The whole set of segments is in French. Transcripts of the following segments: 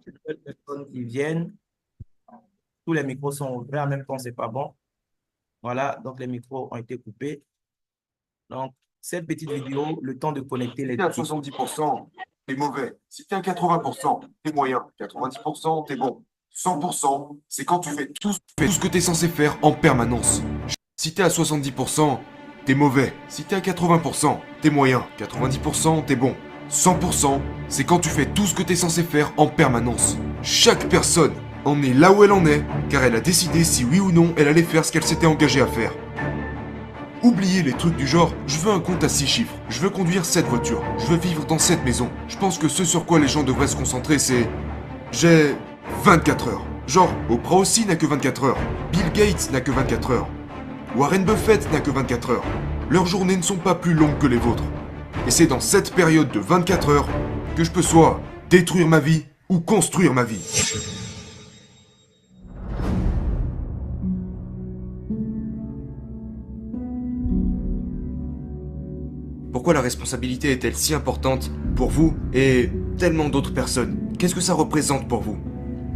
nouvelles personnes qui viennent, tous les micros sont ouverts en même temps, c'est pas bon. Voilà, donc les micros ont été coupés. Donc, cette petite vidéo, le temps de connecter les... Si t'es à 70%, t'es mauvais. Si t'es à 80%, t'es moyen. 90%, t'es bon. 100%, c'est quand tu fais tout ce que t'es censé faire en permanence. Si t'es à 70%, t'es mauvais. Si t'es à 80%, t'es moyen. 90%, t'es bon. 100%, c'est quand tu fais tout ce que t'es censé faire en permanence. Chaque personne en est là où elle en est, car elle a décidé si oui ou non elle allait faire ce qu'elle s'était engagée à faire. Oubliez les trucs du genre, je veux un compte à 6 chiffres, je veux conduire cette voiture, je veux vivre dans cette maison. Je pense que ce sur quoi les gens devraient se concentrer, c'est... J'ai 24 heures. Genre, Oprah aussi n'a que 24 heures. Bill Gates n'a que 24 heures. Warren Buffett n'a que 24 heures. Leurs journées ne sont pas plus longues que les vôtres. Et c'est dans cette période de 24 heures que je peux soit détruire ma vie ou construire ma vie. Pourquoi la responsabilité est-elle si importante pour vous et tellement d'autres personnes? Qu'est-ce que ça représente pour vous?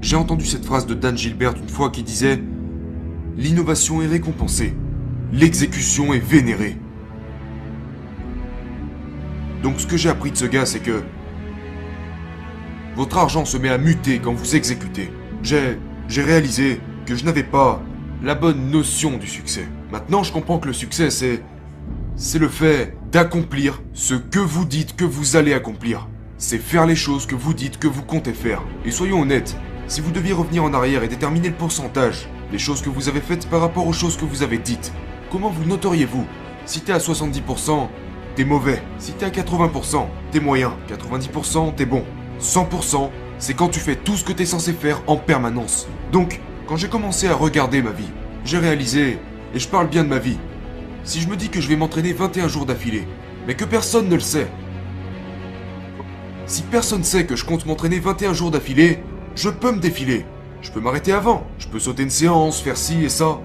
J'ai entendu cette phrase de Dan Gilbert une fois qui disait « L'innovation est récompensée, l'exécution est vénérée ». Donc ce que j'ai appris de ce gars, c'est que votre argent se met à muter quand vous exécutez. J'ai réalisé que je n'avais pas la bonne notion du succès. Maintenant, je comprends que le succès, c'est le fait d'accomplir ce que vous dites que vous allez accomplir. C'est faire les choses que vous dites que vous comptez faire. Et soyons honnêtes, si vous deviez revenir en arrière et déterminer le pourcentage des choses que vous avez faites par rapport aux choses que vous avez dites, comment vous noteriez-vous? Si t'es à 70%, t'es mauvais. Si t'es à 80%, t'es moyen. 90%, t'es bon. 100%, c'est quand tu fais tout ce que t'es censé faire en permanence. Donc, quand j'ai commencé à regarder ma vie, j'ai réalisé, et je parle bien de ma vie, si je me dis que je vais m'entraîner 21 jours d'affilée, mais que personne ne le sait. Si personne sait que je compte m'entraîner 21 jours d'affilée, je peux me défiler. Je peux m'arrêter avant, je peux sauter une séance, faire ci et ça.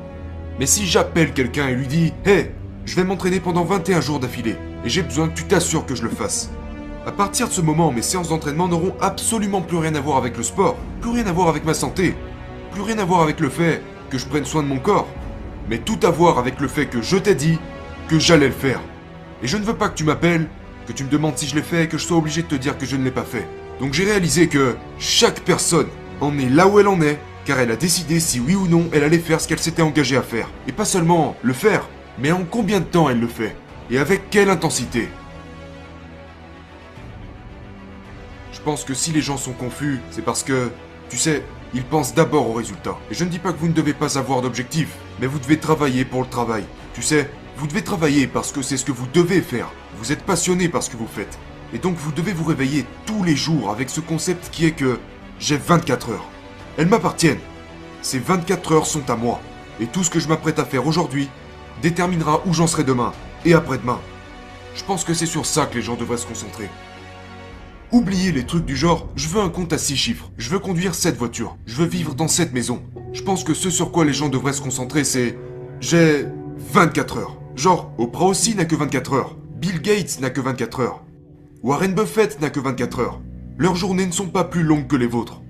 Mais si j'appelle quelqu'un et lui dis « Hey, je vais m'entraîner pendant 21 jours d'affilée, et j'ai besoin que tu t'assures que je le fasse », à partir de ce moment, mes séances d'entraînement n'auront absolument plus rien à voir avec le sport, plus rien à voir avec ma santé, plus rien à voir avec le fait que je prenne soin de mon corps, mais tout à voir avec le fait que je t'ai dit que j'allais le faire. Et je ne veux pas que tu m'appelles, que tu me demandes si je l'ai fait et que je sois obligé de te dire que je ne l'ai pas fait. Donc j'ai réalisé que chaque personne en est là où elle en est, car elle a décidé si oui ou non elle allait faire ce qu'elle s'était engagée à faire. Et pas seulement le faire, mais en combien de temps elle le fait, et avec quelle intensité. Je pense que si les gens sont confus, c'est parce que, tu sais, ils pensent d'abord au résultat. Et je ne dis pas que vous ne devez pas avoir d'objectif, mais vous devez travailler pour le travail. Tu sais, vous devez travailler parce que c'est ce que vous devez faire. Vous êtes passionné par ce que vous faites. Et donc vous devez vous réveiller tous les jours avec ce concept qui est que j'ai 24 heures. Elles m'appartiennent. Ces 24 heures sont à moi. Et tout ce que je m'apprête à faire aujourd'hui déterminera où j'en serai demain et après-demain. Je pense que c'est sur ça que les gens devraient se concentrer. Oubliez les trucs du genre, je veux un compte à 6 chiffres, je veux conduire cette voiture, je veux vivre dans cette maison. Je pense que ce sur quoi les gens devraient se concentrer, c'est... J'ai 24 heures. Genre, Oprah aussi n'a que 24 heures. Bill Gates n'a que 24 heures. Warren Buffett n'a que 24 heures. Leurs journées ne sont pas plus longues que les vôtres.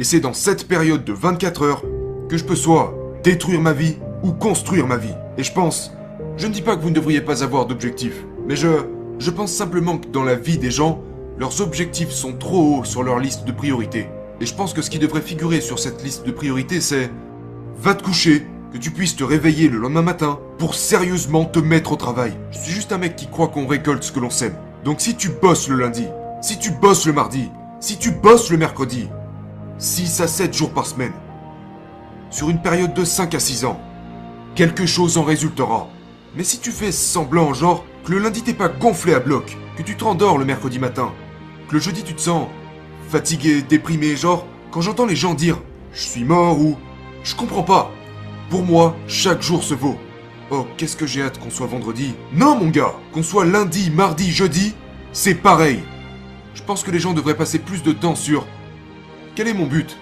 Et c'est dans cette période de 24 heures que je peux soit détruire ma vie ou construire ma vie. Et je ne dis pas que vous ne devriez pas avoir d'objectifs, mais je pense simplement que dans la vie des gens, leurs objectifs sont trop hauts sur leur liste de priorités. Et je pense que ce qui devrait figurer sur cette liste de priorités, c'est... Va te coucher, que tu puisses te réveiller le lendemain matin pour sérieusement te mettre au travail. Je suis juste un mec qui croit qu'on récolte ce que l'on sème. Donc si tu bosses le lundi, si tu bosses le mardi, si tu bosses le mercredi, 6 à 7 jours par semaine, sur une période de 5 à 6 ans, quelque chose en résultera. Mais si tu fais semblant, genre, que le lundi t'es pas gonflé à bloc, que tu te rendors le mercredi matin, que le jeudi tu te sens fatigué, déprimé, genre, quand j'entends les gens dire « je suis mort » ou « je comprends pas », pour moi, chaque jour se vaut. Oh, qu'est-ce que j'ai hâte qu'on soit vendredi. Non mon gars, qu'on soit lundi, mardi, jeudi, c'est pareil. Je pense que les gens devraient passer plus de temps sur « quel est mon but ?»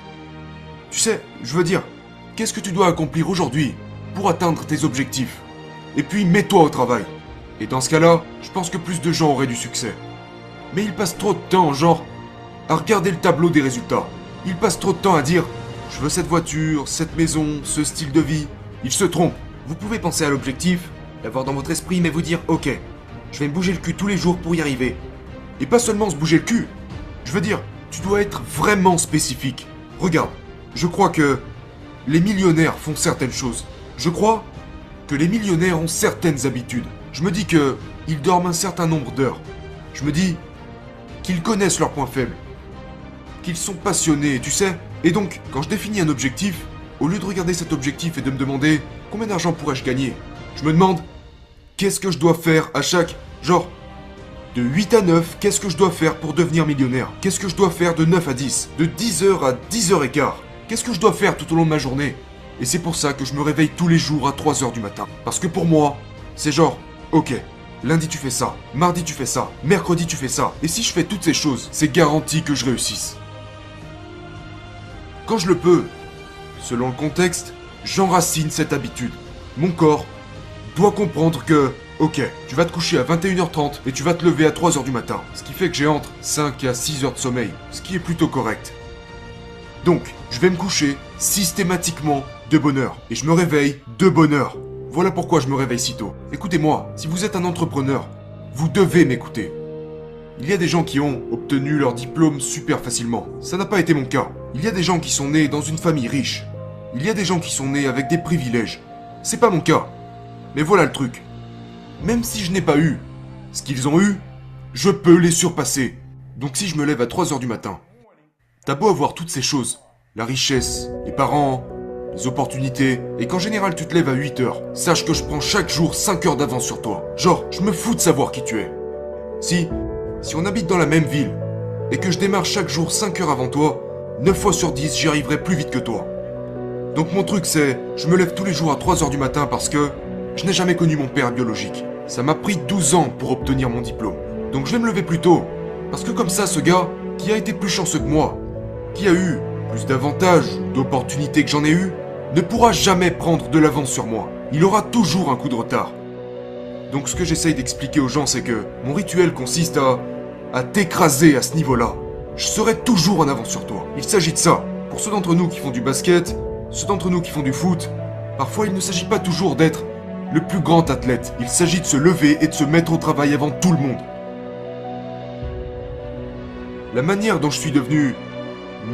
Tu sais, je veux dire, qu'est-ce que tu dois accomplir aujourd'hui pour atteindre tes objectifs? Et puis mets-toi au travail. Et dans ce cas-là, je pense que plus de gens auraient du succès. Mais ils passent trop de temps, genre, à regarder le tableau des résultats. Ils passent trop de temps à dire je veux cette voiture, cette maison, ce style de vie. Ils se trompent. Vous pouvez penser à l'objectif, l'avoir dans votre esprit, mais vous dire ok, je vais me bouger le cul tous les jours pour y arriver. Et pas seulement se bouger le cul. Je veux dire, tu dois être vraiment spécifique. Regarde, je crois que les millionnaires font certaines choses. Je crois que les millionnaires ont certaines habitudes. Je me dis que ils dorment un certain nombre d'heures. Je me dis qu'ils connaissent leurs points faibles. Qu'ils sont passionnés, tu sais. Et donc, quand je définis un objectif, au lieu de regarder cet objectif et de me demander combien d'argent pourrais-je gagner, je me demande qu'est-ce que je dois faire à chaque... Genre, de 8 à 9, qu'est-ce que je dois faire pour devenir millionnaire? Qu'est-ce que je dois faire de 9 à 10? De 10h à 10h15? Qu'est-ce que je dois faire tout au long de ma journée? Et c'est pour ça que je me réveille tous les jours à 3h du matin. Parce que pour moi, c'est genre, ok, lundi tu fais ça, mardi tu fais ça, mercredi tu fais ça. Et si je fais toutes ces choses, c'est garanti que je réussisse. Quand je le peux, selon le contexte, j'enracine cette habitude. Mon corps doit comprendre que, ok, tu vas te coucher à 21h30 et tu vas te lever à 3h du matin. Ce qui fait que j'ai entre 5 à 6 heures de sommeil, ce qui est plutôt correct. Donc, je vais me coucher systématiquement de bonne heure. Et je me réveille de bonne heure. Voilà pourquoi je me réveille si tôt. Écoutez-moi, si vous êtes un entrepreneur, vous devez m'écouter. Il y a des gens qui ont obtenu leur diplôme super facilement. Ça n'a pas été mon cas. Il y a des gens qui sont nés dans une famille riche. Il y a des gens qui sont nés avec des privilèges. C'est pas mon cas. Mais voilà le truc. Même si je n'ai pas eu ce qu'ils ont eu, je peux les surpasser. Donc si je me lève à 3h du matin, t'as beau avoir toutes ces choses, la richesse, les parents, les opportunités, et qu'en général tu te lèves à 8h, sache que je prends chaque jour 5 heures d'avance sur toi. Genre, je me fous de savoir qui tu es. Si on habite dans la même ville, et que je démarre chaque jour 5 heures avant toi, 9 fois sur 10, j'y arriverai plus vite que toi. Donc mon truc c'est, je me lève tous les jours à 3h du matin parce que je n'ai jamais connu mon père biologique. Ça m'a pris 12 ans pour obtenir mon diplôme. Donc je vais me lever plus tôt, parce que comme ça ce gars, qui a été plus chanceux que moi, qui a eu plus d'avantages, d'opportunités que j'en ai eu, ne pourra jamais prendre de l'avance sur moi. Il aura toujours un coup de retard. Donc ce que j'essaye d'expliquer aux gens, c'est que mon rituel consiste à t'écraser à ce niveau-là. Je serai toujours en avance sur toi. Il s'agit de ça. Pour ceux d'entre nous qui font du basket, ceux d'entre nous qui font du foot, parfois il ne s'agit pas toujours d'être le plus grand athlète. Il s'agit de se lever et de se mettre au travail avant tout le monde. La manière dont je suis devenu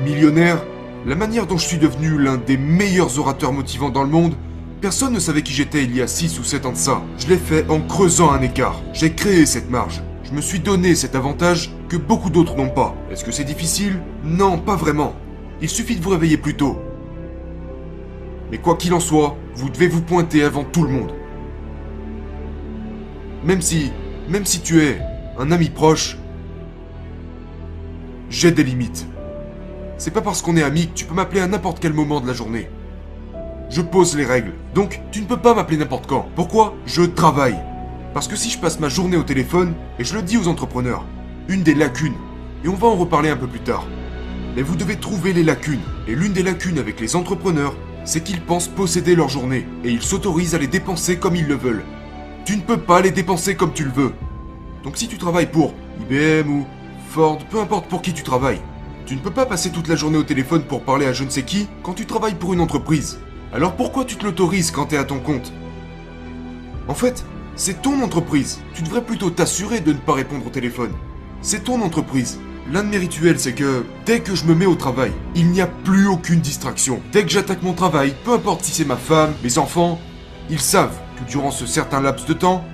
millionnaire, la manière dont je suis devenu l'un des meilleurs orateurs motivants dans le monde, personne ne savait qui j'étais il y a 6 ou 7 ans de ça. Je l'ai fait en creusant un écart. J'ai créé cette marge. Je me suis donné cet avantage que beaucoup d'autres n'ont pas. Est-ce que c'est difficile? Non, pas vraiment. Il suffit de vous réveiller plus tôt. Mais quoi qu'il en soit, vous devez vous pointer avant tout le monde. Même si tu es un ami proche, j'ai des limites. C'est pas parce qu'on est amis que tu peux m'appeler à n'importe quel moment de la journée. Je pose les règles. Donc, tu ne peux pas m'appeler n'importe quand. Pourquoi? Je travaille. Parce que si je passe ma journée au téléphone, et je le dis aux entrepreneurs, une des lacunes, et on va en reparler un peu plus tard, mais vous devez trouver les lacunes. Et l'une des lacunes avec les entrepreneurs, c'est qu'ils pensent posséder leur journée, et ils s'autorisent à les dépenser comme ils le veulent. Tu ne peux pas les dépenser comme tu le veux. Donc si tu travailles pour IBM ou Ford, peu importe pour qui tu travailles, tu ne peux pas passer toute la journée au téléphone pour parler à je ne sais qui quand tu travailles pour une entreprise. Alors pourquoi tu te l'autorises quand t'es à ton compte? En fait, c'est ton entreprise. Tu devrais plutôt t'assurer de ne pas répondre au téléphone. C'est ton entreprise. L'un de mes rituels, c'est que dès que je me mets au travail, il n'y a plus aucune distraction. Dès que j'attaque mon travail, peu importe si c'est ma femme, mes enfants, ils savent que durant ce certain laps de temps,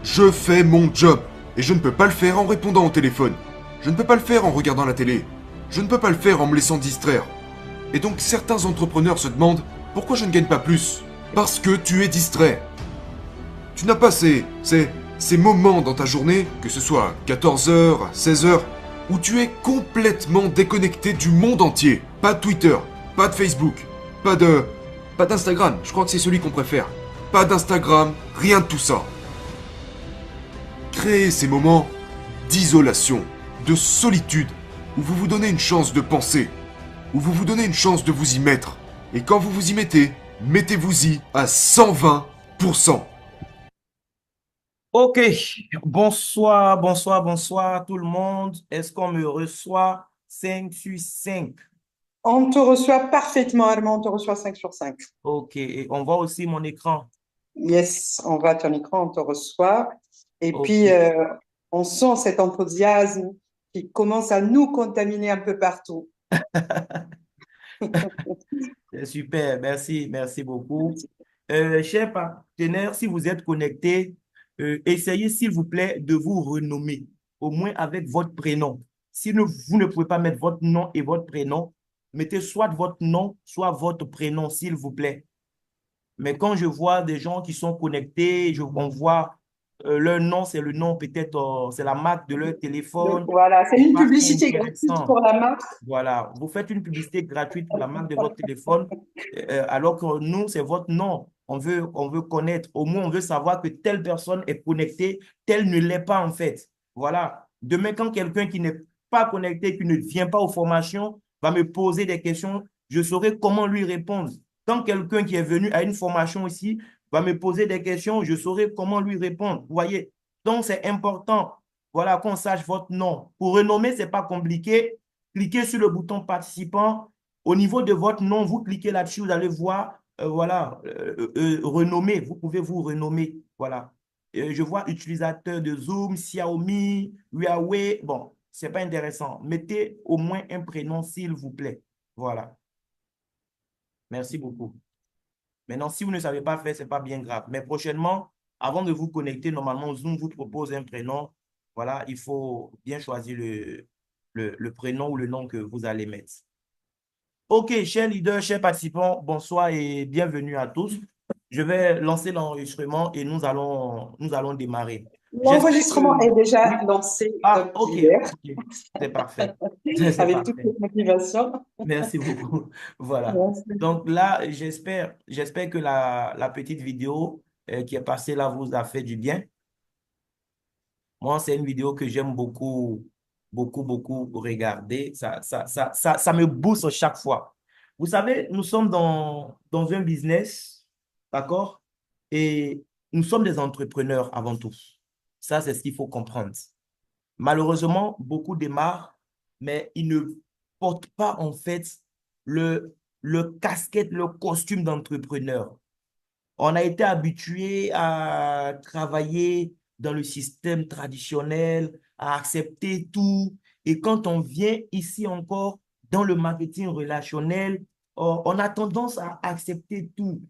je fais mon job. Et je ne peux pas le faire en répondant au téléphone. Je ne peux pas le faire en regardant la télé. Je ne peux pas le faire en me laissant distraire. Et donc certains entrepreneurs se demandent pourquoi je ne gagne pas plus. Parce que tu es distrait. Tu n'as pas ces moments dans ta journée, que ce soit à 14h, à 16h, où tu es complètement déconnecté du monde entier. Pas de Twitter, pas de Facebook, pas d'Instagram, je crois que c'est celui qu'on préfère. Pas d'Instagram, rien de tout ça. Créez ces moments d'isolation, de solitude, où vous vous donnez une chance de penser, où vous vous donnez une chance de vous y mettre. Et quand vous vous y mettez, mettez-vous-y à 120%. Ok, bonsoir, bonsoir, bonsoir tout le monde. Est-ce qu'on me reçoit 5 sur 5? On te reçoit parfaitement, Armand, on te reçoit 5 sur 5. Ok, et on voit aussi mon écran. Yes, on voit ton écran, on te reçoit. Et Ok, puis, on sent cet enthousiasme qui commence à nous contaminer un peu partout. c'est super, merci, merci beaucoup. Cher partenaire, si vous êtes connecté, essayez s'il vous plaît de vous renommer, au moins avec votre prénom. Si vous ne pouvez pas mettre votre nom et votre prénom, mettez soit votre nom, soit votre prénom, s'il vous plaît. Mais quand je vois des gens qui sont connectés, on voit leur nom, c'est le nom peut-être, c'est la marque de leur Donc, téléphone. voilà, c'est C'est une pas publicité gratuite intéressant. pour la marque. Voilà, vous faites une publicité gratuite pour la marque de votre téléphone, alors que nous, c'est votre nom. On veut connaître, au moins on veut savoir que telle personne est connectée, telle ne l'est pas en fait. Voilà. Demain, quand quelqu'un qui n'est pas connecté, qui ne vient pas aux formations, va me poser des questions, je saurai comment lui répondre. Quand quelqu'un qui est venu à une formation ici va me poser des questions, je saurai comment lui répondre. Vous voyez? Donc, c'est important, voilà, qu'on sache votre nom. Pour renommer, ce n'est pas compliqué. Cliquez sur le bouton participant. Au niveau de votre nom, vous cliquez là-dessus, vous allez voir, voilà, renommer. Vous pouvez vous renommer. Voilà. Je vois utilisateur de Zoom, Xiaomi, Huawei. Bon, ce n'est pas intéressant. Mettez au moins un prénom, s'il vous plaît. Voilà. Merci beaucoup. Maintenant, si vous ne savez pas faire, ce n'est pas bien grave. Mais prochainement, avant de vous connecter, normalement, Zoom vous propose un prénom. Voilà, il faut bien choisir le prénom ou le nom que vous allez mettre. OK, chers leaders, chers participants, bonsoir et bienvenue à tous. Je vais lancer l'enregistrement et nous allons démarrer. J'espère L'enregistrement que... est déjà Oui. lancé Ah, OK, depuis hier, OK. C'est parfait. C'est avec toute parfait. cette motivation. Merci beaucoup. Voilà. Merci. Donc là, j'espère que la petite vidéo qui est passée là vous a fait du bien. Moi, c'est une vidéo que j'aime beaucoup, beaucoup, beaucoup regarder. Ça me booste chaque fois. Vous savez, nous sommes dans un business, d'accord? Et nous sommes des entrepreneurs avant tout. Ça, c'est ce qu'il faut comprendre. Malheureusement, beaucoup démarrent, mais ils ne portent pas en fait le casquette, le costume d'entrepreneur. On a été habitué à travailler dans le système traditionnel, à accepter tout. Et quand on vient ici encore dans le marketing relationnel, on a tendance à accepter tout.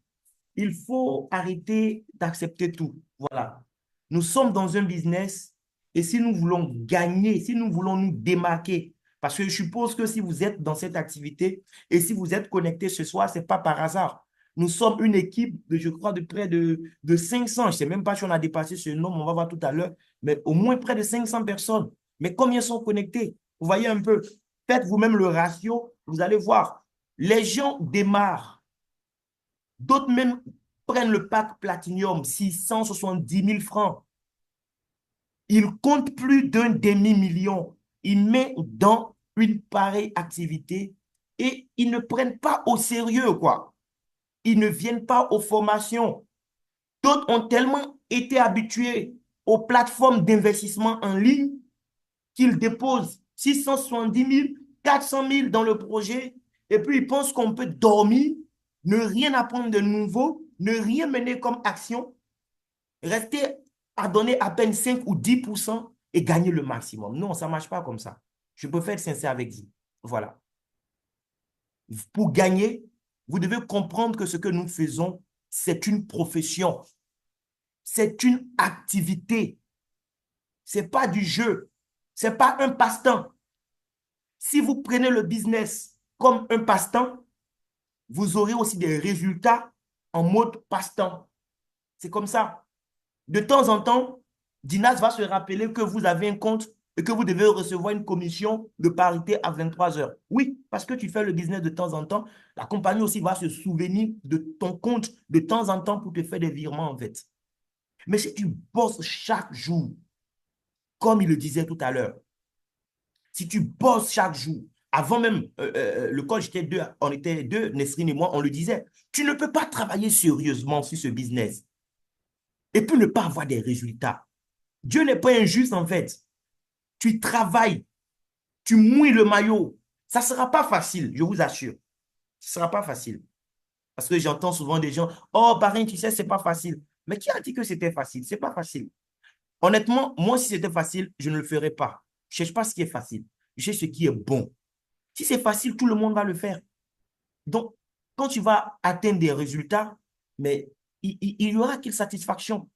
Il faut arrêter d'accepter tout. Voilà. Nous sommes dans un business et si nous voulons gagner, si nous voulons nous démarquer, parce que je suppose que si vous êtes dans cette activité et si vous êtes connecté ce soir, ce n'est pas par hasard. Nous sommes une équipe de, je crois, de près de 500. Je ne sais même pas si on a dépassé ce nombre, on va voir tout à l'heure, mais au moins près de 500 personnes. Mais combien sont connectés? Vous voyez un peu. Faites vous-même le ratio, vous allez voir. Les gens démarrent. D'autres même prennent le pack Platinum, 670 000 francs. Ils comptent plus d'un demi-million. Ils mettent dans une pareille activité et ils ne prennent pas au sérieux, quoi. Ils ne viennent pas aux formations. D'autres ont tellement été habitués aux plateformes d'investissement en ligne qu'ils déposent 670 000, 400 000 dans le projet et puis ils pensent qu'on peut dormir, ne rien apprendre de nouveau, ne rien mener comme action, rester à donner à peine 5 ou 10% et gagner le maximum. Non, ça ne marche pas comme ça. Je préfère être sincère avec vous. Voilà. Pour gagner, vous devez comprendre que ce que nous faisons, c'est une profession. C'est une activité. Ce n'est pas du jeu. Ce n'est pas un passe-temps. Si vous prenez le business comme un passe-temps, vous aurez aussi des résultats en mode passe-temps. C'est comme ça. De temps en temps, Dinas va se rappeler que vous avez un compte et que vous devez recevoir une commission de parité à 23 heures. Oui, parce que tu fais le business de temps en temps, la compagnie aussi va se souvenir de ton compte de temps en temps pour te faire des virements en fait. Mais si tu bosses chaque jour, comme il le disait tout à l'heure, si tu bosses chaque jour, avant même le call, j'étais deux, on était deux, Nesrine et moi, on le disait, tu ne peux pas travailler sérieusement sur ce business et puis ne pas avoir des résultats. Dieu n'est pas injuste en fait. Tu travailles, tu mouilles le maillot. Ça ne sera pas facile, je vous assure. Ce ne sera pas facile. Parce que j'entends souvent des gens, oh, parrain, tu sais, c'est pas facile. Mais qui a dit que c'était facile? C'est pas facile. Honnêtement, moi, si c'était facile, je ne le ferais pas. Je ne cherche pas ce qui est facile. Je cherche ce qui est bon. Si c'est facile, tout le monde va le faire. Donc, quand tu vas atteindre des résultats, mais il y aura quelle satisfaction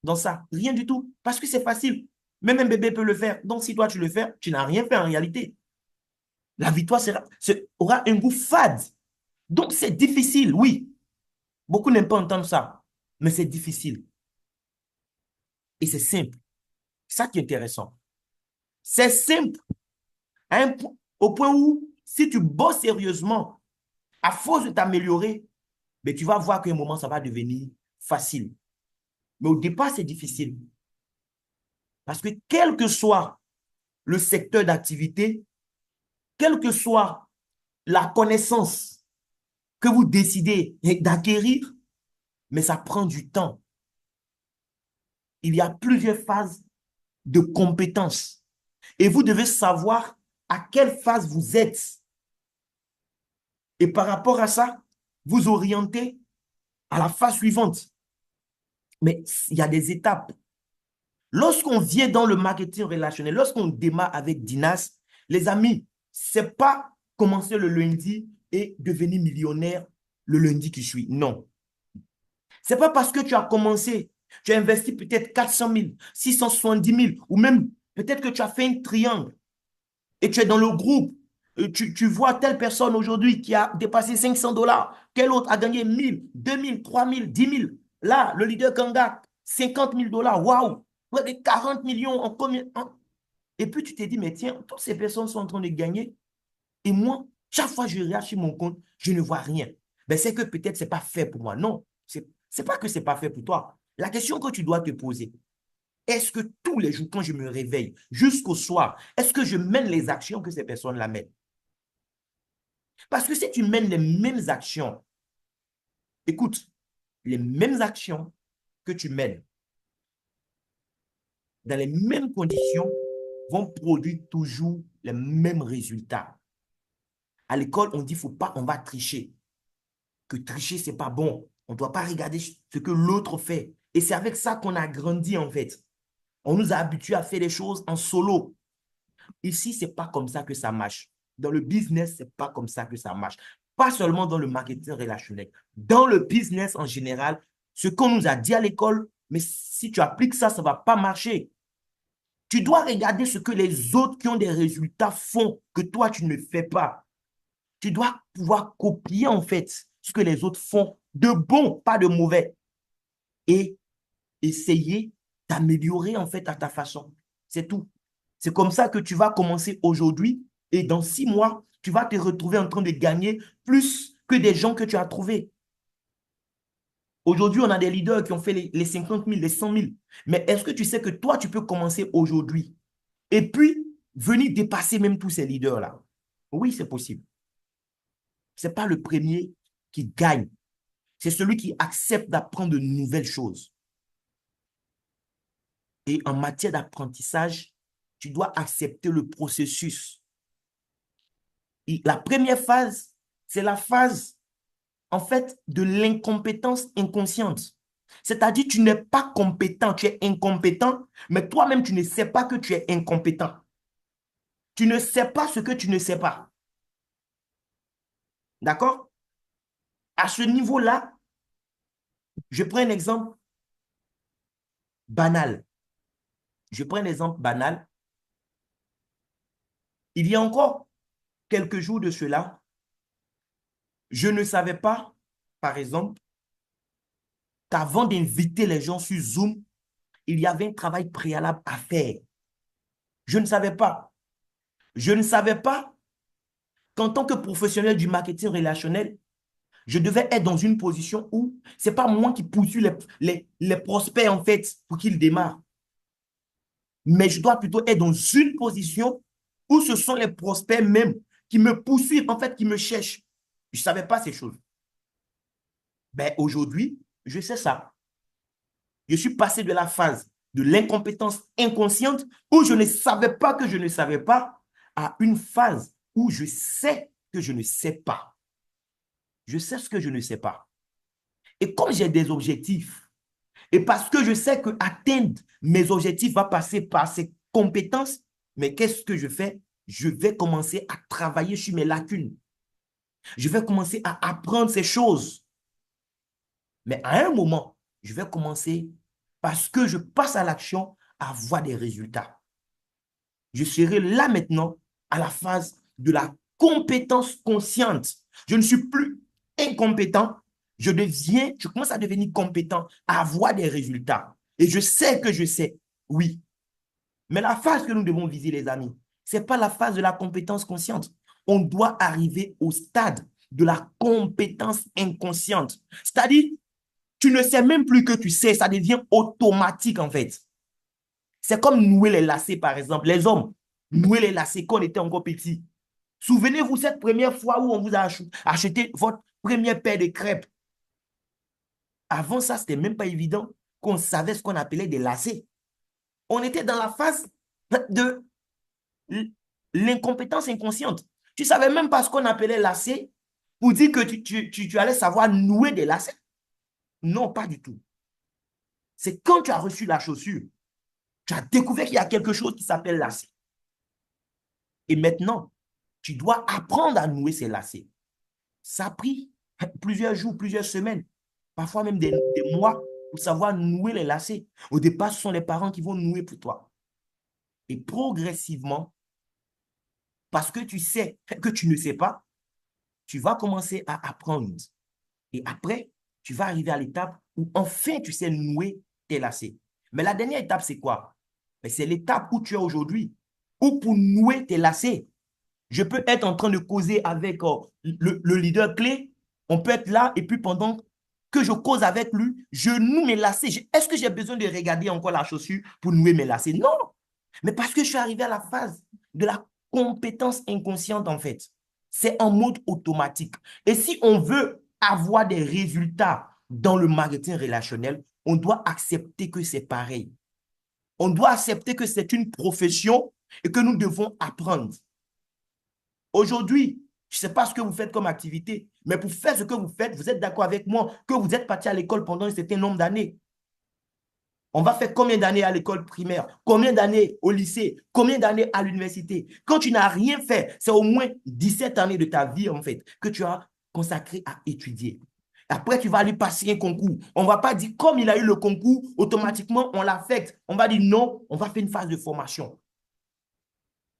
dans ça? Rien du tout. Parce que c'est facile. Même un bébé peut le faire. Donc, si toi, tu le fais, tu n'as rien fait en réalité. La victoire aura un goût fade. Donc, c'est difficile, oui. Beaucoup n'aiment pas entendre ça. Mais c'est difficile. Et c'est simple. C'est ça qui est intéressant. C'est simple au point où, si tu bosses sérieusement, à force de t'améliorer, mais tu vas voir qu'à un moment, ça va devenir facile. Mais au départ, c'est difficile. Parce que quel que soit le secteur d'activité, quelle que soit la connaissance que vous décidez d'acquérir, mais ça prend du temps. Il y a plusieurs phases de compétences. Et vous devez savoir à quelle phase vous êtes. Et par rapport à ça, vous orientez à la phase suivante. Mais il y a des étapes. Lorsqu'on vient dans le marketing relationnel, lorsqu'on démarre avec Dinas, les amis, c'est pas commencer le lundi et devenir millionnaire le lundi qui suit. Non. C'est pas parce que tu as commencé, tu as investi peut-être 400 000, 670 000, ou même peut-être que tu as fait un triangle et tu es dans le groupe. Tu vois telle personne aujourd'hui qui a dépassé 500 $, quel autre a gagné 1000, 2000, 3000, 10 000. Là, le leader Kanga, 50 000 $, waouh, près de 40 millions en combien? Et puis tu te dis, mais tiens, toutes ces personnes sont en train de gagner. Et moi, chaque fois que je regarde sur mon compte, je ne vois rien. Ben, c'est que peut-être ce n'est pas fait pour moi. Non, c'est pas que ce n'est pas fait pour toi. La question que tu dois te poser, est-ce que tous les jours, quand je me réveille, jusqu'au soir, est-ce que je mène les actions que ces personnes-là mènent? Parce que si tu mènes les mêmes actions, écoute, les mêmes actions que tu mènes dans les mêmes conditions vont produire toujours les mêmes résultats. À l'école, on dit, faut pas, on va tricher. Que tricher, c'est pas bon. On ne doit pas regarder ce que l'autre fait. Et c'est avec ça qu'on a grandi, en fait. On nous a habitués à faire les choses en solo. Ici, c'est pas comme ça que ça marche. Dans le business, c'est pas comme ça que ça marche. Pas seulement dans le marketing relationnel. Dans le business en général, ce qu'on nous a dit à l'école, mais si tu appliques ça, ça ne va pas marcher. Tu dois regarder ce que les autres qui ont des résultats font, que toi, tu ne fais pas. Tu dois pouvoir copier, en fait, ce que les autres font de bon, pas de mauvais. Et essayer d'améliorer, en fait, à ta façon. C'est tout. C'est comme ça que tu vas commencer aujourd'hui et dans 6 mois, tu vas te retrouver en train de gagner plus que des gens que tu as trouvés. Aujourd'hui, on a des leaders qui ont fait les 50 000, les 100 000. Mais est-ce que tu sais que toi, tu peux commencer aujourd'hui et puis venir dépasser même tous ces leaders-là? Oui, c'est possible. Ce n'est pas le premier qui gagne. C'est celui qui accepte d'apprendre de nouvelles choses. Et en matière d'apprentissage, tu dois accepter le processus. Et la première phase, c'est la phase, en fait, de l'incompétence inconsciente. C'est-à-dire, tu n'es pas compétent, tu es incompétent, mais toi-même, tu ne sais pas que tu es incompétent. Tu ne sais pas ce que tu ne sais pas. D'accord? À ce niveau-là, je prends un exemple banal. Je prends un exemple banal. Il y a encore quelques jours de cela, je ne savais pas, par exemple, qu'avant d'inviter les gens sur Zoom, il y avait un travail préalable à faire. Je ne savais pas. Je ne savais pas qu'en tant que professionnel du marketing relationnel, je devais être dans une position où ce n'est pas moi qui poursuis les prospects, en fait, pour qu'ils démarrent. Mais je dois plutôt être dans une position où ce sont les prospects même qui me poursuivent, en fait, qui me cherchent. Je ne savais pas ces choses. Ben, aujourd'hui, je sais ça. Je suis passé de la phase de l'incompétence inconsciente où je ne savais pas que je ne savais pas à une phase où je sais que je ne sais pas. Je sais ce que je ne sais pas. Et comme j'ai des objectifs, et parce que je sais que atteindre mes objectifs va passer par ces compétences, mais qu'est-ce que je fais? Je vais commencer à travailler sur mes lacunes. Je vais commencer à apprendre ces choses. Mais à un moment, je vais commencer, parce que je passe à l'action, à voir des résultats. Je serai là maintenant à la phase de la compétence consciente. Je ne suis plus incompétent. Je commence à devenir compétent, à avoir des résultats. Et je sais que je sais, oui. Mais la phase que nous devons viser, les amis, ce n'est pas la phase de la compétence consciente. On doit arriver au stade de la compétence inconsciente. C'est-à-dire, tu ne sais même plus que tu sais, ça devient automatique en fait. C'est comme nouer les lacets, par exemple. Les hommes, nouer les lacets quand on était encore petit. Souvenez-vous cette première fois où on vous a acheté votre première paire de crêpes. Avant ça, ce n'était même pas évident qu'on savait ce qu'on appelait des lacets. On était dans la phase de l'incompétence inconsciente. Tu ne savais même pas ce qu'on appelait lacets pour dire que tu allais savoir nouer des lacets. Non, pas du tout. C'est quand tu as reçu la chaussure, tu as découvert qu'il y a quelque chose qui s'appelle lacet. Et maintenant, tu dois apprendre à nouer ces lacets. Ça a pris plusieurs jours, plusieurs semaines, parfois même des mois pour savoir nouer les lacets. Au départ, ce sont les parents qui vont nouer pour toi. Et progressivement, parce que tu sais que tu ne sais pas, tu vas commencer à apprendre. Et après, tu vas arriver à l'étape où enfin tu sais nouer tes lacets. Mais la dernière étape, c'est quoi? C'est l'étape où tu es aujourd'hui. Où pour nouer tes lacets, je peux être en train de causer avec le leader clé. On peut être là et puis pendant que je cause avec lui, je noue mes lacets. Est-ce que j'ai besoin de regarder encore la chaussure pour nouer mes lacets? Non. Mais parce que je suis arrivé à la phase de la compétence inconsciente en fait. C'est en mode automatique. Et si on veut avoir des résultats dans le marketing relationnel, on doit accepter que c'est pareil. On doit accepter que c'est une profession et que nous devons apprendre. Aujourd'hui, je ne sais pas ce que vous faites comme activité, mais pour faire ce que vous faites, vous êtes d'accord avec moi que vous êtes parti à l'école pendant un certain nombre d'années. On va faire combien d'années à l'école primaire? Combien d'années au lycée? Combien d'années à l'université? Quand tu n'as rien fait, c'est au moins 17 années de ta vie, en fait, que tu as consacré à étudier. Après, tu vas aller passer un concours. On ne va pas dire, comme il a eu le concours, automatiquement, on l'affecte. On va dire non, on va faire une phase de formation.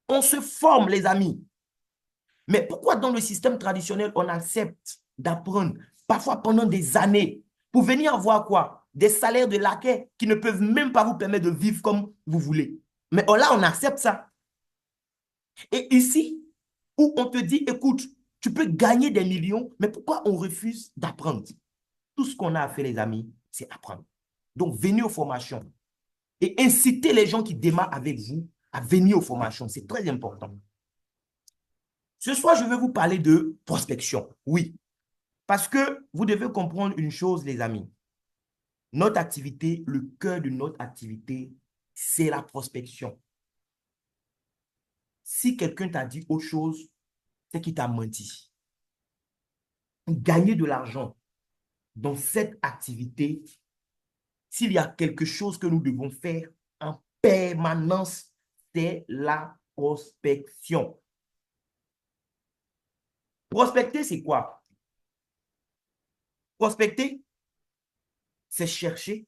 On se forme, les amis. Mais pourquoi dans le système traditionnel, on accepte d'apprendre, parfois pendant des années, pour venir avoir quoi? Des salaires de laquais qui ne peuvent même pas vous permettre de vivre comme vous voulez. Mais là, on accepte ça. Et ici, où on te dit, écoute, tu peux gagner des millions, mais pourquoi on refuse d'apprendre? Tout ce qu'on a à faire, les amis, c'est apprendre. Donc, venez aux formations et incitez les gens qui démarrent avec vous à venir aux formations. C'est très important. Ce soir, je vais vous parler de prospection. Oui, parce que vous devez comprendre une chose, les amis. Notre activité, le cœur de notre activité, c'est la prospection. Si quelqu'un t'a dit autre chose, c'est qu'il t'a menti. Pour gagner de l'argent dans cette activité, s'il y a quelque chose que nous devons faire en permanence, c'est la prospection. Prospecter, c'est quoi? Prospecter, c'est chercher,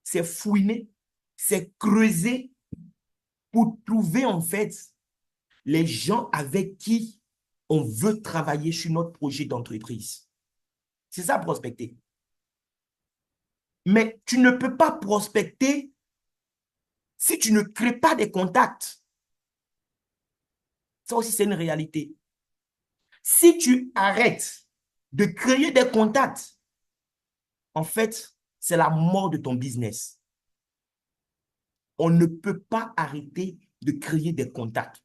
c'est fouiner, c'est creuser pour trouver en fait les gens avec qui on veut travailler sur notre projet d'entreprise. C'est ça, prospecter. Mais tu ne peux pas prospecter si tu ne crées pas des contacts. Ça aussi, c'est une réalité. Si tu arrêtes de créer des contacts, en fait, c'est la mort de ton business. On ne peut pas arrêter de créer des contacts.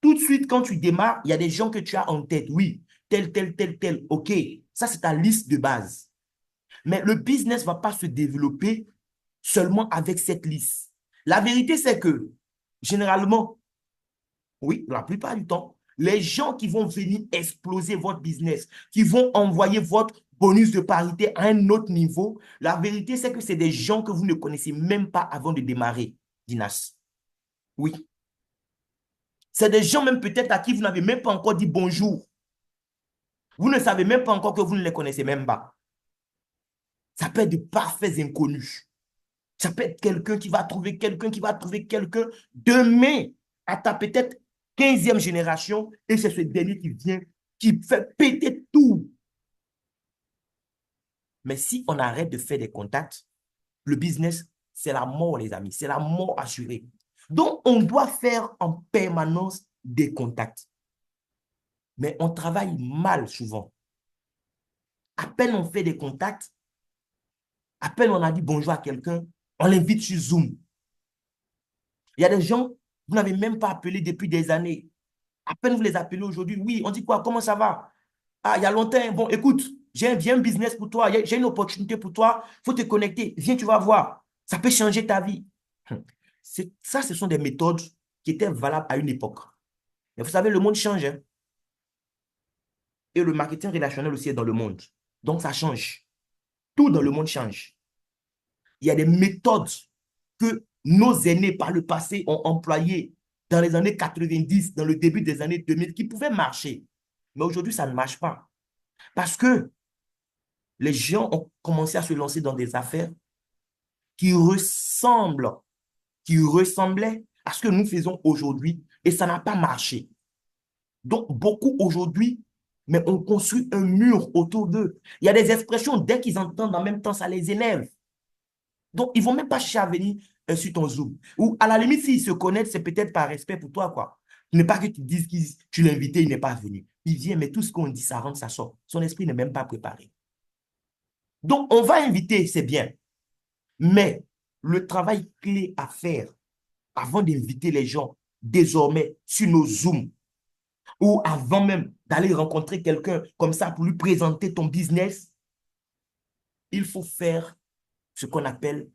Tout de suite, quand tu démarres, il y a des gens que tu as en tête. Oui, tel, tel, tel, tel. OK, ça, c'est ta liste de base. Mais le business ne va pas se développer seulement avec cette liste. La vérité, c'est que, généralement, oui, la plupart du temps, Les gens qui vont venir exploser votre business, qui vont envoyer votre bonus de parité à un autre niveau, la vérité, c'est que c'est des gens que vous ne connaissez même pas avant de démarrer, Dinas. Oui. C'est des gens même peut-être à qui vous n'avez même pas encore dit bonjour. Vous ne savez même pas encore que vous ne les connaissez même pas. Ça peut être de parfaits inconnus. Ça peut être quelqu'un qui va trouver quelqu'un, qui va trouver quelqu'un demain à ta peut-être 15e génération et c'est ce dernier qui vient, qui fait péter tout. Mais si on arrête de faire des contacts, le business, c'est la mort, les amis. C'est la mort assurée. Donc, on doit faire en permanence des contacts. Mais on travaille mal souvent. À peine on fait des contacts, à peine on a dit bonjour à quelqu'un, on l'invite sur Zoom. Il y a des gens, vous n'avez même pas appelé depuis des années. À peine vous les appelez aujourd'hui, oui, on dit quoi, comment ça va? Ah, il y a longtemps, bon, écoute, j'ai un business pour toi, j'ai une opportunité pour toi, il faut te connecter, viens, tu vas voir. Ça peut changer ta vie. Ça, ce sont des méthodes qui étaient valables à une époque. Mais vous savez, le monde change, hein. Et le marketing relationnel aussi est dans le monde. Donc, ça change. Tout dans le monde change. Il y a des méthodes que nos aînés par le passé ont employées dans les années 90, dans le début des années 2000, qui pouvaient marcher. Mais aujourd'hui, ça ne marche pas. Parce que les gens ont commencé à se lancer dans des affaires qui ressemblent, qui ressemblaient à ce que nous faisons aujourd'hui et ça n'a pas marché. Donc, beaucoup aujourd'hui, mais on construit un mur autour d'eux. Il y a des expressions, dès qu'ils entendent en même temps, ça les énerve. Donc, ils ne vont même pas chercher à venir sur ton Zoom. Ou à la limite, s'ils se connaissent, c'est peut-être par respect pour toi, quoi. Ne pas que tu dises que tu l'as invité, il n'est pas venu. Il vient, mais tout ce qu'on dit, ça rentre, ça sort. Son esprit n'est même pas préparé. Donc, on va inviter, c'est bien. Mais le travail clé à faire avant d'inviter les gens, désormais, sur nos Zooms, ou avant même d'aller rencontrer quelqu'un comme ça pour lui présenter ton business, il faut faire ce qu'on appelle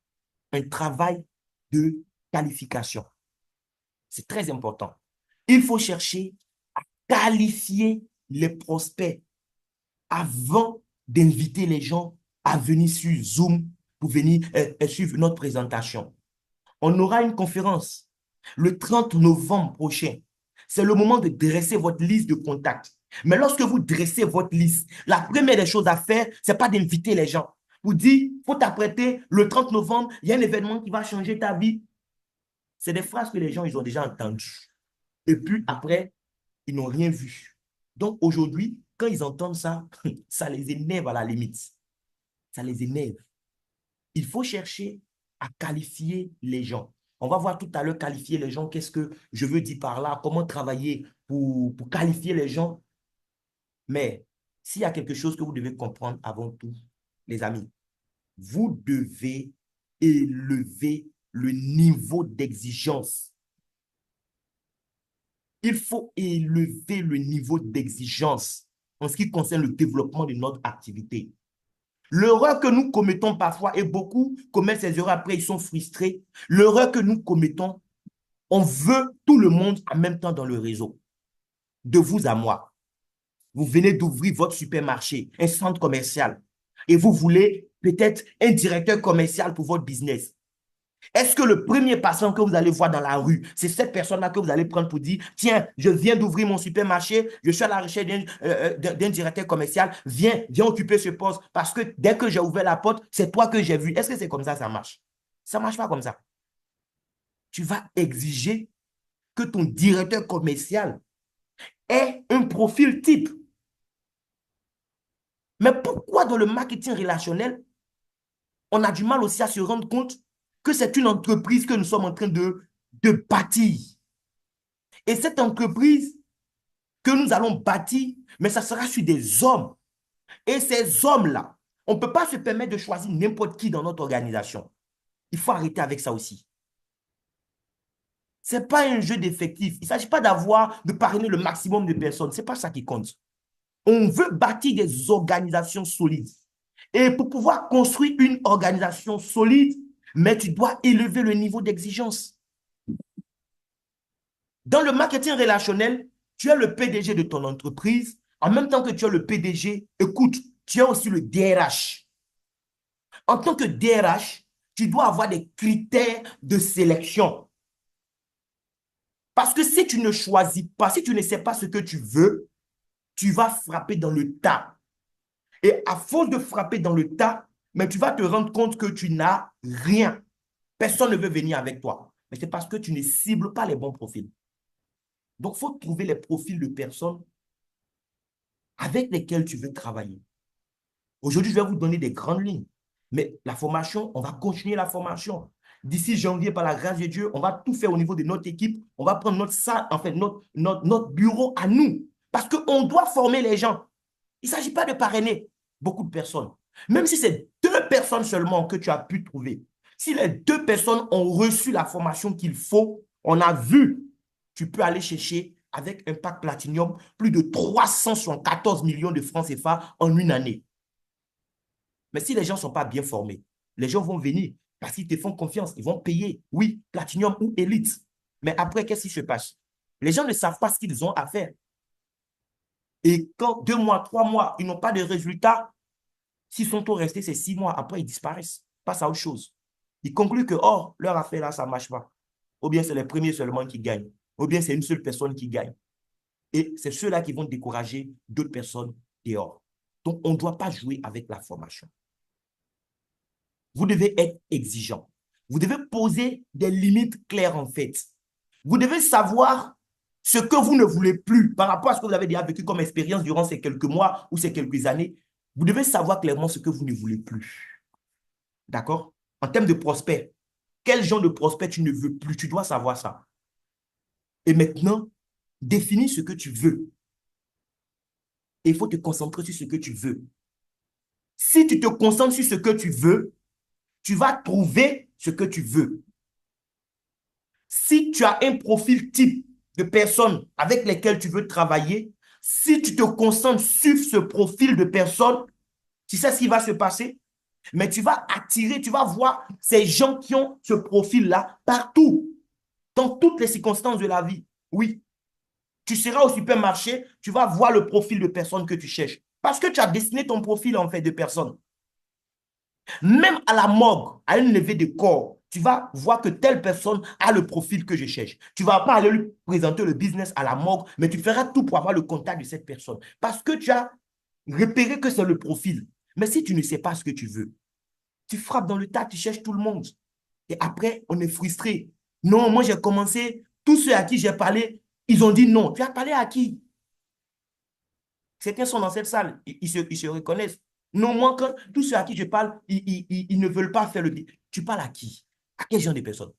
un travail de qualification. C'est très important. Il faut chercher à qualifier les prospects avant d'inviter les gens à venir sur Zoom pour venir suivre notre présentation. On aura une conférence le 30 novembre prochain. C'est le moment de dresser votre liste de contacts. Mais lorsque vous dressez votre liste, la première des choses à faire, ce n'est pas d'inviter les gens. Vous dites, il faut t'apprêter, le 30 novembre, il y a un événement qui va changer ta vie. C'est des phrases que les gens ils ont déjà entendues. Et puis après, ils n'ont rien vu. Donc aujourd'hui, quand ils entendent ça, ça les énerve à la limite. Ça les énerve. Il faut chercher à qualifier les gens. On va voir tout à l'heure qualifier les gens. Qu'est-ce que je veux dire par là? Comment travailler pour qualifier les gens? Mais s'il y a quelque chose que vous devez comprendre avant tout, les amis, vous devez élever le niveau d'exigence. Il faut élever le niveau d'exigence en ce qui concerne le développement de notre activité. L'erreur que nous commettons parfois, et beaucoup commettent ces erreurs après, ils sont frustrés. L'erreur que nous commettons, on veut tout le monde en même temps dans le réseau. De vous à moi. Vous venez d'ouvrir votre supermarché, un centre commercial, et vous voulez peut-être un directeur commercial pour votre business. Est-ce que le premier patient que vous allez voir dans la rue, c'est cette personne-là que vous allez prendre pour dire, tiens, je viens d'ouvrir mon supermarché, je suis à la recherche d'un directeur commercial, viens occuper ce poste parce que dès que j'ai ouvert la porte, c'est toi que j'ai vu. Est-ce que c'est comme ça marche? Ça ne marche pas comme ça. Tu vas exiger que ton directeur commercial ait un profil type. Mais pourquoi dans le marketing relationnel, on a du mal aussi à se rendre compte que c'est une entreprise que nous sommes en train de bâtir. Et cette entreprise que nous allons bâtir, mais ça sera sur des hommes. Et ces hommes-là, on ne peut pas se permettre de choisir n'importe qui dans notre organisation. Il faut arrêter avec ça aussi. Ce n'est pas un jeu d'effectifs. Il ne s'agit pas de parrainer le maximum de personnes. Ce n'est pas ça qui compte. On veut bâtir des organisations solides. Et pour pouvoir construire une organisation solide, mais tu dois élever le niveau d'exigence. Dans le marketing relationnel, Tu es le PDG de ton entreprise. En même temps que tu es le PDG, écoute, tu es aussi le DRH. En tant que DRH, tu dois avoir des critères de sélection. Parce que si tu ne choisis pas, si tu ne sais pas ce que tu veux, tu vas frapper dans le tas. Et à force de frapper dans le tas, mais tu vas te rendre compte que tu n'as rien. Personne ne veut venir avec toi. Mais c'est parce que tu ne cibles pas les bons profils. Donc, il faut trouver les profils de personnes avec lesquelles tu veux travailler. Aujourd'hui, je vais vous donner des grandes lignes. Mais la formation, on va continuer la formation. D'ici janvier, par la grâce de Dieu, on va tout faire au niveau de notre équipe. On va prendre notre salle, en fait, notre bureau à nous. Parce qu'on doit former les gens. Il ne s'agit pas de parrainer beaucoup de personnes. Même si c'est 2 personnes seulement que tu as pu trouver. Si les 2 personnes ont reçu la formation qu'il faut, on a vu, tu peux aller chercher avec un pack Platinum plus de 314 millions de francs CFA en une année. Mais si les gens ne sont pas bien formés, les gens vont venir parce qu'ils te font confiance. Ils vont payer, oui, Platinum ou Elite. Mais après, qu'est-ce qui se passe? Les gens ne savent pas ce qu'ils ont à faire. Et quand 2 mois, 3 mois, ils n'ont pas de résultats, s'ils sont tous restés, c'est 6 mois. Après, ils disparaissent. Passent à autre chose. Ils concluent que, oh, leur affaire là, ça ne marche pas. Ou bien c'est les premiers seulement qui gagnent. Ou bien c'est une seule personne qui gagne. Et c'est ceux-là qui vont décourager d'autres personnes dehors. Donc, on ne doit pas jouer avec la formation. Vous devez être exigeant. Vous devez poser des limites claires en fait. Vous devez savoir ce que vous ne voulez plus par rapport à ce que vous avez déjà vécu comme expérience durant ces quelques mois ou ces quelques années. Vous devez savoir clairement ce que vous ne voulez plus. D'accord? En termes de prospect, quel genre de prospect tu ne veux plus? Tu dois savoir ça. Et maintenant, définis ce que tu veux. Et il faut te concentrer sur ce que tu veux. Si tu te concentres sur ce que tu veux, tu vas trouver ce que tu veux. Si tu as un profil type de personnes avec lesquelles tu veux travailler, si tu te concentres sur ce profil de personnes, tu sais ce qui va se passer? Mais tu vas attirer, tu vas voir ces gens qui ont ce profil-là partout, dans toutes les circonstances de la vie. Oui, tu seras au supermarché, tu vas voir le profil de personnes que tu cherches. Parce que tu as dessiné ton profil en fait de personnes. Même à la morgue, à une levée de corps, tu vas voir que telle personne a le profil que je cherche. Tu ne vas pas aller lui présenter le business à la morgue, mais tu feras tout pour avoir le contact de cette personne. Parce que tu as repéré que c'est le profil. Mais si tu ne sais pas ce que tu veux, tu frappes dans le tas, tu cherches tout le monde. Et après, on est frustré. Non, moi j'ai commencé, tous ceux à qui j'ai parlé, ils ont dit non. Tu as parlé à qui? Certains sont dans cette salle, ils se reconnaissent. Non, moi, quand, tous ceux à qui je parle, ils ne veulent pas faire le... Tu parles à qui? À quel genre de personne?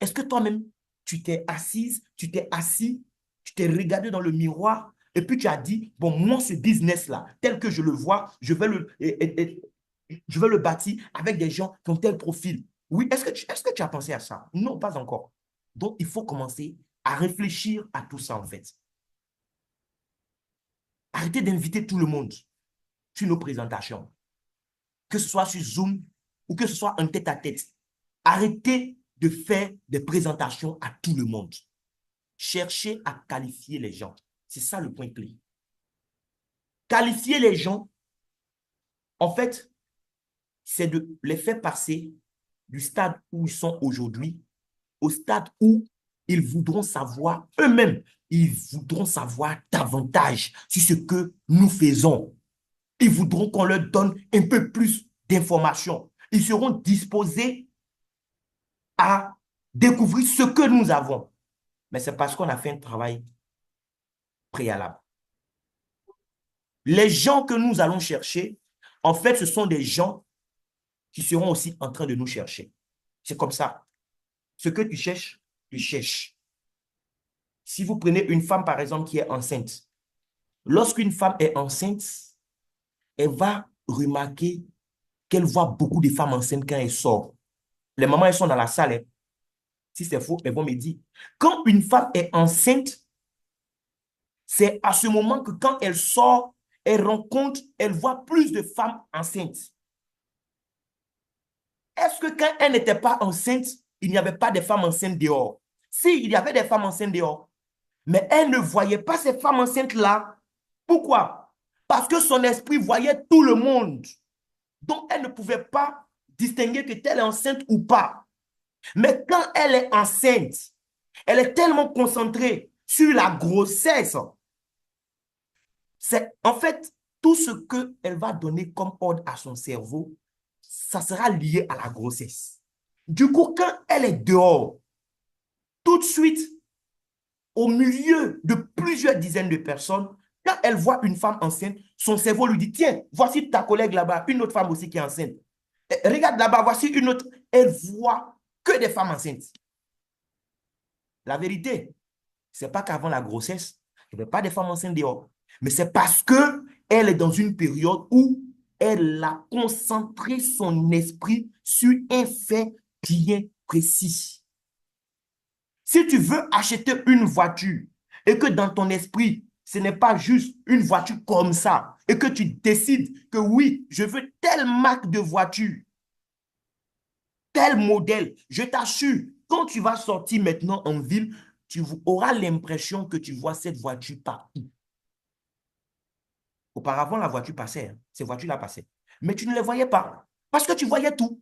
Est-ce que toi-même, tu t'es assise, tu t'es assis, tu t'es regardé dans le miroir et puis tu as dit, bon, moi, ce business-là, tel que je le vois, je vais le bâtir avec des gens qui ont tel profil. Oui, est-ce que tu as pensé à ça? Non, pas encore. Donc, il faut commencer à réfléchir à tout ça, en fait. Arrêtez d'inviter tout le monde sur nos présentations, que ce soit sur Zoom ou que ce soit en tête-à-tête. Arrêtez de faire des présentations à tout le monde. Cherchez à qualifier les gens. C'est ça le point clé. Qualifier les gens, en fait, c'est de les faire passer du stade où ils sont aujourd'hui au stade où ils voudront savoir eux-mêmes, ils voudront savoir davantage sur ce que nous faisons. Ils voudront qu'on leur donne un peu plus d'informations. Ils seront disposés à découvrir ce que nous avons. Mais c'est parce qu'on a fait un travail préalable. Les gens que nous allons chercher, en fait, ce sont des gens qui seront aussi en train de nous chercher. C'est comme ça. Ce que tu cherches, tu cherches. Si vous prenez une femme, par exemple, qui est enceinte, lorsqu'une femme est enceinte, elle va remarquer qu'elle voit beaucoup de femmes enceintes quand elle sort. Les mamans, elles sont dans la salle. Hein. Si c'est faux, elles vont me dire. Quand une femme est enceinte, c'est à ce moment que quand elle sort, elle rencontre, elle voit plus de femmes enceintes. Est-ce que quand elle n'était pas enceinte, il n'y avait pas de femmes enceintes dehors? Si, il y avait des femmes enceintes dehors. Mais elle ne voyait pas ces femmes enceintes-là. Pourquoi? Parce que son esprit voyait tout le monde. Donc, elle ne pouvait pas distinguer que telle est enceinte ou pas. Mais quand elle est enceinte, elle est tellement concentrée sur la grossesse. C'est en fait tout ce qu'elle va donner comme ordre à son cerveau, ça sera lié à la grossesse. Du coup, quand elle est dehors, tout de suite, au milieu de plusieurs dizaines de personnes, quand elle voit une femme enceinte, son cerveau lui dit, tiens, voici ta collègue là-bas, une autre femme aussi qui est enceinte. Regarde là-bas, voici une autre. Elle voit que des femmes enceintes. La vérité, ce n'est pas qu'avant la grossesse, il n'y avait pas de femmes enceintes dehors. Mais c'est parce qu'elle est dans une période où elle a concentré son esprit sur un fait bien précis. Si tu veux acheter une voiture et que dans ton esprit, ce n'est pas juste une voiture comme ça, et que tu décides que oui, je veux telle marque de voiture, tel modèle, je t'assure, quand tu vas sortir maintenant en ville, tu auras l'impression que tu vois cette voiture partout. Auparavant, la voiture passait, hein. Ces voitures-là passaient. Mais tu ne les voyais pas parce que tu voyais tout.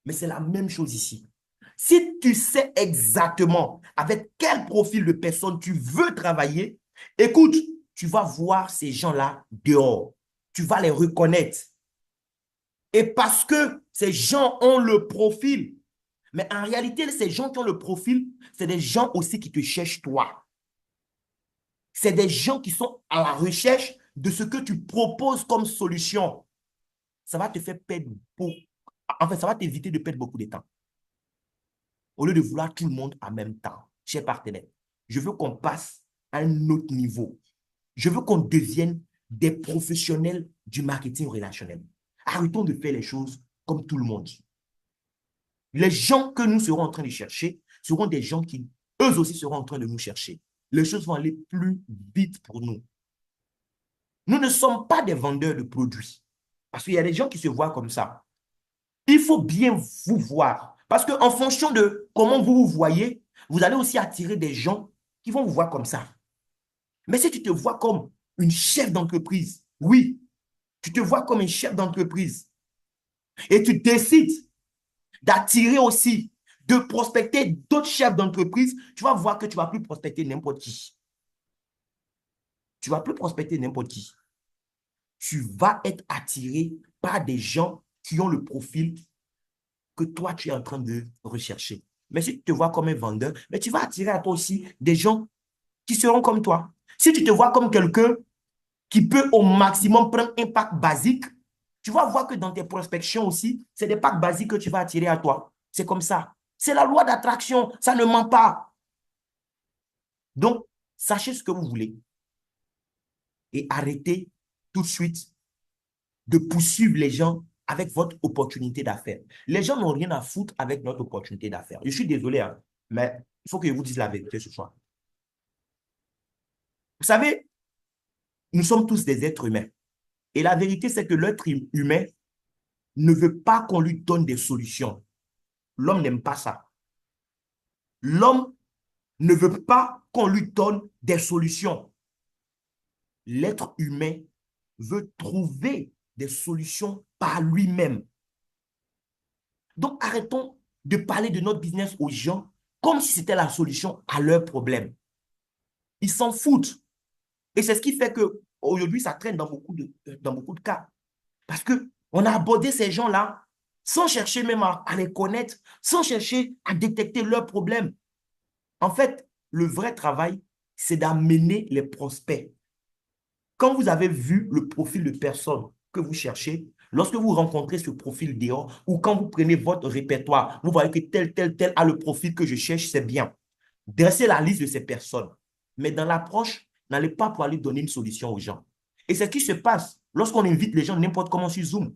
Mais c'est la même chose ici. Si tu sais exactement avec quel profil de personne tu veux travailler, écoute, tu vas voir ces gens-là dehors. Tu vas les reconnaître. Et parce que ces gens ont le profil, mais en réalité, ces gens qui ont le profil, c'est des gens aussi qui te cherchent toi. C'est des gens qui sont à la recherche de ce que tu proposes comme solution. Ça va te faire perdre beaucoup. En fait, ça va t'éviter de perdre beaucoup de temps. Au lieu de vouloir tout le monde en même temps, chers partenaires, je veux qu'on passe à un autre niveau. Je veux qu'on devienne des professionnels du marketing relationnel. Arrêtons de faire les choses comme tout le monde. Les gens que nous serons en train de chercher seront des gens qui, eux aussi, seront en train de nous chercher. Les choses vont aller plus vite pour nous. Nous ne sommes pas des vendeurs de produits. Parce qu'il y a des gens qui se voient comme ça. Il faut bien vous voir. Parce qu'en fonction de comment vous vous voyez, vous allez aussi attirer des gens qui vont vous voir comme ça. Mais si tu te vois comme une chef d'entreprise, oui, tu te vois comme une chef d'entreprise et tu décides d'attirer aussi, de prospecter d'autres chefs d'entreprise, tu vas voir que tu ne vas plus prospecter n'importe qui. Tu ne vas plus prospecter n'importe qui. Tu vas être attiré par des gens qui ont le profil que toi, tu es en train de rechercher. Mais si tu te vois comme un vendeur, mais tu vas attirer à toi aussi des gens qui seront comme toi. Si tu te vois comme quelqu'un qui peut au maximum prendre un pack basique, tu vas voir que dans tes prospections aussi, c'est des packs basiques que tu vas attirer à toi. C'est comme ça. C'est la loi d'attraction. Ça ne ment pas. Donc, sachez ce que vous voulez et arrêtez tout de suite de poursuivre les gens avec votre opportunité d'affaires. Les gens n'ont rien à foutre avec notre opportunité d'affaires. Je suis désolé, hein, mais il faut que je vous dise la vérité ce soir. Vous savez, nous sommes tous des êtres humains. Et la vérité, c'est que l'être humain ne veut pas qu'on lui donne des solutions. L'homme n'aime pas ça. L'homme ne veut pas qu'on lui donne des solutions. L'être humain veut trouver des solutions par lui-même. Donc, arrêtons de parler de notre business aux gens comme si c'était la solution à leurs problèmes. Ils s'en foutent. Et c'est ce qui fait qu'aujourd'hui, ça traîne dans beaucoup de cas. Parce qu'on a abordé ces gens-là sans chercher même à les connaître, sans chercher à détecter leurs problèmes. En fait, le vrai travail, c'est d'amener les prospects. Quand vous avez vu le profil de personne que vous cherchez, lorsque vous rencontrez ce profil dehors, ou quand vous prenez votre répertoire, vous voyez que tel a le profil que je cherche, c'est bien. Dressez la liste de ces personnes. Mais dans l'approche, n'allez pas pour aller donner une solution aux gens. Et c'est ce qui se passe lorsqu'on invite les gens n'importe comment sur Zoom.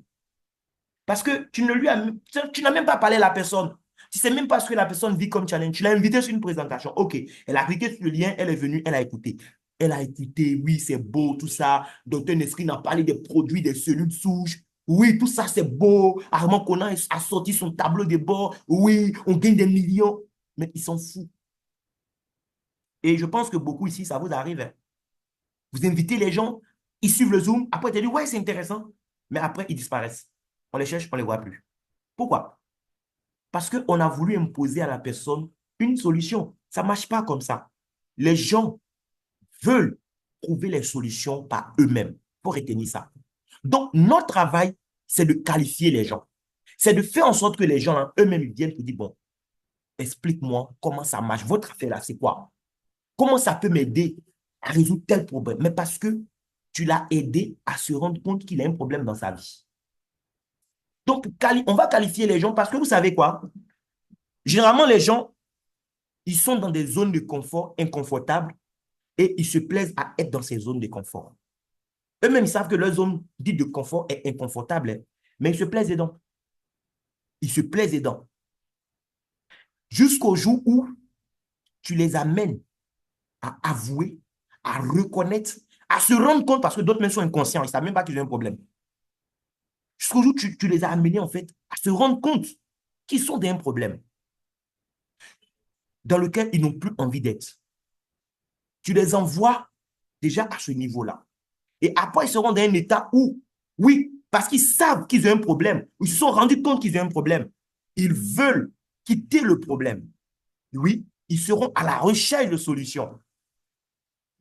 Parce que tu n'as même pas parlé à la personne. Tu ne sais même pas ce que la personne vit comme challenge. Tu l'as invité sur une présentation. OK, elle a cliqué sur le lien, elle est venue, elle a écouté. Elle a écouté, oui, c'est beau, tout ça. Docteur Nesrine a parlé des produits, des cellules souches. Oui, tout ça, c'est beau. Armand Conan a sorti son tableau de bord. Oui, on gagne des millions. Mais ils s'en foutent. Et je pense que beaucoup ici, ça vous arrive, hein. Vous invitez les gens, ils suivent le Zoom, après, tu dis, ouais, c'est intéressant. Mais après, ils disparaissent. On les cherche, on ne les voit plus. Pourquoi? Parce qu'on a voulu imposer à la personne une solution. Ça ne marche pas comme ça. Les gens veulent trouver les solutions par eux-mêmes. Il faut retenir ça. Donc, notre travail, c'est de qualifier les gens. C'est de faire en sorte que les gens hein, eux-mêmes viennent pour dire, bon, explique-moi comment ça marche. Votre affaire là, c'est quoi? Comment ça peut m'aider à résoudre tel problème? Mais parce que tu l'as aidé à se rendre compte qu'il a un problème dans sa vie. Donc, on va qualifier les gens parce que vous savez quoi? Généralement, les gens, ils sont dans des zones de confort inconfortables et ils se plaisent à être dans ces zones de confort. Eux-mêmes, ils savent que leur zone dite de confort est inconfortable, hein, mais ils se plaisent dedans. Ils se plaisent dedans. Jusqu'au jour où tu les amènes à avouer, à reconnaître, à se rendre compte, parce que d'autres même sont inconscients, ils ne savent même pas qu'ils ont un problème. Jusqu'au jour où tu les as amenés, en fait, à se rendre compte qu'ils sont dans un problème dans lequel ils n'ont plus envie d'être. Tu les envoies déjà à ce niveau-là. Et après, ils seront dans un état où, oui, parce qu'ils savent qu'ils ont un problème, ils se sont rendus compte qu'ils ont un problème, ils veulent quitter le problème. Oui, ils seront à la recherche de solutions.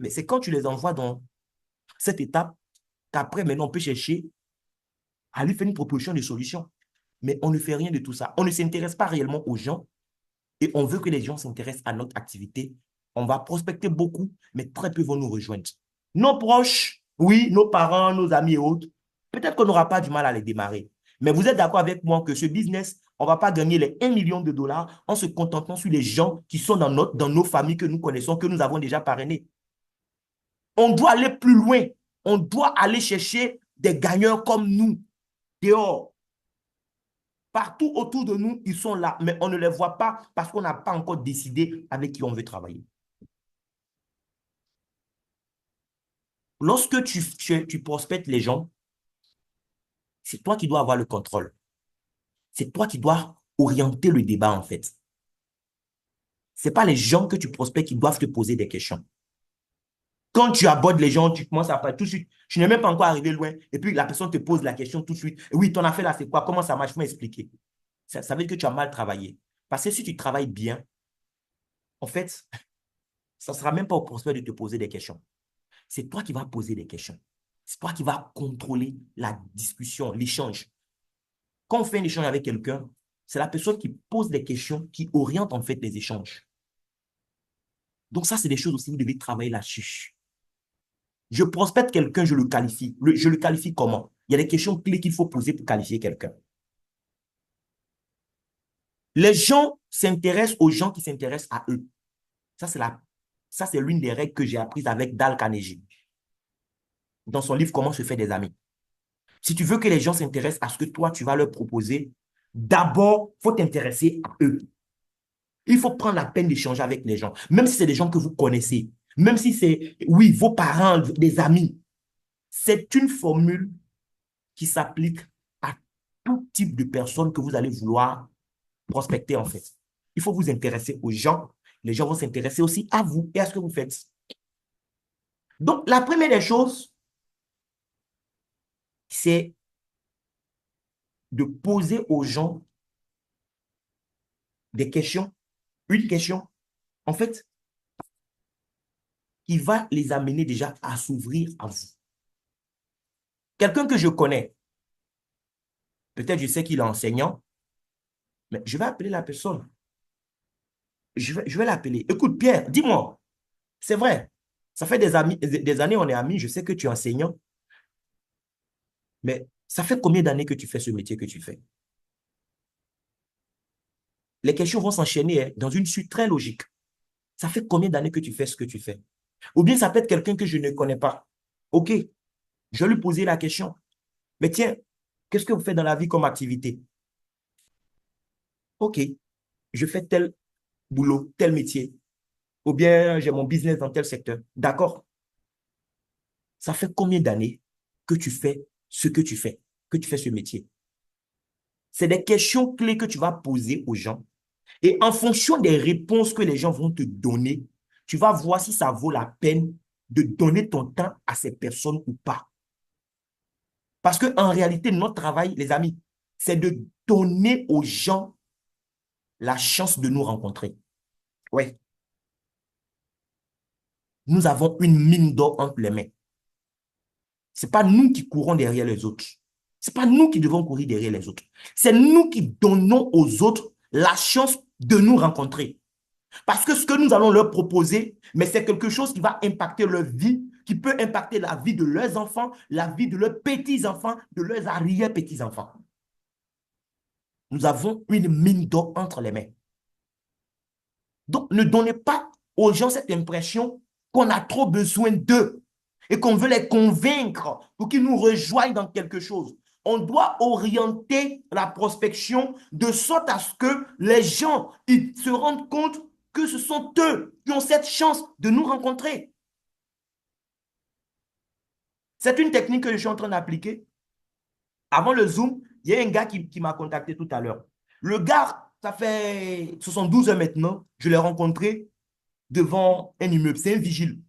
Mais c'est quand tu les envoies dans cette étape qu'après, maintenant, on peut chercher à lui faire une proposition de solution. Mais on ne fait rien de tout ça. On ne s'intéresse pas réellement aux gens et on veut que les gens s'intéressent à notre activité. On va prospecter beaucoup, mais très peu vont nous rejoindre. Nos proches, oui, nos parents, nos amis et autres, peut-être qu'on n'aura pas du mal à les démarrer. Mais vous êtes d'accord avec moi que ce business, on ne va pas gagner les 1 million de dollars en se contentant sur les gens qui sont dans nos familles que nous connaissons, que nous avons déjà parrainés. On doit aller plus loin. On doit aller chercher des gagneurs comme nous, dehors. Partout autour de nous, ils sont là, mais on ne les voit pas parce qu'on n'a pas encore décidé avec qui on veut travailler. Lorsque tu prospectes les gens, c'est toi qui dois avoir le contrôle. C'est toi qui dois orienter le débat, en fait. Ce n'est pas les gens que tu prospectes qui doivent te poser des questions. Quand tu abordes les gens, tu commences à parler tout de suite. Tu n'es même pas encore arrivé loin. Et puis, la personne te pose la question tout de suite. Oui, ton affaire là, c'est quoi? Comment ça marche? Faut m'expliquer. Ça veut dire que tu as mal travaillé. Parce que si tu travailles bien, en fait, ça ne sera même pas au prospect de te poser des questions. C'est toi qui vas poser des questions. C'est toi qui vas contrôler la discussion, l'échange. Quand on fait un échange avec quelqu'un, c'est la personne qui pose des questions, qui oriente en fait les échanges. Donc ça, c'est des choses aussi, vous devez travailler là-dessus. Je prospecte quelqu'un, je le qualifie. Je le qualifie comment? Il y a des questions clés qu'il faut poser pour qualifier quelqu'un. Les gens s'intéressent aux gens qui s'intéressent à eux. Ça, c'est l'une des règles que j'ai apprises avec Dale Carnegie dans son livre Comment se faire des amis. Si tu veux que les gens s'intéressent à ce que toi, tu vas leur proposer, d'abord, il faut t'intéresser à eux. Il faut prendre la peine d'échanger avec les gens, même si c'est des gens que vous connaissez, même si c'est, oui, vos parents, des amis. C'est une formule qui s'applique à tout type de personnes que vous allez vouloir prospecter, en fait. Il faut vous intéresser aux gens. Les gens vont s'intéresser aussi à vous et à ce que vous faites. Donc, la première des choses, c'est de poser aux gens des questions, une question, en fait, qui va les amener déjà à s'ouvrir à vous. Quelqu'un que je connais, peut-être je sais qu'il est enseignant, mais je vais appeler la personne. Je vais l'appeler. Écoute, Pierre, dis-moi, c'est vrai, ça fait des années on est amis, je sais que tu es enseignant, mais ça fait combien d'années que tu fais ce métier que tu fais? Les questions vont s'enchaîner hein, dans une suite très logique. Ça fait combien d'années que tu fais ce que tu fais? Ou bien ça peut être quelqu'un que je ne connais pas. OK, je vais lui poser la question. Mais tiens, qu'est-ce que vous faites dans la vie comme activité? OK, je fais tel boulot, tel métier. Ou bien j'ai mon business dans tel secteur. D'accord. Ça fait combien d'années que tu fais ce que tu fais ce métier? C'est des questions clés que tu vas poser aux gens. Et en fonction des réponses que les gens vont te donner, Tu vas voir si ça vaut la peine de donner ton temps à ces personnes ou pas. Parce qu'en réalité, notre travail, les amis, c'est de donner aux gens la chance de nous rencontrer. Oui. Nous avons une mine d'or entre les mains. Ce n'est pas nous qui courons derrière les autres. Ce n'est pas nous qui devons courir derrière les autres. C'est nous qui donnons aux autres la chance de nous rencontrer. Parce que ce que nous allons leur proposer, mais c'est quelque chose qui va impacter leur vie, qui peut impacter la vie de leurs enfants, la vie de leurs petits-enfants, de leurs arrière-petits-enfants. Nous avons une mine d'or entre les mains. Donc, ne donnez pas aux gens cette impression qu'on a trop besoin d'eux et qu'on veut les convaincre pour qu'ils nous rejoignent dans quelque chose. On doit orienter la prospection de sorte à ce que les gens ils se rendent compte que ce sont eux qui ont cette chance de nous rencontrer. C'est une technique que je suis en train d'appliquer. Avant le Zoom, il y a un gars qui m'a contacté tout à l'heure. Le gars, ça fait 72 heures maintenant, je l'ai rencontré devant un immeuble. C'est un vigile.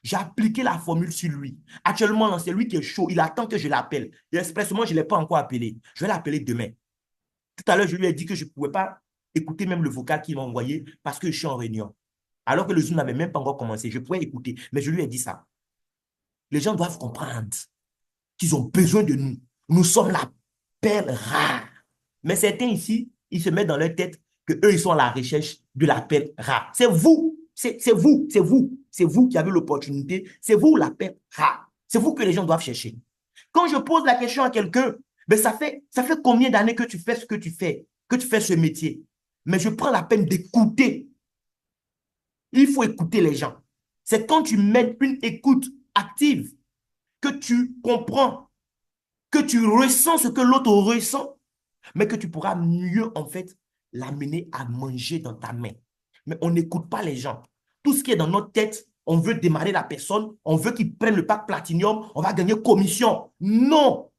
J'ai appliqué la formule sur lui. Actuellement, c'est lui qui est chaud. Il attend que je l'appelle. Et expressement, je ne l'ai pas encore appelé. Je vais l'appeler demain. Tout à l'heure, je lui ai dit que je ne pouvais pas écouter même le vocal qu'il m'a envoyé parce que je suis en réunion. Alors que le Zoom n'avait même pas encore commencé. Je pouvais écouter, mais je lui ai dit ça. Les gens doivent comprendre qu'ils ont besoin de nous. Nous sommes la perle rare. Mais certains ici, ils se mettent dans leur tête qu'eux, ils sont à la recherche de la perle rare. C'est vous, c'est vous qui avez l'opportunité, c'est vous la perle rare. C'est vous que les gens doivent chercher. Quand je pose la question à quelqu'un, ben ça fait combien d'années que tu fais ce que tu fais ce métier? Mais je prends la peine d'écouter. Il faut écouter les gens. C'est quand tu mets une écoute active que tu comprends, que tu ressens ce que l'autre ressent, mais que tu pourras mieux, en fait, l'amener à manger dans ta main. Mais on n'écoute pas les gens. Tout ce qui est dans notre tête, on veut démarrer la personne, on veut qu'il prenne le pack Platinum, on va gagner commission. Non!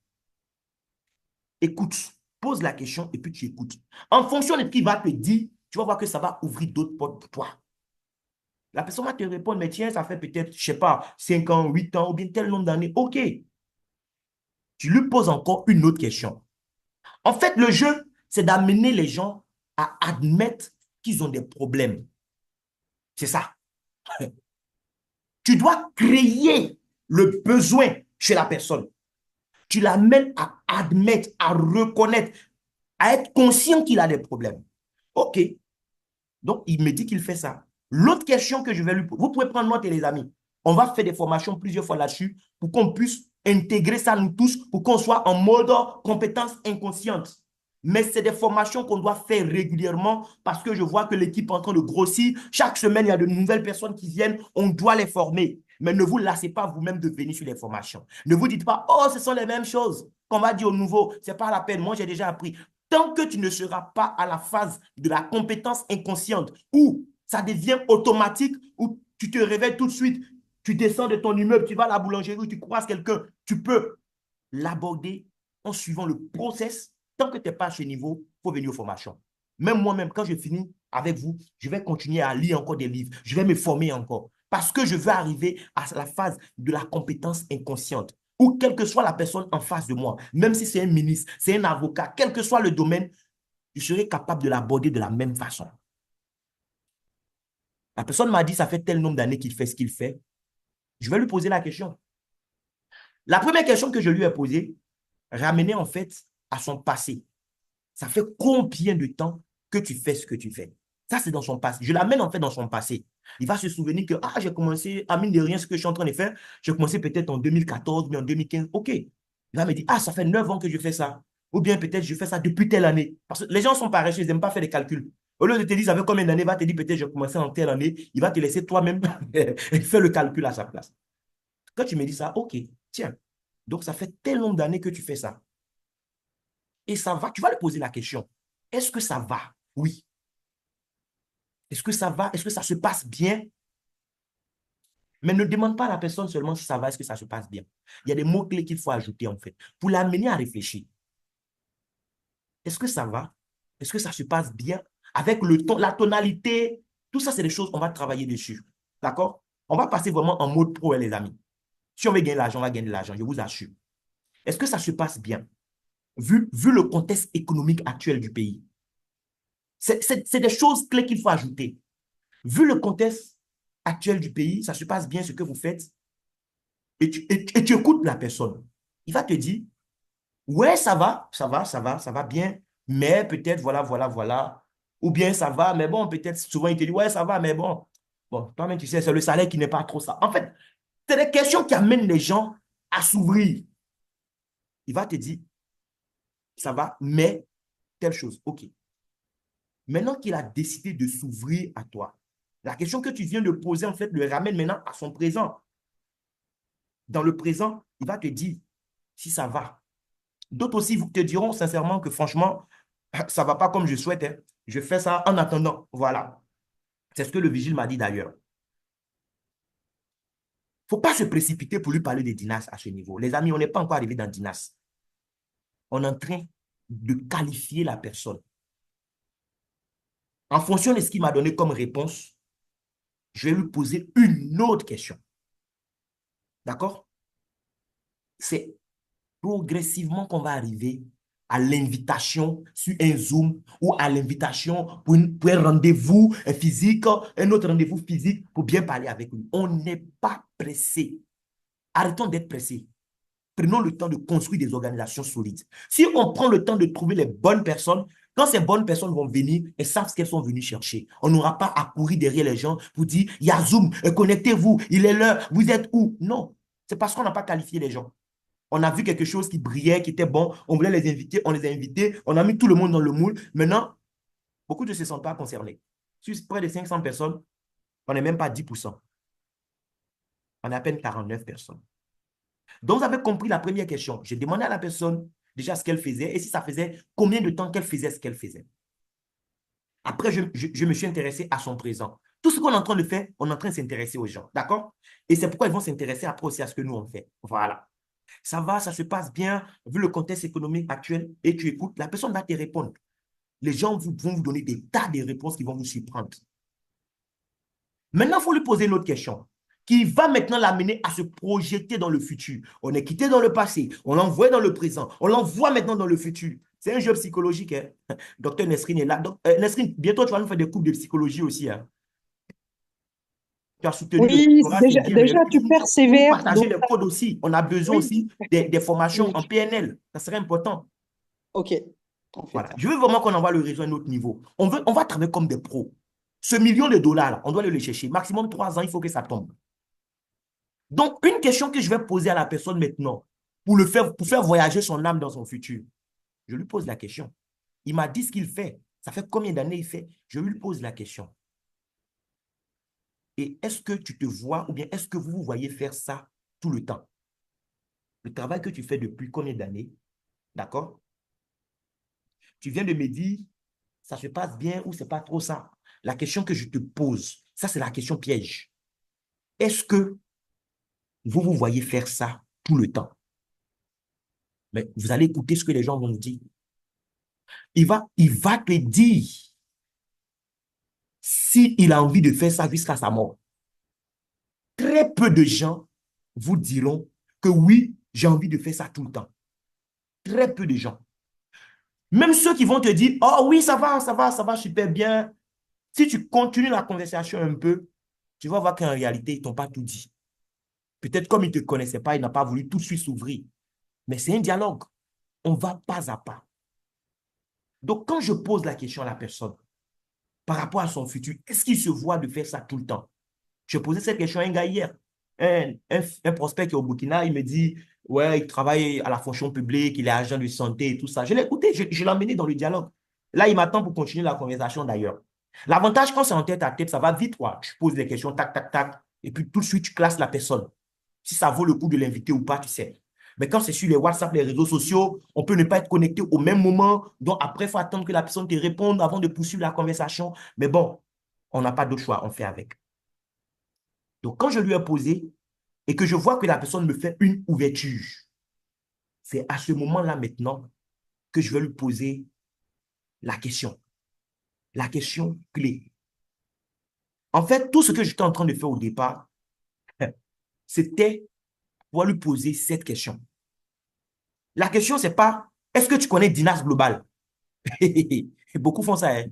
Écoute, pose la question et puis tu écoutes. En fonction de ce qu'il va te dire, tu vas voir que ça va ouvrir d'autres portes pour toi. La personne va te répondre, mais tiens, ça fait peut-être, je ne sais pas, 5 ans, 8 ans ou bien tel nombre d'années. OK. Tu lui poses encore une autre question. En fait, le jeu, c'est d'amener les gens à admettre qu'ils ont des problèmes. C'est ça. Tu dois créer le besoin chez la personne. Tu l'amènes à admettre, à reconnaître, à être conscient qu'il a des problèmes. OK. Donc, il me dit qu'il fait ça. L'autre question que je vais lui poser, vous pouvez prendre note, les amis. On va faire des formations plusieurs fois là-dessus pour qu'on puisse intégrer ça nous tous, pour qu'on soit en mode compétence inconsciente. Mais c'est des formations qu'on doit faire régulièrement parce que je vois que l'équipe est en train de grossir. Chaque semaine, il y a de nouvelles personnes qui viennent. On doit les former. Mais ne vous lassez pas vous-même de venir sur les formations. Ne vous dites pas, oh, ce sont les mêmes choses qu'on va dire aux nouveaux. Ce n'est pas la peine. Moi, j'ai déjà appris. Tant que tu ne seras pas à la phase de la compétence inconsciente où ça devient automatique, où tu te réveilles tout de suite, tu descends de ton immeuble, tu vas à la boulangerie, tu croises quelqu'un, tu peux l'aborder en suivant le process. Tant que tu n'es pas à ce niveau, il faut venir aux formations. Même moi-même, quand je finis avec vous, je vais continuer à lire encore des livres. Je vais me former encore. Parce que je veux arriver à la phase de la compétence inconsciente. Ou quelle que soit la personne en face de moi, même si c'est un ministre, c'est un avocat, quel que soit le domaine, je serai capable de l'aborder de la même façon. La personne m'a dit, ça fait tel nombre d'années qu'il fait ce qu'il fait. Je vais lui poser la question. La première question que je lui ai posée, ramener en fait à son passé. Ça fait combien de temps que tu fais ce que tu fais? Ça, c'est dans son passé. Je l'amène en fait dans son passé. Il va se souvenir que, ah, j'ai commencé, à mine de rien, ce que je suis en train de faire, j'ai commencé peut-être en 2014, mais en 2015. OK. Il va me dire, ah, ça fait 9 ans que je fais ça. Ou bien peut-être je fais ça depuis telle année. Parce que les gens sont paresseux, ils n'aiment pas faire des calculs. Au lieu de te dire, ça fait combien d'années, il va te dire, peut-être j'ai commencé en telle année. Il va te laisser toi-même faire le calcul à sa place. Quand tu me dis ça, OK, tiens. Donc, ça fait tel nombre d'années que tu fais ça. Et ça va, tu vas lui poser la question. Est-ce que ça va? Oui. Est-ce que ça va? Est-ce que ça se passe bien? Mais ne demande pas à la personne seulement si ça va, est-ce que ça se passe bien. Il y a des mots-clés qu'il faut ajouter en fait pour l'amener à réfléchir. Est-ce que ça va? Est-ce que ça se passe bien? Avec le ton, la tonalité, tout ça, c'est des choses qu'on va travailler dessus. D'accord? On va passer vraiment en mode pro, les amis. Si on veut gagner de l'argent, on va gagner de l'argent, je vous assure. Est-ce que ça se passe bien? Vu le contexte économique actuel du pays. C'est des choses clés qu'il faut ajouter. Vu le contexte actuel du pays, ça se passe bien ce que vous faites et tu écoutes la personne. Il va te dire, ouais, ça va bien, mais peut-être, voilà, voilà, voilà. Ou bien ça va, mais bon, peut-être, souvent il te dit, ouais, ça va, mais bon. Bon, toi-même, tu sais, c'est le salaire qui n'est pas trop ça. En fait, c'est des questions qui amènent les gens à s'ouvrir. Il va te dire, ça va, mais telle chose. OK. Maintenant qu'il a décidé de s'ouvrir à toi, la question que tu viens de poser, en fait, le ramène maintenant à son présent. Dans le présent, il va te dire si ça va. D'autres aussi vous te diront sincèrement que franchement, ça ne va pas comme je souhaite. Hein. Je fais ça en attendant. Voilà. C'est ce que le vigile m'a dit d'ailleurs. Il ne faut pas se précipiter pour lui parler de Dinas à ce niveau. Les amis, on n'est pas encore arrivé dans Dinas. On est en train de qualifier la personne. En fonction de ce qu'il m'a donné comme réponse, je vais lui poser une autre question. D'accord? C'est progressivement qu'on va arriver à l'invitation sur un Zoom ou à l'invitation pour un rendez-vous physique, un autre rendez-vous physique pour bien parler avec lui. On n'est pas pressé. Arrêtons d'être pressés. Prenons le temps de construire des organisations solides. Si on prend le temps de trouver les bonnes personnes, quand ces bonnes personnes vont venir, elles savent ce qu'elles sont venues chercher. On n'aura pas à courir derrière les gens pour dire, il y a Zoom, connectez-vous, il est l'heure, vous êtes où? Non, c'est parce qu'on n'a pas qualifié les gens. On a vu quelque chose qui brillait, qui était bon, on voulait les inviter, on les a invités, on a mis tout le monde dans le moule. Maintenant, beaucoup ne se sentent pas concernés. Sur près de 500 personnes, on n'est même pas 10%. On est à peine 49 personnes. Donc, vous avez compris la première question. J'ai demandé à la personne déjà ce qu'elle faisait et si ça faisait combien de temps qu'elle faisait ce qu'elle faisait. Après, je me suis intéressé à son présent. Tout ce qu'on est en train de faire, on est en train de s'intéresser aux gens. D'accord? Et c'est pourquoi ils vont s'intéresser après aussi à ce que nous on fait. Voilà. Ça va, ça se passe bien, vu le contexte économique actuel, et tu écoutes, la personne va te répondre. Les gens vont vous donner des tas de réponses qui vont vous surprendre. Maintenant, il faut lui poser une autre question qui va maintenant l'amener à se projeter dans le futur. On est quitté dans le passé, on l'envoie dans le présent, on l'envoie maintenant dans le futur. C'est un jeu psychologique. Hein? Docteur Nesrine est là. Nesrine, bientôt tu vas nous faire des cours de psychologie aussi. Hein? Tu as soutenu le Oui, doctorat, c'est déjà, bien, mais déjà tu pour persévères. partager Donc, les codes aussi. On a besoin oui, aussi des formations oui. en PNL. Ça serait important. OK, on fait Voilà. ça. Je veux vraiment qu'on envoie le réseau à un autre niveau. On va travailler comme des pros. Ce million de dollars, là, on doit le chercher. Maximum 3 ans, il faut que ça tombe. Donc, une question que je vais poser à la personne maintenant, pour faire voyager son âme dans son futur, je lui pose la question. Il m'a dit ce qu'il fait. Ça fait combien d'années il fait? Je lui pose la question. Et est-ce que tu te vois ou bien est-ce que vous vous voyez faire ça tout le temps? Le travail que tu fais depuis combien d'années? D'accord? Tu viens de me dire, ça se passe bien ou c'est pas trop ça? La question que je te pose, ça c'est la question piège. Est-ce que vous vous voyez faire ça tout le temps? Mais vous allez écouter ce que les gens vont vous dire. Il va te dire s'il a envie de faire ça jusqu'à sa mort. Très peu de gens vous diront que oui, j'ai envie de faire ça tout le temps. Très peu de gens. Même ceux qui vont te dire, oh oui, ça va super bien. Si tu continues la conversation un peu, tu vas voir qu'en réalité, ils ne t'ont pas tout dit. Peut-être comme ils ne te connaissaient pas, ils n'ont pas voulu tout de suite s'ouvrir. Mais c'est un dialogue. On va pas à pas. Donc, quand je pose la question à la personne par rapport à son futur, est-ce qu'il se voit de faire ça tout le temps? Je posais cette question à un gars hier. Un prospect qui est au Burkina, il me dit, ouais, il travaille à la fonction publique, il est agent de santé et tout ça. Je l'ai écouté, je l'ai emmené dans le dialogue. Là, il m'attend pour continuer la conversation d'ailleurs. L'avantage quand c'est en tête à tête, ça va vite, quoi. Tu poses des questions, tac, tac, tac, et puis tout de suite, tu classes la personne. Si ça vaut le coup de l'inviter ou pas, tu sais. Mais quand c'est sur les WhatsApp, les réseaux sociaux, on peut ne pas être connecté au même moment. Donc après, il faut attendre que la personne te réponde avant de poursuivre la conversation. Mais bon, on n'a pas d'autre choix, on fait avec. Donc, quand je lui ai posé et que je vois que la personne me fait une ouverture, c'est à ce moment-là maintenant que je vais lui poser la question clé. En fait, tout ce que j'étais en train de faire au départ, c'était pour lui poser cette question. La question, c'est pas, est-ce que tu connais Dinas Global? Beaucoup font ça, hein.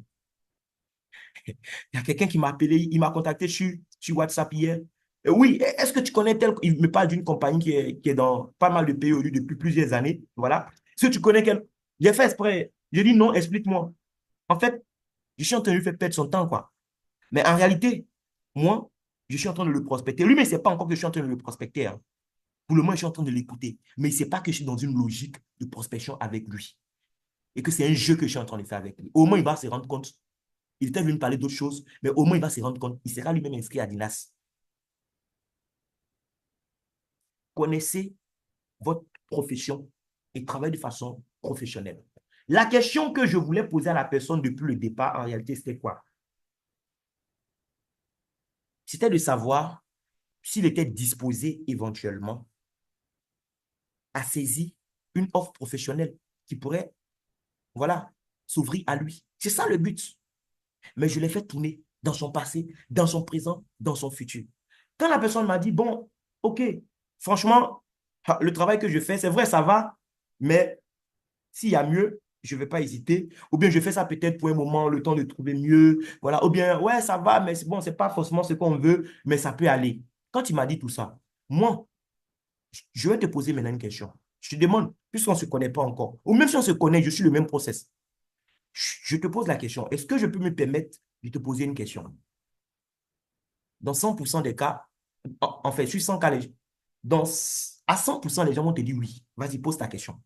Il y a quelqu'un qui m'a appelé, il m'a contacté sur WhatsApp hier. Oui, est-ce que tu connais tel... Il me parle d'une compagnie qui est dans pas mal de pays aujourd'hui depuis plusieurs années. Voilà. Est-ce que tu connais quel... J'ai fait exprès. J'ai dit non, explique-moi. En fait, je suis en train de lui faire perdre son temps, quoi. Mais en réalité, moi, je suis en train de le prospecter. Lui, mais c'est pas encore que je suis en train de le prospecter, hein. Pour le moment, je suis en train de l'écouter. Mais il ne sait pas que je suis dans une logique de prospection avec lui. Et que c'est un jeu que je suis en train de faire avec lui. Au moins, il va se rendre compte. Il était venu me parler d'autres choses, mais au moins, il va se rendre compte. Il sera lui-même inscrit à Dinas. Connaissez votre profession et travaillez de façon professionnelle. La question que je voulais poser à la personne depuis le départ, en réalité, c'était quoi? C'était de savoir s'il était disposé éventuellement à saisir une offre professionnelle qui pourrait, voilà, s'ouvrir à lui. C'est ça le but. Mais je l'ai fait tourner dans son passé, dans son présent, dans son futur. Quand la personne m'a dit, bon, ok, franchement, le travail que je fais, c'est vrai, ça va, mais s'il y a mieux, je ne vais pas hésiter. Ou bien je fais ça peut-être pour un moment, le temps de trouver mieux. Voilà. Ou bien, ouais, ça va, mais bon, ce n'est pas forcément ce qu'on veut, mais ça peut aller. Quand il m'a dit tout ça, moi, je vais te poser maintenant une question. Je te demande, puisqu'on ne se connaît pas encore, ou même si on se connaît, je suis le même process. Je te pose la question, est-ce que je peux me permettre de te poser une question? Dans 100% des cas, en fait, sur 100 cas, à 100% les gens vont te dire oui. Vas-y, pose ta question.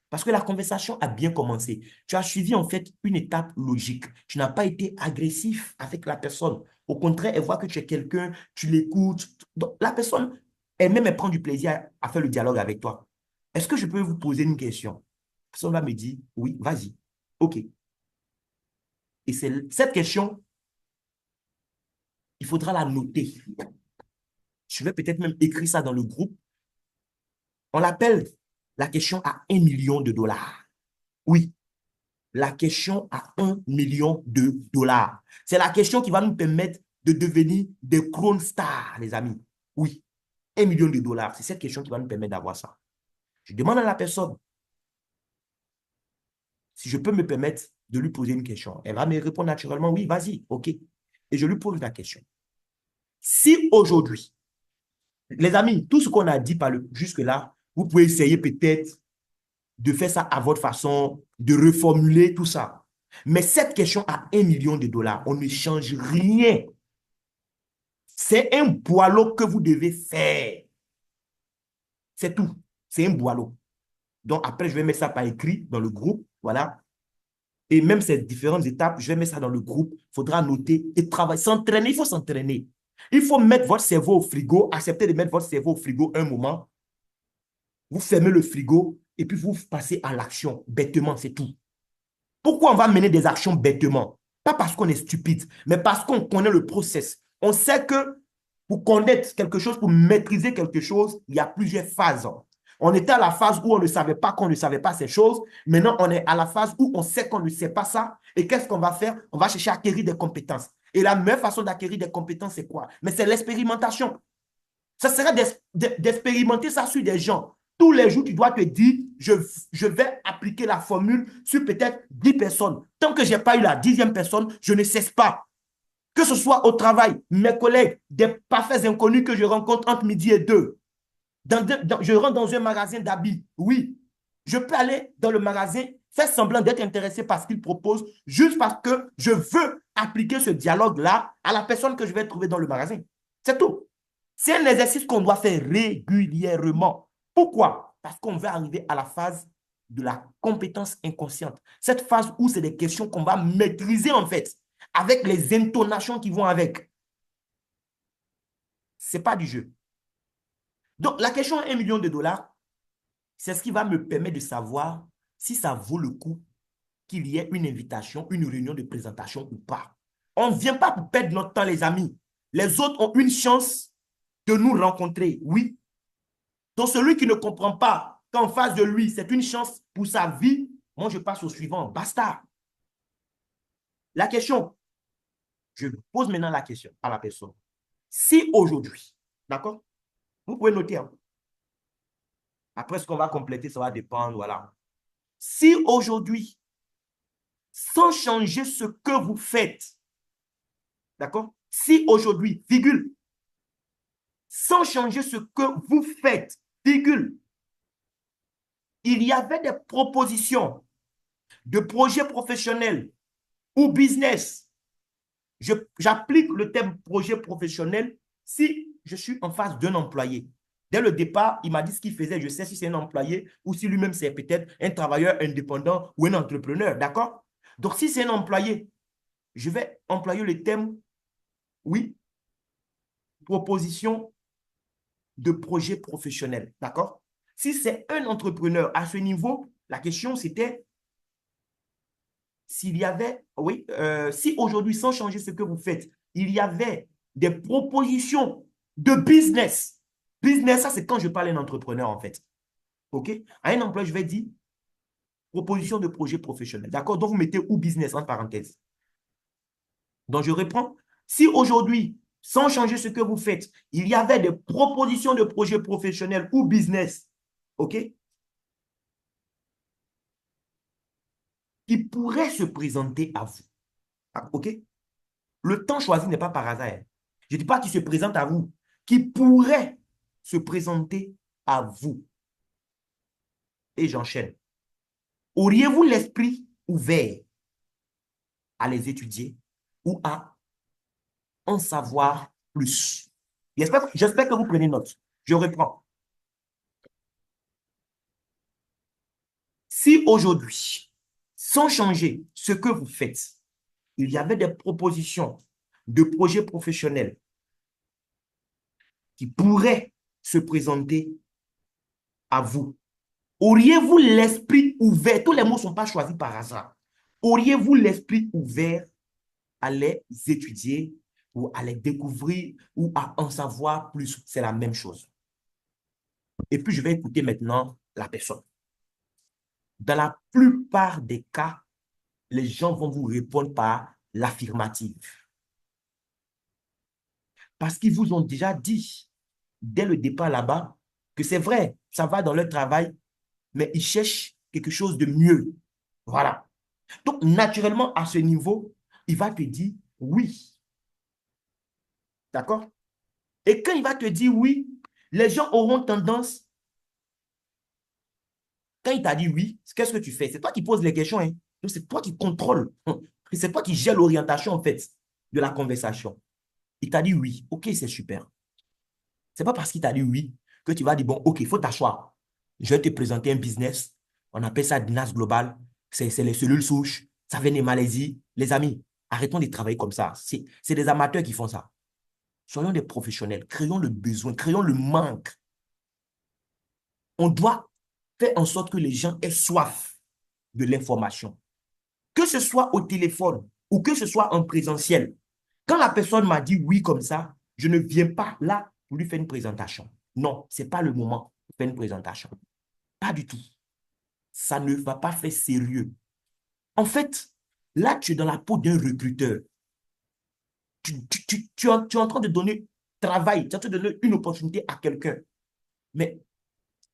Parce que la conversation a bien commencé. Tu as suivi en fait une étape logique. Tu n'as pas été agressif avec la personne. Au contraire, elle voit que tu es quelqu'un, tu l'écoutes. Donc, la personne, elle-même, elle prend du plaisir à faire le dialogue avec toi. Est-ce que je peux vous poser une question? La personne va me dire, oui, vas-y. OK. Et c'est cette question, il faudra la noter. Je vais peut-être même écrire ça dans le groupe. On l'appelle la question à 1 million de dollars. Oui, la question à 1 million de dollars. C'est la question qui va nous permettre de devenir des crone stars, les amis. Oui, 1 million de dollars. C'est cette question qui va nous permettre d'avoir ça. Je demande à la personne si je peux me permettre de lui poser une question. Elle va me répondre naturellement, oui, vas-y, OK. Et je lui pose la question. Si aujourd'hui, les amis, tout ce qu'on a dit jusque-là, vous pouvez essayer peut-être de faire ça à votre façon, de reformuler tout ça. Mais cette question à 1 million de dollars, on ne change rien. C'est un boileau que vous devez faire. C'est tout. C'est un boileau. Donc après, je vais mettre ça par écrit dans le groupe. Voilà. Et même ces différentes étapes, je vais mettre ça dans le groupe. Il faudra noter et travailler. S'entraîner, il faut s'entraîner. Il faut mettre votre cerveau au frigo, accepter de mettre votre cerveau au frigo un moment. Vous fermez le frigo et puis vous passez à l'action. Bêtement, c'est tout. Pourquoi on va mener des actions bêtement? Pas parce qu'on est stupide, mais parce qu'on connaît le process. On sait que pour connaître quelque chose, pour maîtriser quelque chose, il y a plusieurs phases. On était à la phase où on ne savait pas qu'on ne savait pas ces choses. Maintenant, on est à la phase où on sait qu'on ne sait pas ça. Et qu'est-ce qu'on va faire? On va chercher à acquérir des compétences. Et la meilleure façon d'acquérir des compétences, c'est quoi? Mais c'est l'expérimentation. Ça serait d'expérimenter ça sur des gens. Tous les jours, tu dois te dire, je vais appliquer la formule sur peut-être 10 personnes. Tant que je n'ai pas eu la 10e personne, je ne cesse pas. Que ce soit au travail, mes collègues, des parfaits inconnus que je rencontre entre midi et 2. Je rentre dans un magasin d'habits. Oui, je peux aller dans le magasin, faire semblant d'être intéressé par ce qu'il propose, juste parce que je veux appliquer ce dialogue-là à la personne que je vais trouver dans le magasin. C'est tout. C'est un exercice qu'on doit faire régulièrement. Pourquoi? Parce qu'on veut arriver à la phase de la compétence inconsciente. Cette phase où c'est des questions qu'on va maîtriser en fait, avec les intonations qui vont avec. Ce n'est pas du jeu. Donc, la question 1 million de dollars, c'est ce qui va me permettre de savoir si ça vaut le coup qu'il y ait une invitation, une réunion de présentation ou pas. On ne vient pas pour perdre notre temps, les amis. Les autres ont une chance de nous rencontrer, oui. Donc, celui qui ne comprend pas qu'en face de lui, c'est une chance pour sa vie, moi, je passe au suivant. Basta. La question, Je pose maintenant la question à la personne. Si aujourd'hui, d'accord? Vous pouvez noter, hein? Après, ce qu'on va compléter, ça va dépendre, voilà. Si aujourd'hui, sans changer ce que vous faites, d'accord? Si aujourd'hui, virgule, sans changer ce que vous faites, virgule, il y avait des propositions de projets professionnels ou business. J'applique le terme projet professionnel si je suis en face d'un employé. Dès le départ, il m'a dit ce qu'il faisait. Je sais si c'est un employé ou si lui-même c'est peut-être un travailleur indépendant ou un entrepreneur. D'accord? Donc, si c'est un employé, je vais employer le terme, oui, proposition de projet professionnel. D'accord? Si c'est un entrepreneur à ce niveau, la question c'était s'il y avait, oui, si aujourd'hui, sans changer ce que vous faites, il y avait des propositions de business. Business, ça c'est quand je parle d'un entrepreneur en fait. OK? À un emploi, je vais dire proposition de projet professionnel. D'accord? Donc vous mettez ou business en parenthèse. Donc je reprends. Si aujourd'hui, sans changer ce que vous faites, il y avait des propositions de projet professionnel ou business, OK? Qui pourraient se présenter à vous. OK? Le temps choisi n'est pas par hasard. Je ne dis pas qu'il se présente à vous, qui pourrait se présenter à vous. Et j'enchaîne. Auriez-vous l'esprit ouvert à les étudier ou à en savoir plus? J'espère que vous prenez note. Je reprends. Si aujourd'hui, sans changer ce que vous faites, il y avait des propositions de projets professionnels qui pourraient se présenter à vous, auriez-vous l'esprit ouvert? Tous les mots ne sont pas choisis par hasard. Auriez-vous l'esprit ouvert à les étudier ou à les découvrir ou à en savoir plus? C'est la même chose. Et puis, je vais écouter maintenant la personne. Dans la plupart des cas, les gens vont vous répondre par l'affirmative. Parce qu'ils vous ont déjà dit, dès le départ là-bas, que c'est vrai, ça va dans leur travail, mais ils cherchent quelque chose de mieux. Voilà. Donc, naturellement, à ce niveau, il va te dire oui. D'accord? Et quand il va te dire oui, les gens auront tendance, quand il t'a dit oui, qu'est-ce que tu fais? C'est toi qui poses les questions, hein. Donc, c'est toi qui contrôles. C'est toi qui gères l'orientation, en fait, de la conversation. Il t'a dit oui. OK, c'est super. C'est pas parce qu'il t'a dit oui que tu vas dire, bon, OK, il faut t'asseoir. Je vais te présenter un business. On appelle ça Dinas Global. C'est les cellules souches. Ça vient des Malaisie. Les amis, arrêtons de travailler comme ça. C'est des amateurs qui font ça. Soyons des professionnels. Créons le besoin. Créons le manque. On doit faire en sorte que les gens aient soif de l'information. Que ce soit au téléphone ou que ce soit en présentiel. Quand la personne m'a dit oui comme ça, je ne viens pas là pour lui faire une présentation. Non, ce n'est pas le moment pour faire une présentation. Pas du tout. Ça ne va pas faire sérieux. En fait, là, tu es dans la peau d'un recruteur. Tu es en train de donner travail, tu es en train de donner une opportunité à quelqu'un. Mais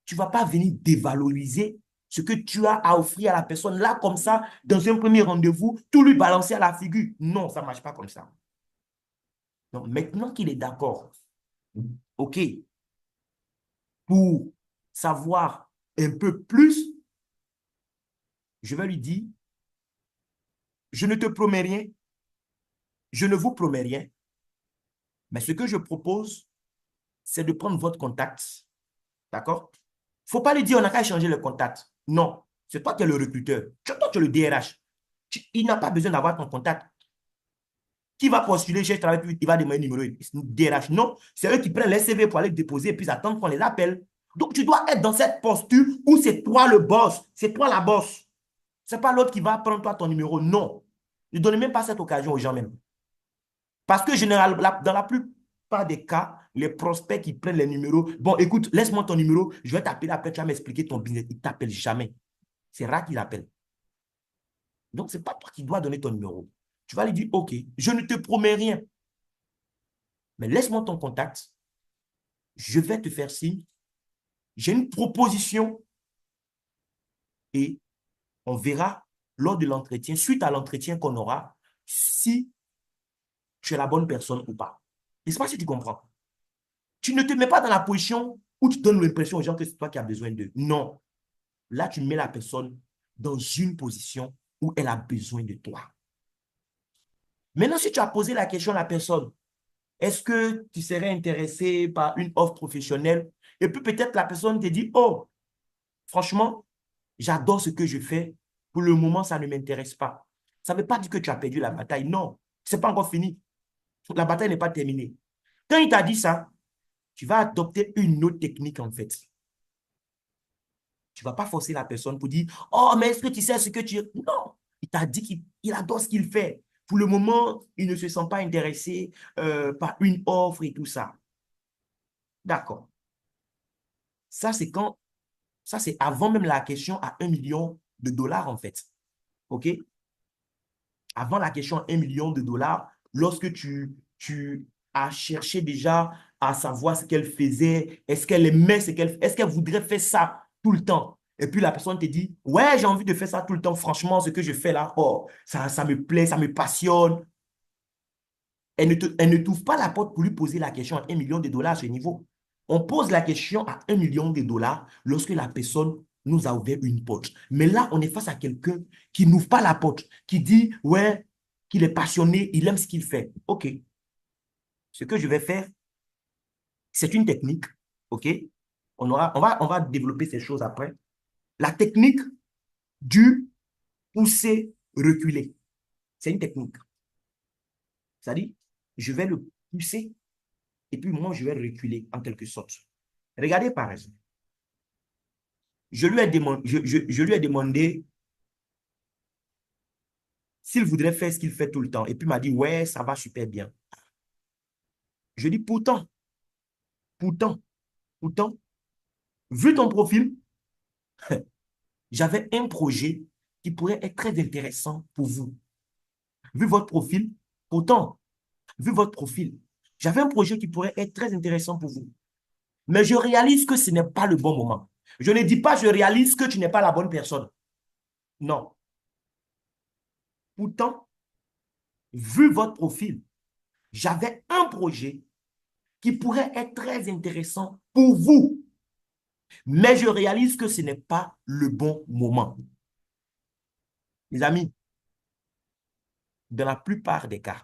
tu ne vas pas venir dévaloriser ce que tu as à offrir à la personne. Là, comme ça, dans un premier rendez-vous, tout lui balancer à la figure. Non, ça ne marche pas comme ça. Donc, maintenant qu'il est d'accord, OK, pour savoir un peu plus, je vais lui dire, je ne te promets rien, je ne vous promets rien, mais ce que je propose, c'est de prendre votre contact, d'accord? Il ne faut pas lui dire, on n'a qu'à échanger le contact. Non, c'est toi qui es le recruteur, toi tu es le DRH. Il n'a pas besoin d'avoir ton contact. Qui va postuler chez Travail, il va demander le numéro DRH. Non, c'est eux qui prennent les CV pour aller le déposer et puis attendre qu'on les appelle. Donc, tu dois être dans cette posture où c'est toi le boss, c'est toi la boss. Ce n'est pas l'autre qui va prendre toi ton numéro. Non. Ne donnez même pas cette occasion aux gens même. Parce que généralement, dans la plupart des cas, les prospects qui prennent les numéros, bon, écoute, laisse-moi ton numéro, je vais t'appeler après, tu vas m'expliquer ton business. Ils ne t'appellent jamais. C'est rare qu'ils appellent. Donc, ce n'est pas toi qui dois donner ton numéro. Tu vas lui dire, OK, je ne te promets rien, mais laisse-moi ton contact. Je vais te faire signe. J'ai une proposition et on verra lors de l'entretien, suite à l'entretien qu'on aura, si tu es la bonne personne ou pas. Je ne sais pas si tu comprends. Tu ne te mets pas dans la position où tu donnes l'impression aux gens que c'est toi qui as besoin d'eux. Non. Là, tu mets la personne dans une position où elle a besoin de toi. Maintenant, si tu as posé la question à la personne, est-ce que tu serais intéressé par une offre professionnelle? Et puis peut-être la personne te dit, oh, franchement, j'adore ce que je fais. Pour le moment, ça ne m'intéresse pas. Ça ne veut pas dire que tu as perdu la bataille. Non, ce n'est pas encore fini. La bataille n'est pas terminée. Quand il t'a dit ça, tu vas adopter une autre technique en fait. Tu ne vas pas forcer la personne pour dire, oh, mais est-ce que tu sais ce que tu... Non, il t'a dit qu'il adore ce qu'il fait. Pour le moment, il ne se sent pas intéressé par une offre et tout ça. D'accord. Ça, c'est quand... Ça, c'est avant même la question à 1 million de dollars en fait. OK? Avant la question à 1 million de dollars, lorsque tu as cherché déjà à savoir ce qu'elle faisait, est-ce qu'elle aimait ce qu'elle... Est-ce qu'elle voudrait faire ça tout le temps? Et puis la personne te dit, ouais, j'ai envie de faire ça tout le temps. Franchement, ce que je fais là, oh, ça me plaît, ça me passionne. Elle ne t'ouvre pas la porte pour lui poser la question à 1 million de dollars à ce niveau. On pose la question à 1 million de dollars lorsque la personne nous a ouvert une porte. Mais là, on est face à quelqu'un qui n'ouvre pas la porte, qui dit, ouais, qu'il est passionné, il aime ce qu'il fait. OK. Ce que je vais faire, c'est une technique. OK? On va développer ces choses après. La technique du pousser-reculer. C'est une technique. C'est-à-dire, je vais le pousser et puis moi, je vais reculer en quelque sorte. Regardez par exemple. Je lui ai demandé s'il voudrait faire ce qu'il fait tout le temps. Et puis il m'a dit, ouais, ça va super bien. Je dis, pourtant, pourtant, vu ton profil, j'avais un projet qui pourrait être très intéressant pour vous. Vu votre profil, pourtant, vu votre profil, j'avais un projet qui pourrait être très intéressant pour vous. Mais je réalise que ce n'est pas le bon moment. Je ne dis pas, je réalise que tu n'es pas la bonne personne. Non. Pourtant, vu votre profil, j'avais un projet qui pourrait être très intéressant pour vous. Mais je réalise que ce n'est pas le bon moment. Les amis, dans la plupart des cas,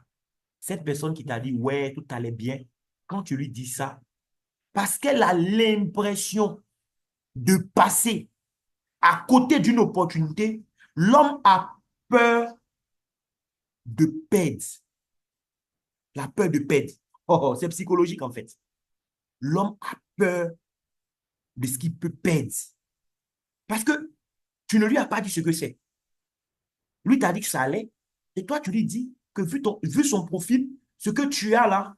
cette personne qui t'a dit, ouais, tout allait bien, quand tu lui dis ça, parce qu'elle a l'impression de passer à côté d'une opportunité, l'homme a peur de perdre. La peur de perdre. Oh, c'est psychologique en fait. L'homme a peur de ce qu'il peut perdre. Parce que tu ne lui as pas dit ce que c'est. Lui t'a dit que ça allait. Et toi, tu lui dis que vu son profil, ce que tu as là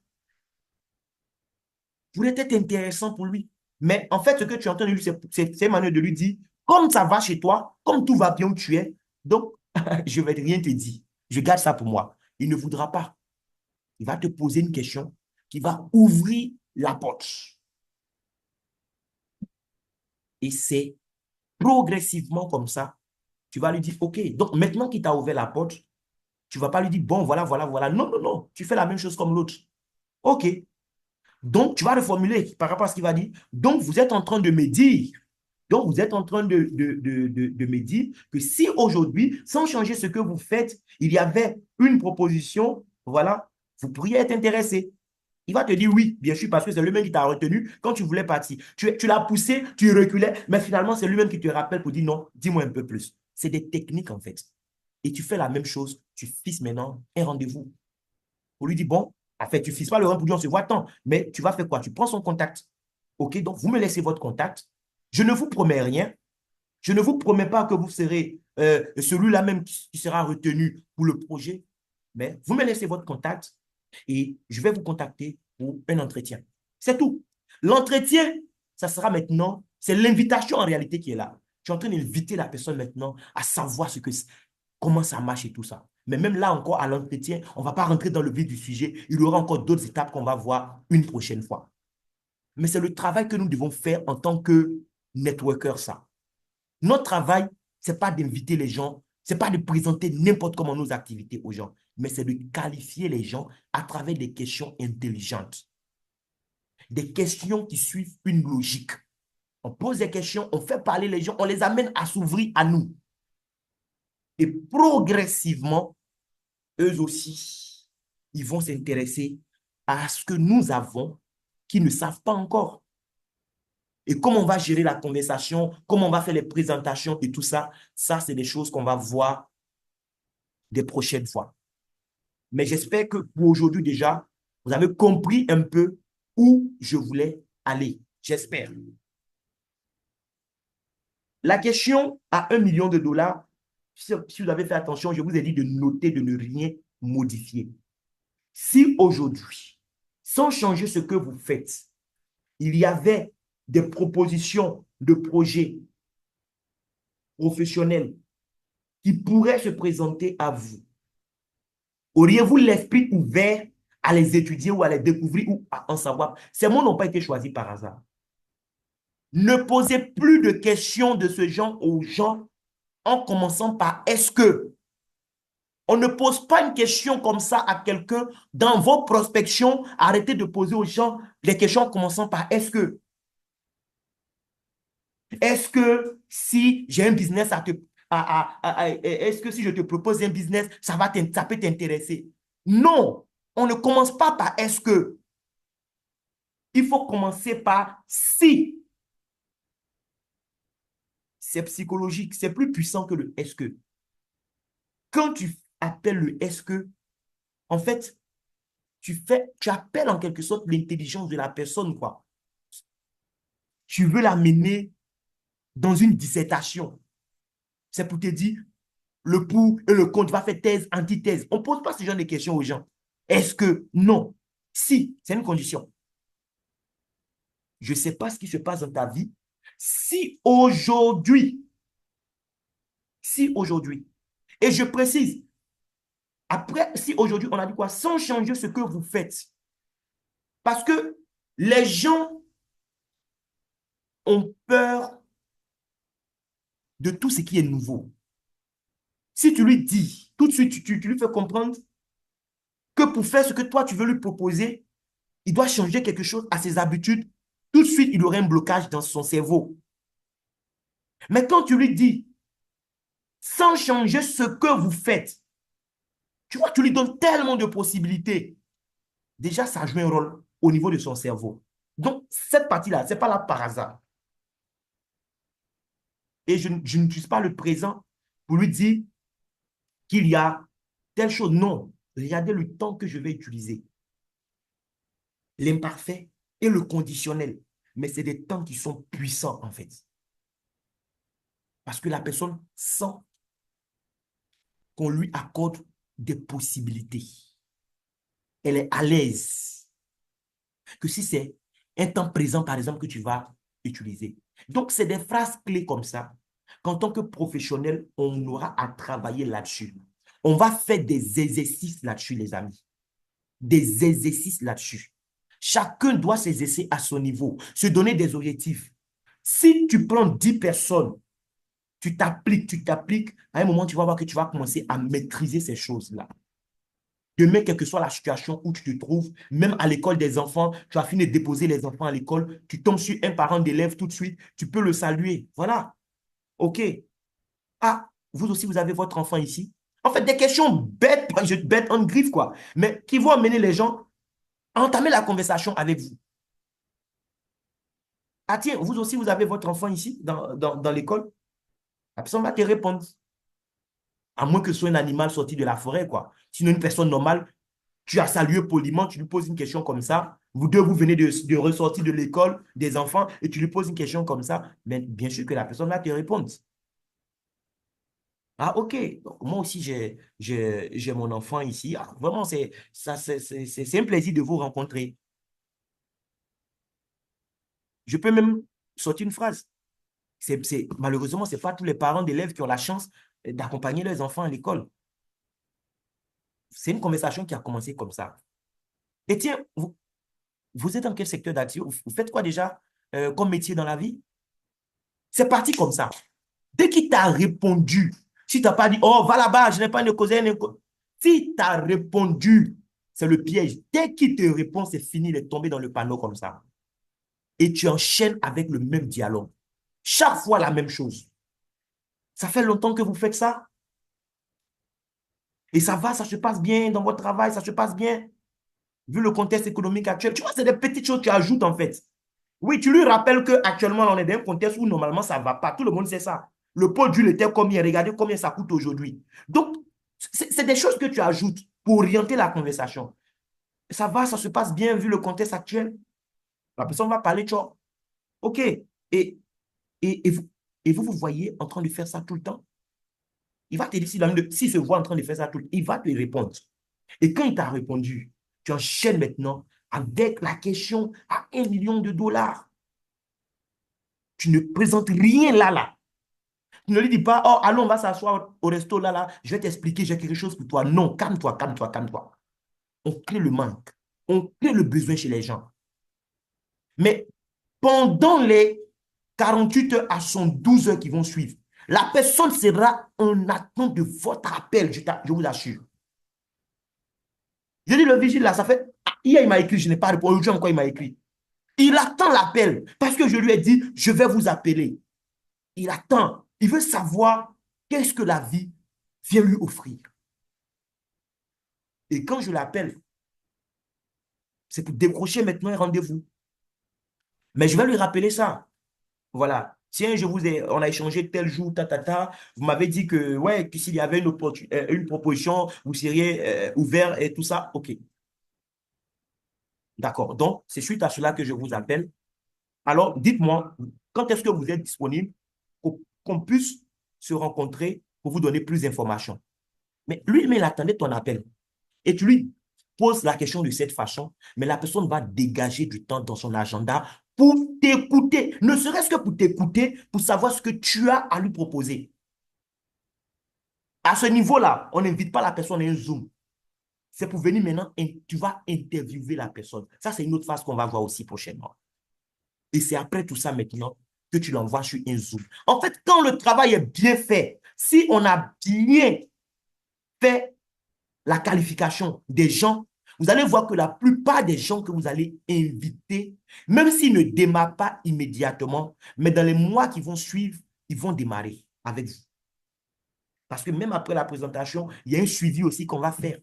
pourrait être intéressant pour lui. Mais en fait, ce que tu entends de lui, c'est une manière de lui dire, comme ça va chez toi, comme tout va bien où tu es, donc je ne vais rien te dire. Je garde ça pour moi. Il ne voudra pas. Il va te poser une question qui va ouvrir la porte. Et c'est progressivement comme ça. Tu vas lui dire, OK, donc maintenant qu'il t'a ouvert la porte, tu ne vas pas lui dire, bon, voilà, voilà, voilà. Non, non, non. Tu fais la même chose comme l'autre. OK. Donc, tu vas reformuler par rapport à ce qu'il va dire. Donc, vous êtes en train de me dire, donc vous êtes en train de me dire que si aujourd'hui, sans changer ce que vous faites, il y avait une proposition, voilà, vous pourriez être intéressé. Il va te dire oui, bien sûr, parce que c'est lui-même qui t'a retenu quand tu voulais partir. Tu l'as poussé, tu reculais, mais finalement, c'est lui-même qui te rappelle pour dire non, dis-moi un peu plus. C'est des techniques, en fait. Et tu fais la même chose. Tu fixes maintenant un rendez-vous. Pour lui dire, bon, en fait, tu ne fixes pas le rendez-vous pour dire on se voit tant, mais tu vas faire quoi? Tu prends son contact. OK, donc vous me laissez votre contact. Je ne vous promets rien. Je ne vous promets pas que vous serez celui-là même qui sera retenu pour le projet, mais vous me laissez votre contact et je vais vous contacter pour un entretien. C'est tout. L'entretien, ça sera maintenant, c'est l'invitation en réalité qui est là. Tu es en train d'inviter la personne maintenant à savoir comment ça marche et tout ça. Mais même là encore, à l'entretien, on ne va pas rentrer dans le vif du sujet. Il y aura encore d'autres étapes qu'on va voir une prochaine fois. Mais c'est le travail que nous devons faire en tant que networker, ça. Notre travail, ce n'est pas d'inviter les gens, ce n'est pas de présenter n'importe comment nos activités aux gens, mais c'est de qualifier les gens à travers des questions intelligentes. Des questions qui suivent une logique. On pose des questions, on fait parler les gens, on les amène à s'ouvrir à nous. Et progressivement, eux aussi, ils vont s'intéresser à ce que nous avons qu'ils ne savent pas encore. Et comment on va gérer la conversation, comment on va faire les présentations et tout ça, ça, c'est des choses qu'on va voir des prochaines fois. Mais j'espère que pour aujourd'hui déjà, vous avez compris un peu où je voulais aller. J'espère. La question à 1 million de dollars, si vous avez fait attention, je vous ai dit de noter, de ne rien modifier. Si aujourd'hui, sans changer ce que vous faites, il y avait des propositions de projets professionnels qui pourraient se présenter à vous, auriez-vous l'esprit ouvert à les étudier ou à les découvrir ou à en savoir? Ces mots n'ont pas été choisis par hasard. Ne posez plus de questions de ce genre aux gens en commençant par est-ce que. On ne pose pas une question comme ça à quelqu'un dans vos prospections. Arrêtez de poser aux gens les questions en commençant par est-ce que. Est-ce que si j'ai un business est-ce que si je te propose un business, ça peut t'intéresser? Non, on ne commence pas par est-ce que. Il faut commencer par si. C'est psychologique, c'est plus puissant que le est-ce que. Quand tu appelles le est-ce que, en fait, tu appelles en quelque sorte l'intelligence de la personne, quoi. Tu veux l'amener dans une dissertation. C'est pour te dire, le pour et le contre, va faire thèse, antithèse. On ne pose pas ce genre de questions aux gens. Est-ce que? Non. Si, c'est une condition. Je ne sais pas ce qui se passe dans ta vie. Si aujourd'hui, et je précise, après, si aujourd'hui, on a dit quoi? Sans changer ce que vous faites. Parce que les gens ont peur de tout ce qui est nouveau. Si tu lui dis, tout de suite, tu lui fais comprendre que pour faire ce que toi, tu veux lui proposer, il doit changer quelque chose à ses habitudes, tout de suite, il aurait un blocage dans son cerveau. Mais quand tu lui dis, sans changer ce que vous faites, tu vois, tu lui donnes tellement de possibilités. Déjà, ça joue un rôle au niveau de son cerveau. Donc, cette partie-là, ce n'est pas là par hasard. Et je n'utilise pas le présent pour lui dire qu'il y a telle chose. Non, regardez le temps que je vais utiliser. L'imparfait et le conditionnel. Mais c'est des temps qui sont puissants, en fait. Parce que la personne sent qu'on lui accorde des possibilités. Elle est à l'aise. Que si c'est un temps présent, par exemple, que tu vas utiliser. Donc, c'est des phrases clés comme ça qu'en tant que professionnel, on aura à travailler là-dessus. On va faire des exercices là-dessus, les amis. Des exercices là-dessus. Chacun doit s'exercer à son niveau, se donner des objectifs. Si tu prends 10 personnes, tu t'appliques, à un moment, tu vas voir que tu vas commencer à maîtriser ces choses-là. Demain, quelle que soit la situation où tu te trouves, même à l'école des enfants, tu as fini de déposer les enfants à l'école, tu tombes sur un parent d'élève tout de suite, tu peux le saluer. Voilà. OK. Ah, vous aussi, vous avez votre enfant ici. En fait, des questions bêtes, bêtes en griffe, quoi, mais qui vont amener les gens à entamer la conversation avec vous. Ah tiens, vous aussi, vous avez votre enfant ici, dans l'école. La personne va te répondre. À moins que ce soit un animal sorti de la forêt, quoi. Sinon, une personne normale, tu as salué poliment, tu lui poses une question comme ça. Vous deux, vous venez de ressortir de l'école des enfants et tu lui poses une question comme ça. Mais bien sûr que la personne va te répondre. Ah, OK. Donc, moi aussi, j'ai mon enfant ici. Ah, vraiment, c'est un plaisir de vous rencontrer. Je peux même sortir une phrase. Malheureusement, ce n'est pas tous les parents d'élèves qui ont la chance d'accompagner leurs enfants à l'école. C'est une conversation qui a commencé comme ça. Et tiens, vous êtes dans quel secteur d'activité? Vous faites quoi déjà comme métier dans la vie? C'est parti comme ça. Dès qu'il t'a répondu, si tu n'as pas dit, oh, va là-bas, je n'ai pas de cause. Si tu as répondu, c'est le piège. Dès qu'il te répond, c'est fini, il est tombé dans le panneau comme ça. Et tu enchaînes avec le même dialogue. Chaque fois, la même chose. Ça fait longtemps que vous faites ça? Et ça va, ça se passe bien dans votre travail, ça se passe bien, vu le contexte économique actuel. Tu vois, c'est des petites choses que tu ajoutes en fait. Oui, tu lui rappelles qu'actuellement, on est dans un contexte où normalement, ça ne va pas. Tout le monde sait ça. Le pot d'huile était combien? Regardez combien ça coûte aujourd'hui. Donc, c'est des choses que tu ajoutes pour orienter la conversation. Ça va, ça se passe bien vu le contexte actuel. La personne va parler, tu vois. OK. Et vous, vous voyez en train de faire ça tout le temps. Il va te dire, s'il se voit en train de faire ça tout le temps, il va te répondre. Et quand il t'a répondu, tu enchaînes maintenant avec la question à 1 million de dollars. Tu ne présentes rien là. Tu ne lui dis pas, oh, allons, on va s'asseoir au resto là, je vais t'expliquer, j'ai quelque chose pour toi. Non, calme-toi, calme-toi, calme-toi. On crée le manque. On crée le besoin chez les gens. Mais pendant les 48 heures à 112 heures qui vont suivre, la personne sera en attente de votre appel, je vous assure. Je dis, le vigile là, ça fait... Hier, il m'a écrit, je n'ai pas répondu. Aujourd'hui encore, il m'a écrit. Il attend l'appel parce que je lui ai dit, je vais vous appeler. Il attend. Il veut savoir qu'est-ce que la vie vient lui offrir. Et quand je l'appelle, c'est pour décrocher maintenant un rendez-vous. Mais je vais lui rappeler ça. Voilà. Tiens, on a échangé tel jour, Vous m'avez dit que, ouais, que s'il y avait une proposition, vous seriez ouvert et tout ça. OK. D'accord. Donc, c'est suite à cela que je vous appelle. Alors, dites-moi, quand est-ce que vous êtes disponible pour qu'on puisse se rencontrer pour vous donner plus d'informations? Mais lui, il attendait ton appel. Et tu lui poses la question de cette façon, mais la personne va dégager du temps dans son agenda pour t'écouter, ne serait-ce que pour t'écouter, pour savoir ce que tu as à lui proposer. À ce niveau-là, on n'invite pas la personne à un Zoom. C'est pour venir maintenant et tu vas interviewer la personne. Ça, c'est une autre phase qu'on va voir aussi prochainement. Et c'est après tout ça maintenant que tu l'envoies sur un Zoom. En fait, quand le travail est bien fait, si on a bien fait la qualification des gens, vous allez voir que la plupart des gens que vous allez inviter, même s'ils ne démarrent pas immédiatement, mais dans les mois qui vont suivre, ils vont démarrer avec vous. Parce que même après la présentation, il y a un suivi aussi qu'on va faire.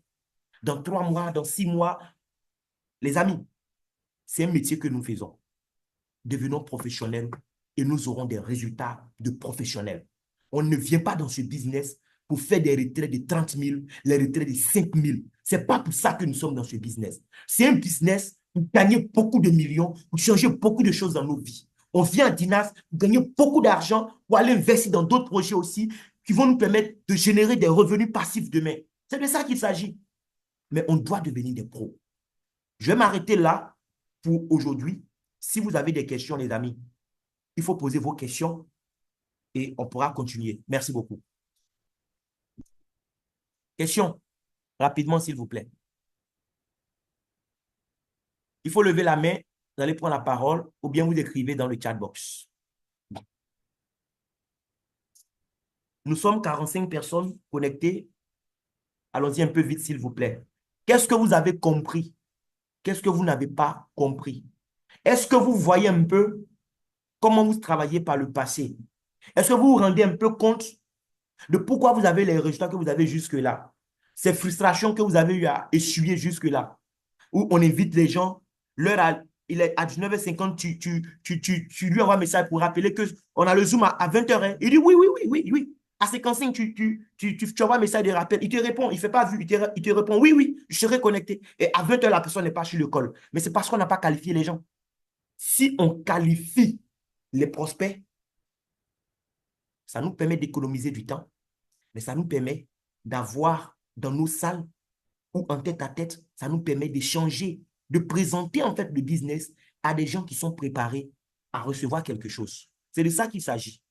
Dans 3 mois, dans 6 mois, les amis, c'est un métier que nous faisons. Devenons professionnels et nous aurons des résultats de professionnels. On ne vient pas dans ce business pour faire des retraites de 30 000, les retraites de 5 000. Ce n'est pas pour ça que nous sommes dans ce business. C'est un business pour gagner beaucoup de millions, pour changer beaucoup de choses dans nos vies. On vient à Dinas pour gagner beaucoup d'argent, pour aller investir dans d'autres projets aussi qui vont nous permettre de générer des revenus passifs demain. C'est de ça qu'il s'agit. Mais on doit devenir des pros. Je vais m'arrêter là pour aujourd'hui. Si vous avez des questions, les amis, il faut poser vos questions et on pourra continuer. Merci beaucoup. Question, rapidement, s'il vous plaît. Il faut lever la main, vous allez prendre la parole ou bien vous écrivez dans le chat box. Nous sommes 45 personnes connectées. Allons-y un peu vite, s'il vous plaît. Qu'est-ce que vous avez compris? Qu'est-ce que vous n'avez pas compris? Est-ce que vous voyez un peu comment vous travaillez par le passé? Est-ce que vous vous rendez un peu compte de pourquoi vous avez les résultats que vous avez jusque-là? Ces frustrations que vous avez eu à essuyer jusque-là, où on invite les gens, il est à 19h50, tu lui envoies un message pour rappeler qu'on a le Zoom à 20h. Hein. Il dit oui, oui, oui, oui, oui. À 55, tu envoies un message de rappel. Il te répond, il ne fait pas vu, il te répond oui, oui, je serai connecté. Et à 20h, la personne n'est pas sur le call. Mais c'est parce qu'on n'a pas qualifié les gens. Si on qualifie les prospects, ça nous permet d'économiser du temps, mais ça nous permet d'avoir dans nos salles ou en tête à tête, ça nous permet d'échanger, de présenter en fait le business à des gens qui sont préparés à recevoir quelque chose. C'est de ça qu'il s'agit.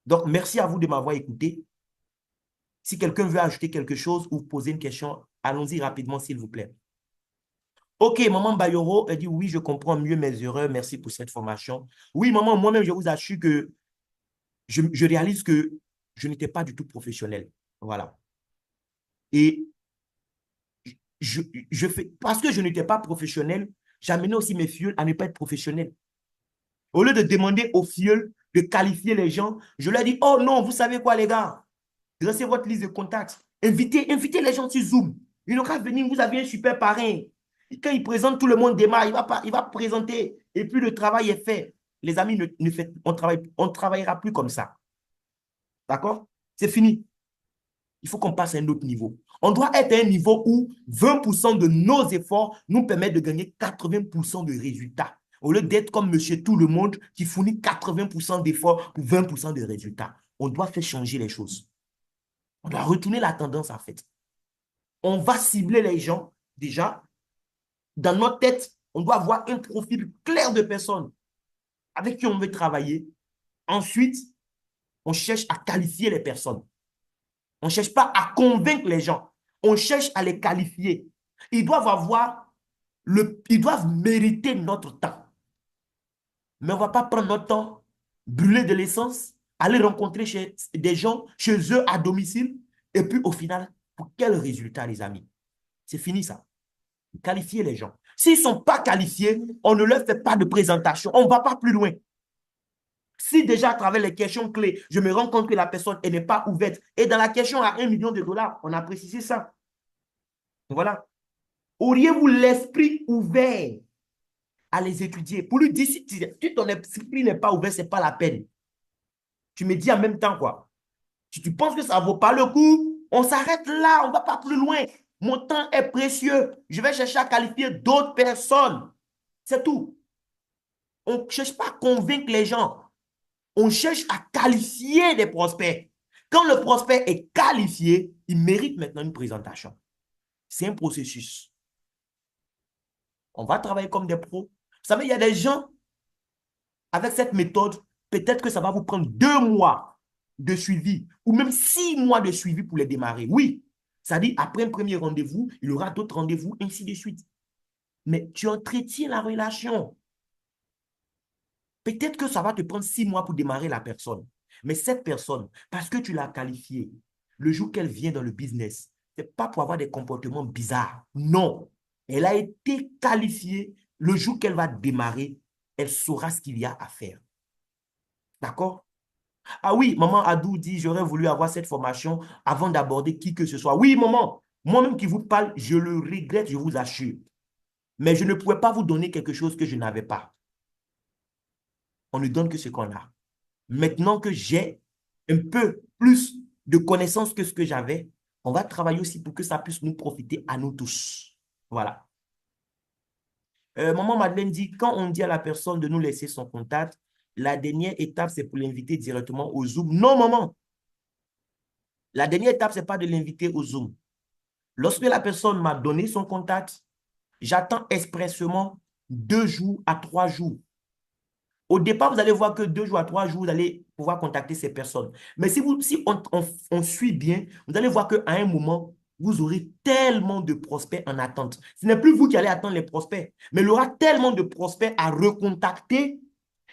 Donc, merci à vous de m'avoir écouté. Si quelqu'un veut ajouter quelque chose ou poser une question, allons-y rapidement, s'il vous plaît. OK, maman Bayoro, elle dit oui, je comprends mieux mes erreurs. Merci pour cette formation. Oui, maman, moi-même, je vous assure que je réalise que je n'étais pas du tout professionnel. Voilà. Et je, parce que je n'étais pas professionnel, j'amenais aussi mes filles à ne pas être professionnels. Au lieu de demander aux filles de qualifier les gens, je leur dis, oh non, vous savez quoi, les gars? Dressez votre liste de contacts. Invitez les gens sur Zoom. Ils n'ont qu'à venir, vous avez un super parrain. Quand il présente, tout le monde démarre, il va présenter. Et puis le travail est fait. Les amis, on ne travaillera plus comme ça. D'accord? C'est fini. Il faut qu'on passe à un autre niveau. On doit être à un niveau où 20% de nos efforts nous permettent de gagner 80% de résultats. Au lieu d'être comme monsieur tout le monde qui fournit 80% d'efforts pour 20% de résultats. On doit faire changer les choses. On doit retourner la tendance en fait. On va cibler les gens déjà. Dans notre tête, on doit avoir un profil clair de personnes avec qui on veut travailler. Ensuite, on cherche à qualifier les personnes. On ne cherche pas à convaincre les gens. On cherche à les qualifier. Ils doivent ils doivent mériter notre temps. Mais on ne va pas prendre notre temps, brûler de l'essence, aller rencontrer des gens chez eux à domicile. Et puis au final, pour quel résultat, les amis? C'est fini ça. Qualifier les gens. S'ils ne sont pas qualifiés, on ne leur fait pas de présentation. On ne va pas plus loin. Si déjà à travers les questions clés, je me rends compte que la personne n'est pas ouverte, et dans la question à 1 million de dollars, on a précisé ça. Voilà. Auriez-vous l'esprit ouvert à les étudier? Pour lui dire, si ton esprit n'est pas ouvert, ce n'est pas la peine. Tu me dis en même temps quoi. Si tu penses que ça ne vaut pas le coup, on s'arrête là, on ne va pas plus loin. Mon temps est précieux. Je vais chercher à qualifier d'autres personnes. C'est tout. On ne cherche pas à convaincre les gens. On cherche à qualifier des prospects. Quand le prospect est qualifié, il mérite maintenant une présentation. C'est un processus. On va travailler comme des pros. Vous savez, il y a des gens, avec cette méthode, peut-être que ça va vous prendre 2 mois de suivi ou même 6 mois de suivi pour les démarrer. Oui, ça dit après un premier rendez-vous, il y aura d'autres rendez-vous, ainsi de suite. Mais tu entretiens la relation. Peut-être que ça va te prendre 6 mois pour démarrer la personne. Mais cette personne, parce que tu l'as qualifiée, le jour qu'elle vient dans le business, ce n'est pas pour avoir des comportements bizarres. Non. Elle a été qualifiée. Le jour qu'elle va démarrer, elle saura ce qu'il y a à faire. D'accord? Ah oui, maman Adou dit, j'aurais voulu avoir cette formation avant d'aborder qui que ce soit. Oui, maman, moi-même qui vous parle, je le regrette, je vous assure. Mais je ne pouvais pas vous donner quelque chose que je n'avais pas. On ne donne que ce qu'on a. Maintenant que j'ai un peu plus de connaissances que ce que j'avais, on va travailler aussi pour que ça puisse nous profiter à nous tous. Voilà. Maman Madeleine dit, quand on dit à la personne de nous laisser son contact, la dernière étape, c'est pour l'inviter directement au Zoom. Non, maman. La dernière étape, ce n'est pas de l'inviter au Zoom. Lorsque la personne m'a donné son contact, j'attends expressément 2 jours à 3 jours. Au départ, vous allez voir que 2 jours à 3 jours, vous allez pouvoir contacter ces personnes. Mais si on suit bien, vous allez voir qu'à un moment, vous aurez tellement de prospects en attente. Ce n'est plus vous qui allez attendre les prospects, mais il y aura tellement de prospects à recontacter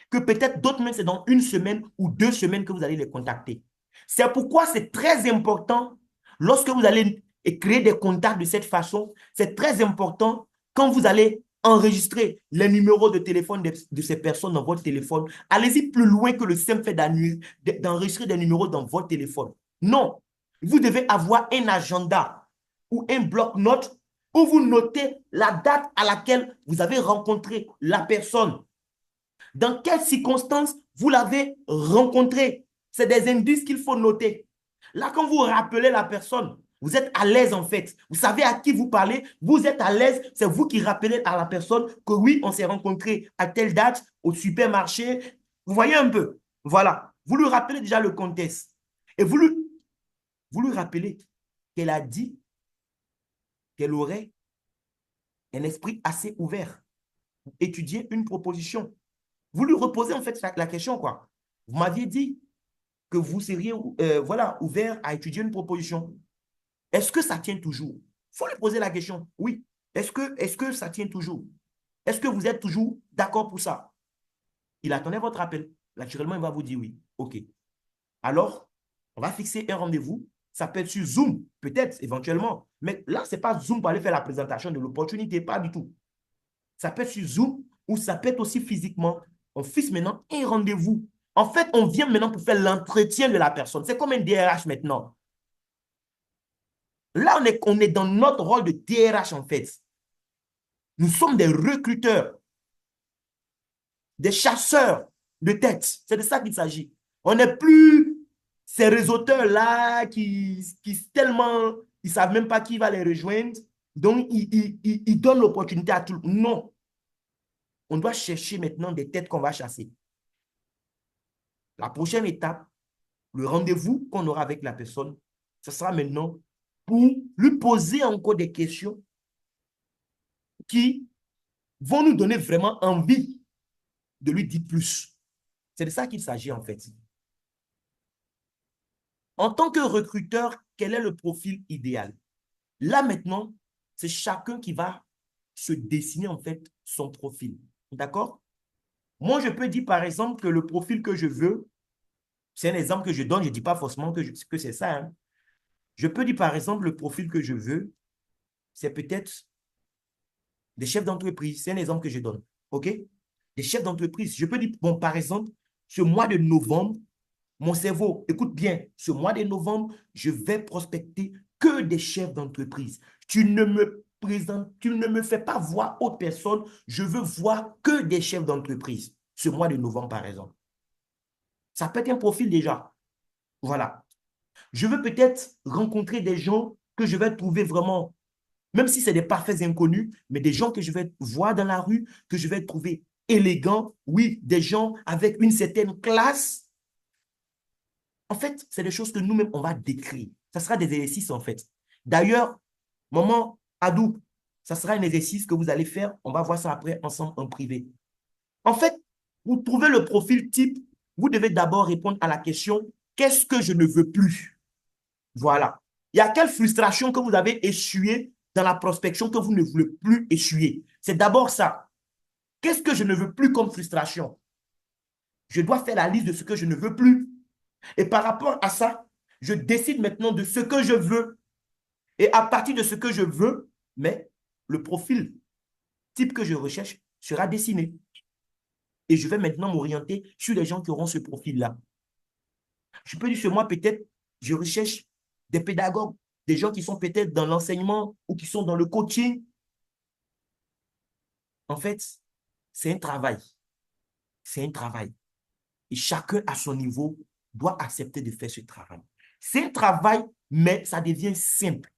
que peut-être d'autres même, c'est dans 1 semaine ou 2 semaines que vous allez les contacter. C'est pourquoi c'est très important, lorsque vous allez créer des contacts de cette façon, c'est très important quand vous allez enregistrer les numéros de téléphone de ces personnes dans votre téléphone. Allez-y plus loin que le simple fait d'enregistrer des numéros dans votre téléphone. Non, vous devez avoir un agenda ou un bloc-notes où vous notez la date à laquelle vous avez rencontré la personne. Dans quelles circonstances vous l'avez rencontré? C'est des indices qu'il faut noter. Là, quand vous rappelez la personne, vous êtes à l'aise en fait. Vous savez à qui vous parlez, vous êtes à l'aise. C'est vous qui rappelez à la personne que oui, on s'est rencontré à telle date au supermarché. Vous voyez un peu? Voilà. Vous lui rappelez déjà le contexte. Et vous lui rappelez qu'elle a dit qu'elle aurait un esprit assez ouvert pour étudier une proposition. Vous lui reposez en fait la question, quoi. Vous m'aviez dit que vous seriez voilà, ouvert à étudier une proposition. Est-ce que ça tient toujours? Il faut lui poser la question. Oui. Est-ce que ça tient toujours? Est-ce que vous êtes toujours d'accord pour ça? Il attendait votre appel. Naturellement, il va vous dire oui. OK. Alors, on va fixer un rendez-vous. Ça peut être sur Zoom, peut-être, éventuellement. Mais là, ce n'est pas Zoom pour aller faire la présentation de l'opportunité, pas du tout. Ça peut être sur Zoom ou ça peut être aussi physiquement. On fixe maintenant un rendez-vous. En fait, on vient maintenant pour faire l'entretien de la personne. C'est comme un DRH maintenant. Là, on est dans notre rôle de DRH, en fait. Nous sommes des recruteurs, des chasseurs de tête. C'est de ça qu'il s'agit. On n'est plus ces réseauteurs-là qui tellement, ils ne savent même pas qui va les rejoindre. Donc, ils donnent l'opportunité à tout le monde. Non. On doit chercher maintenant des têtes qu'on va chasser. La prochaine étape, le rendez-vous qu'on aura avec la personne, ce sera maintenant pour lui poser encore des questions qui vont nous donner vraiment envie de lui dire plus. C'est de ça qu'il s'agit en fait. En tant que recruteur, quel est le profil idéal? Là maintenant, c'est chacun qui va se dessiner en fait son profil. D'accord? Moi, je peux dire par exemple que le profil que je veux, c'est un exemple que je donne, je ne dis pas forcément que c'est ça. Hein. Je peux dire par exemple le profil que je veux, c'est peut-être des chefs d'entreprise. C'est un exemple que je donne. OK? Des chefs d'entreprise. Je peux dire, bon, par exemple, ce mois de novembre, mon cerveau, écoute bien, ce mois de novembre, je vais prospecter que des chefs d'entreprise. Tu ne me présentes, tu ne me fais pas voir autre personne. Je veux voir que des chefs d'entreprise. Ce mois de novembre, par exemple. Ça peut être un profil déjà. Voilà. Je veux peut-être rencontrer des gens que je vais trouver vraiment, même si c'est des parfaits inconnus, mais des gens que je vais voir dans la rue, que je vais trouver élégants. Oui, des gens avec une certaine classe. En fait, c'est des choses que nous-mêmes, on va décrire. Ça sera des exercices, en fait. D'ailleurs, maman, Adou, ça sera un exercice que vous allez faire. On va voir ça après ensemble en privé. En fait, pour trouver le profil type, vous devez d'abord répondre à la question, qu'est-ce que je ne veux plus? Voilà. Il y a quelle frustration que vous avez essuyée dans la prospection que vous ne voulez plus essuyer? C'est d'abord ça. Qu'est-ce que je ne veux plus comme frustration? Je dois faire la liste de ce que je ne veux plus. Et par rapport à ça, je décide maintenant de ce que je veux. Et à partir de ce que je veux, mais le profil type que je recherche sera dessiné. Et je vais maintenant m'orienter sur les gens qui auront ce profil-là. Je peux dire que moi, peut-être, je recherche des pédagogues, des gens qui sont peut-être dans l'enseignement ou qui sont dans le coaching. En fait, c'est un travail. C'est un travail. Et chacun à son niveau doit accepter de faire ce travail. C'est un travail, mais ça devient simple.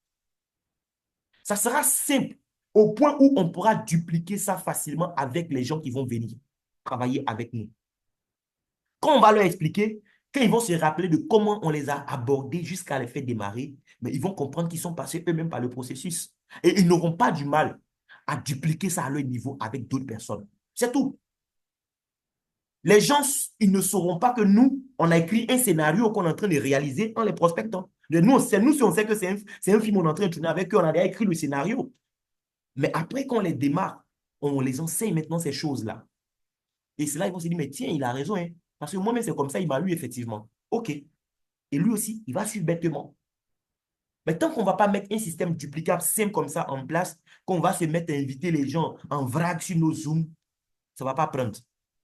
Ça sera simple au point où on pourra dupliquer ça facilement avec les gens qui vont venir travailler avec nous. Quand on va leur expliquer, quand ils vont se rappeler de comment on les a abordés jusqu'à les faire démarrer, mais ils vont comprendre qu'ils sont passés eux-mêmes par le processus. Et ils n'auront pas du mal à dupliquer ça à leur niveau avec d'autres personnes. C'est tout. Les gens, ils ne sauront pas que nous, on a écrit un scénario qu'on est en train de réaliser en les prospectant. Nous, si on sait que c'est un film, on est en train de tourner avec eux, on a déjà écrit le scénario. Mais après, quand on les démarre, on les enseigne maintenant ces choses-là. Et c'est là qu'ils vont se dire, mais tiens, il a raison. Hein. Parce que moi-même, c'est comme ça, il m'a eu effectivement. OK. Et lui aussi, il va suivre bêtement. Mais tant qu'on ne va pas mettre un système duplicable simple comme ça en place, qu'on va se mettre à inviter les gens en vrac sur nos Zooms, ça ne va pas prendre.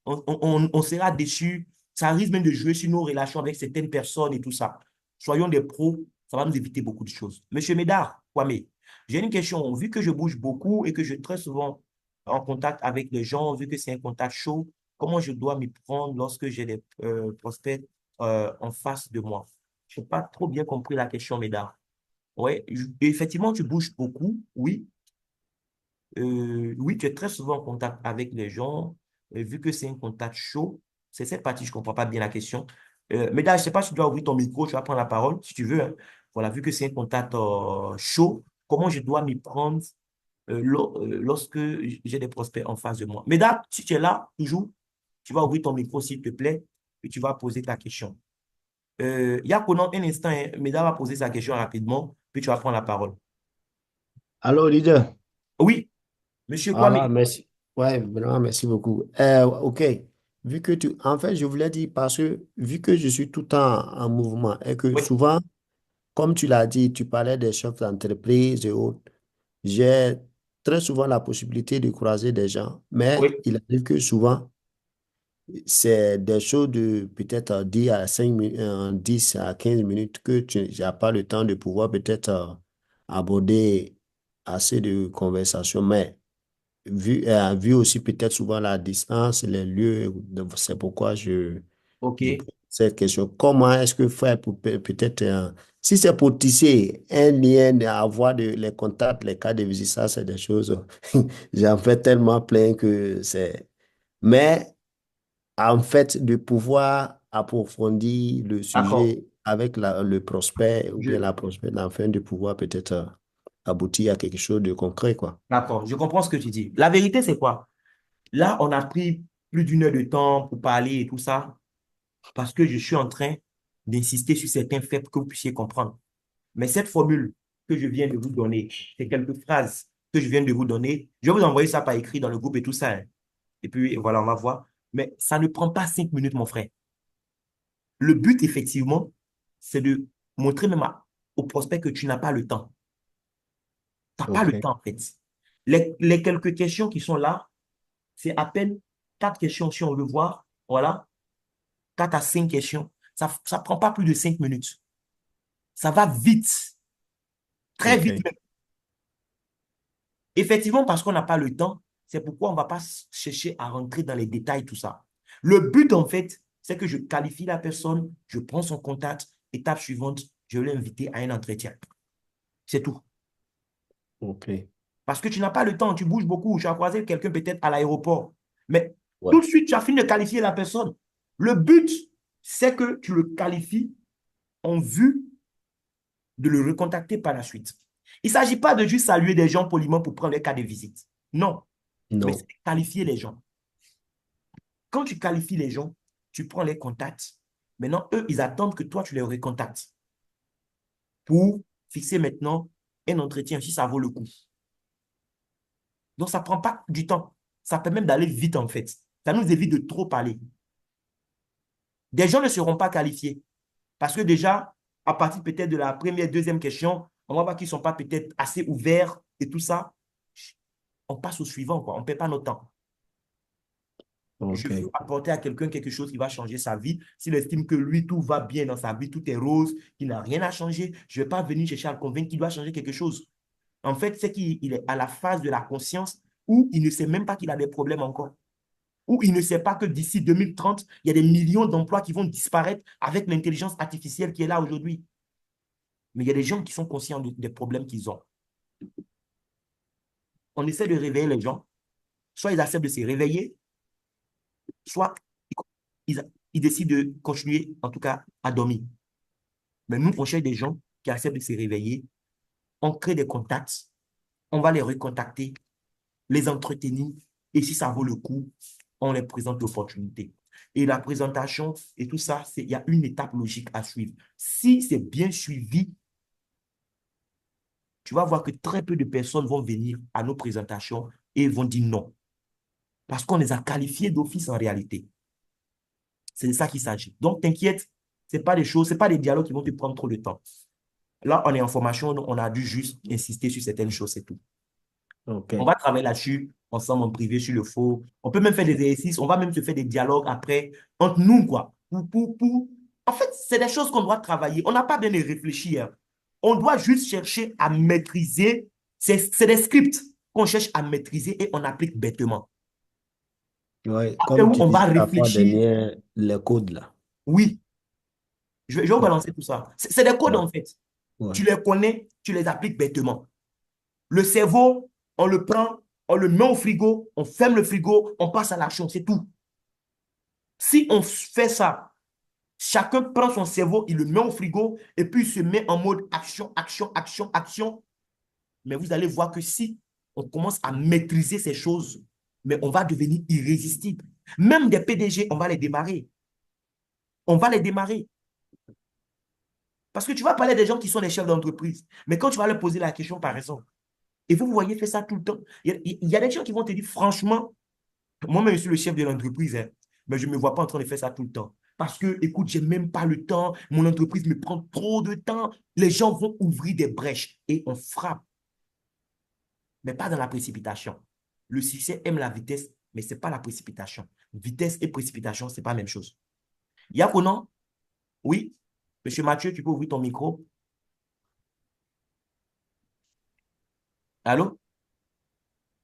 On sera déçus. Ça risque même de jouer sur nos relations avec certaines personnes et tout ça. Soyons des pros, ça va nous éviter beaucoup de choses. Monsieur Médard, Kwame, j'ai une question. Vu que je bouge beaucoup et que je suis très souvent en contact avec les gens, vu que c'est un contact chaud, comment je dois m'y prendre lorsque j'ai des prospects en face de moi? Je n'ai pas trop bien compris la question, Médard. Oui, effectivement, tu bouges beaucoup, oui. Oui, tu es très souvent en contact avec les gens. Vu que c'est un contact chaud, c'est cette partie, je ne comprends pas bien la question. Mais là, je ne sais pas si tu dois ouvrir ton micro, tu vas prendre la parole si tu veux. Hein. Voilà, vu que c'est un contact chaud, comment je dois m'y prendre lorsque j'ai des prospects en face de moi. Mais là, si tu es là, toujours, tu vas ouvrir ton micro, s'il te plaît, et tu vas poser ta question. Yako, un instant, hein, Meda va poser sa question rapidement, puis tu vas prendre la parole. Allô, leader. Oui, monsieur Kwame. Ah, merci. Ouais, vraiment, merci beaucoup. OK. Vu que en fait, je voulais dire parce que vu que je suis tout le temps en mouvement et que Oui, souvent, comme tu l'as dit, tu parlais des chefs d'entreprise et autres, j'ai très souvent la possibilité de croiser des gens, mais oui, il arrive que souvent, c'est des choses de peut-être 10 à 5 minutes, 10 à 15 minutes que tu n'as pas le temps de pouvoir peut-être aborder assez de conversations. Mais vu aussi peut-être souvent la distance, les lieux, donc c'est pourquoi ok, je pose cette question. Comment est-ce que faire pour peut-être, si c'est pour tisser un lien, avoir les contacts, les cas de visite, ça, c'est des choses, j'en fais tellement plein que c'est... Mais en fait, de pouvoir approfondir le d'accord. sujet avec le prospect ou bien Je, la prospecte, afin de pouvoir peut-être aboutir à quelque chose de concret, quoi. d'accord, je comprends ce que tu dis. La vérité, c'est quoi? Là, on a pris plus d'une heure de temps pour parler et tout ça, parce que je suis en train d'insister sur certains faits pour que vous puissiez comprendre. Mais cette formule que je viens de vous donner, ces quelques phrases que je viens de vous donner, je vais vous envoyer ça par écrit dans le groupe et tout ça, hein. Et puis, voilà, on va voir. Mais ça ne prend pas 5 minutes, mon frère. Le but, effectivement, c'est de montrer même au prospect que tu n'as pas le temps. Tu n'as pas le OK. temps, en fait. Les quelques questions qui sont là, c'est à peine 4 questions si on veut voir. Voilà, 4 à 5 questions. Ça ne prend pas plus de 5 minutes. Ça va vite, très vite OK. même. Effectivement, parce qu'on n'a pas le temps, c'est pourquoi on ne va pas chercher à rentrer dans les détails, tout ça. Le but, en fait, c'est que je qualifie la personne, je prends son contact, étape suivante, je vais l'inviter à un entretien. C'est tout. OK. Parce que tu n'as pas le temps, tu bouges beaucoup, tu as croisé quelqu'un peut-être à l'aéroport. Mais tout Ouais. de suite, tu as fini de qualifier la personne. Le but, c'est que tu le qualifies en vue de le recontacter par la suite. Il ne s'agit pas de juste saluer des gens poliment pour prendre les cas de visite. Non, mais c'est Non. de qualifier les gens. Quand tu qualifies les gens, tu prends les contacts. Maintenant, eux, ils attendent que toi, tu les recontactes pour fixer maintenant un entretien si ça vaut le coup. Donc, ça ne prend pas du temps. Ça permet même d'aller vite, en fait. Ça nous évite de trop parler. Des gens ne seront pas qualifiés parce que déjà, à partir peut-être de la première, deuxième question, on va voir qu'ils ne sont pas peut-être assez ouverts et tout ça. On passe au suivant, quoi. On ne perd pas notre temps. Je veux OK. apporter à quelqu'un quelque chose qui va changer sa vie. S'il estime que lui, tout va bien dans sa vie, tout est rose, qu'il n'a rien à changer, je ne vais pas venir chercher à le convaincre qu'il doit changer quelque chose. En fait, c'est qu'il est à la phase de la conscience où il ne sait même pas qu'il a des problèmes encore. Où il ne sait pas que d'ici 2030, il y a des millions d'emplois qui vont disparaître avec l'intelligence artificielle qui est là aujourd'hui. Mais il y a des gens qui sont conscients des problèmes qu'ils ont. On essaie de réveiller les gens. Soit ils acceptent de se réveiller, soit ils, ils décident de continuer, en tout cas, à dormir. Mais nous, on cherche des gens qui acceptent de se réveiller. On crée des contacts. On va les recontacter, les entretenir. Et si ça vaut le coup, on les présente l'opportunité. Et la présentation et tout ça, il y a une étape logique à suivre. Si c'est bien suivi, tu vas voir que très peu de personnes vont venir à nos présentations et vont dire non. Parce qu'on les a qualifiés d'office en réalité. C'est de ça qu'il s'agit. Donc, t'inquiète, ce n'est pas des choses, ce n'est pas des dialogues qui vont te prendre trop de temps. Là, on est en formation, on a dû juste insister sur certaines choses, c'est tout. On OK. va travailler là-dessus, ensemble, en privé, sur le faux. On peut même faire des exercices, on va même se faire des dialogues après, entre nous, quoi. En fait, c'est des choses qu'on doit travailler. On n'a pas bien les réfléchir. On doit juste chercher à maîtriser. C'est des scripts qu'on cherche à maîtriser et on applique bêtement. Ouais, Après comme où tu on disais va la fois réfléchir, dernière, les codes là. oui, je vais vous Ouais. balancer tout ça. C'est des codes, Ouais. en fait. Ouais. Tu les connais, tu les appliques bêtement. Le cerveau, on le prend, on le met au frigo, on ferme le frigo, on passe à l'action, c'est tout. Si on fait ça, chacun prend son cerveau, il le met au frigo et puis il se met en mode action, action, action, action. Mais vous allez voir que si on commence à maîtriser ces choses, mais on va devenir irrésistible. Même des PDG, on va les démarrer. On va les démarrer. Parce que tu vas parler des gens qui sont des chefs d'entreprise. Mais quand tu vas leur poser la question, par exemple, et vous voyez faire ça tout le temps, il y a des gens qui vont te dire, franchement, moi-même, je suis le chef de l'entreprise, hein, mais je ne me vois pas en train de faire ça tout le temps. Parce que, écoute, j'ai même pas le temps. Mon entreprise me prend trop de temps. Les gens vont ouvrir des brèches et on frappe, mais pas dans la précipitation. Le succès aime la vitesse, mais ce n'est pas la précipitation. Vitesse et précipitation, ce n'est pas la même chose. Yakonan, oui. Monsieur Mathieu, tu peux ouvrir ton micro. Allô?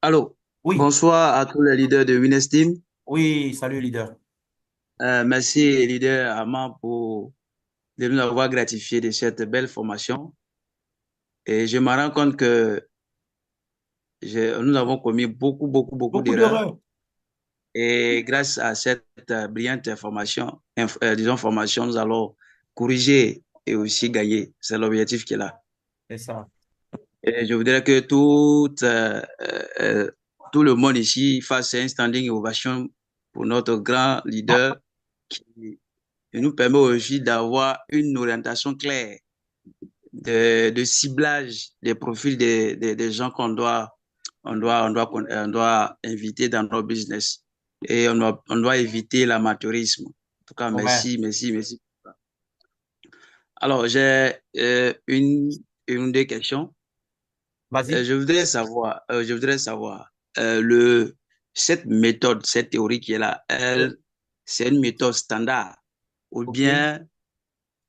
Allô, Oui, bonsoir à tous les leaders de Winesteam. oui, salut leader. Merci, leader Armand, de nous avoir gratifié de cette belle formation. Et je me rends compte que nous avons commis beaucoup Beaucoup d'erreurs. d'erreurs. Et grâce à cette brillante formation, nous allons corriger et aussi gagner. C'est l'objectif qui est là. C'est ça. Et je voudrais que tout le monde ici fasse un standing ovation pour notre grand leader qui nous permet aussi d'avoir une orientation claire de ciblage des profils des gens on doit inviter dans nos business. Et on doit éviter l'amateurisme. En tout cas, Ouais. merci. Alors, j'ai une ou deux questions. Vas-y. Je voudrais savoir cette méthode, cette théorie qui est là, Oui. c'est une méthode standard ou OK. bien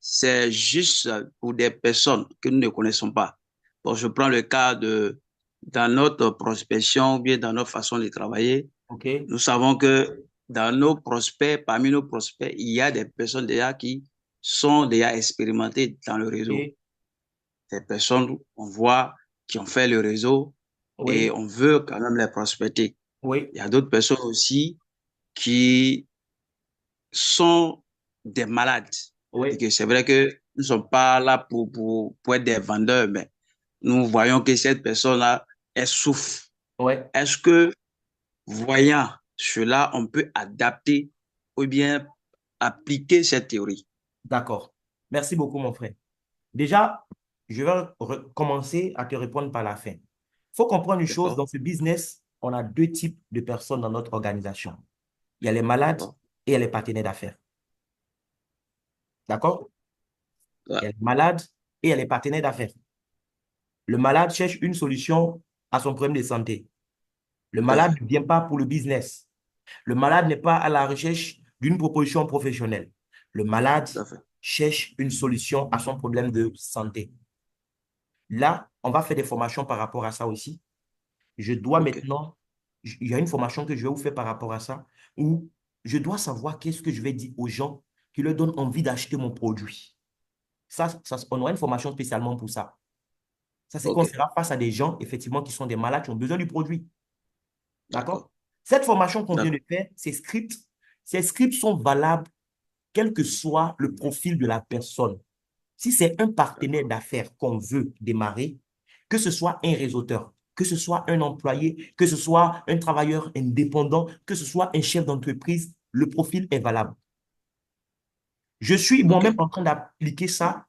c'est juste pour des personnes que nous ne connaissons pas. Bon, je prends le cas dans notre prospection ou bien dans notre façon de travailler. OK. Nous savons que parmi nos prospects, il y a des personnes déjà qui sont déjà expérimentées dans le réseau. OK. Des personnes, on voit, qui ont fait le réseau et Oui. on veut quand même les prospecter. Oui. Il y a d'autres personnes aussi qui sont des malades. Et Oui. que c'est vrai que nous ne sommes pas là pour être des vendeurs, mais nous voyons que cette personne-là, elle souffre. Ouais. Est-ce que, voyant cela, on peut adapter ou bien appliquer cette théorie? D'accord. Merci beaucoup, mon frère. Déjà, je vais commencer à te répondre par la fin. Il faut comprendre une chose, D'accord? dans ce business, on a deux types de personnes dans notre organisation. Il y a les malades D'accord? et il y a les partenaires d'affaires. D'accord? Ouais, Il y a les malades et il y a les partenaires d'affaires. Le malade cherche une solution à son problème de santé. Le tout à malade fait. ne vient pas pour le business. Le malade n'est pas à la recherche d'une proposition professionnelle. Le malade Tout à fait. cherche une solution à son problème de santé. Là, on va faire des formations par rapport à ça aussi. Je dois OK. maintenant, il y a une formation que je vais vous faire par rapport à ça, où je dois savoir qu'est-ce que je vais dire aux gens qui leur donnent envie d'acheter mon produit. On aura une formation spécialement pour ça. Ça, c'est qu'on OK. sera face à des gens, effectivement, qui sont des malades, qui ont besoin du produit. D'accord? D'accord. Cette formation qu'on vient de D'accord. faire, ces scripts sont valables quel que soit le profil de la personne. Si c'est un partenaire d'affaires qu'on veut démarrer, que ce soit un réseauteur, que ce soit un employé, que ce soit un travailleur indépendant, que ce soit un chef d'entreprise, le profil est valable. Je suis moi-même OK. en train d'appliquer ça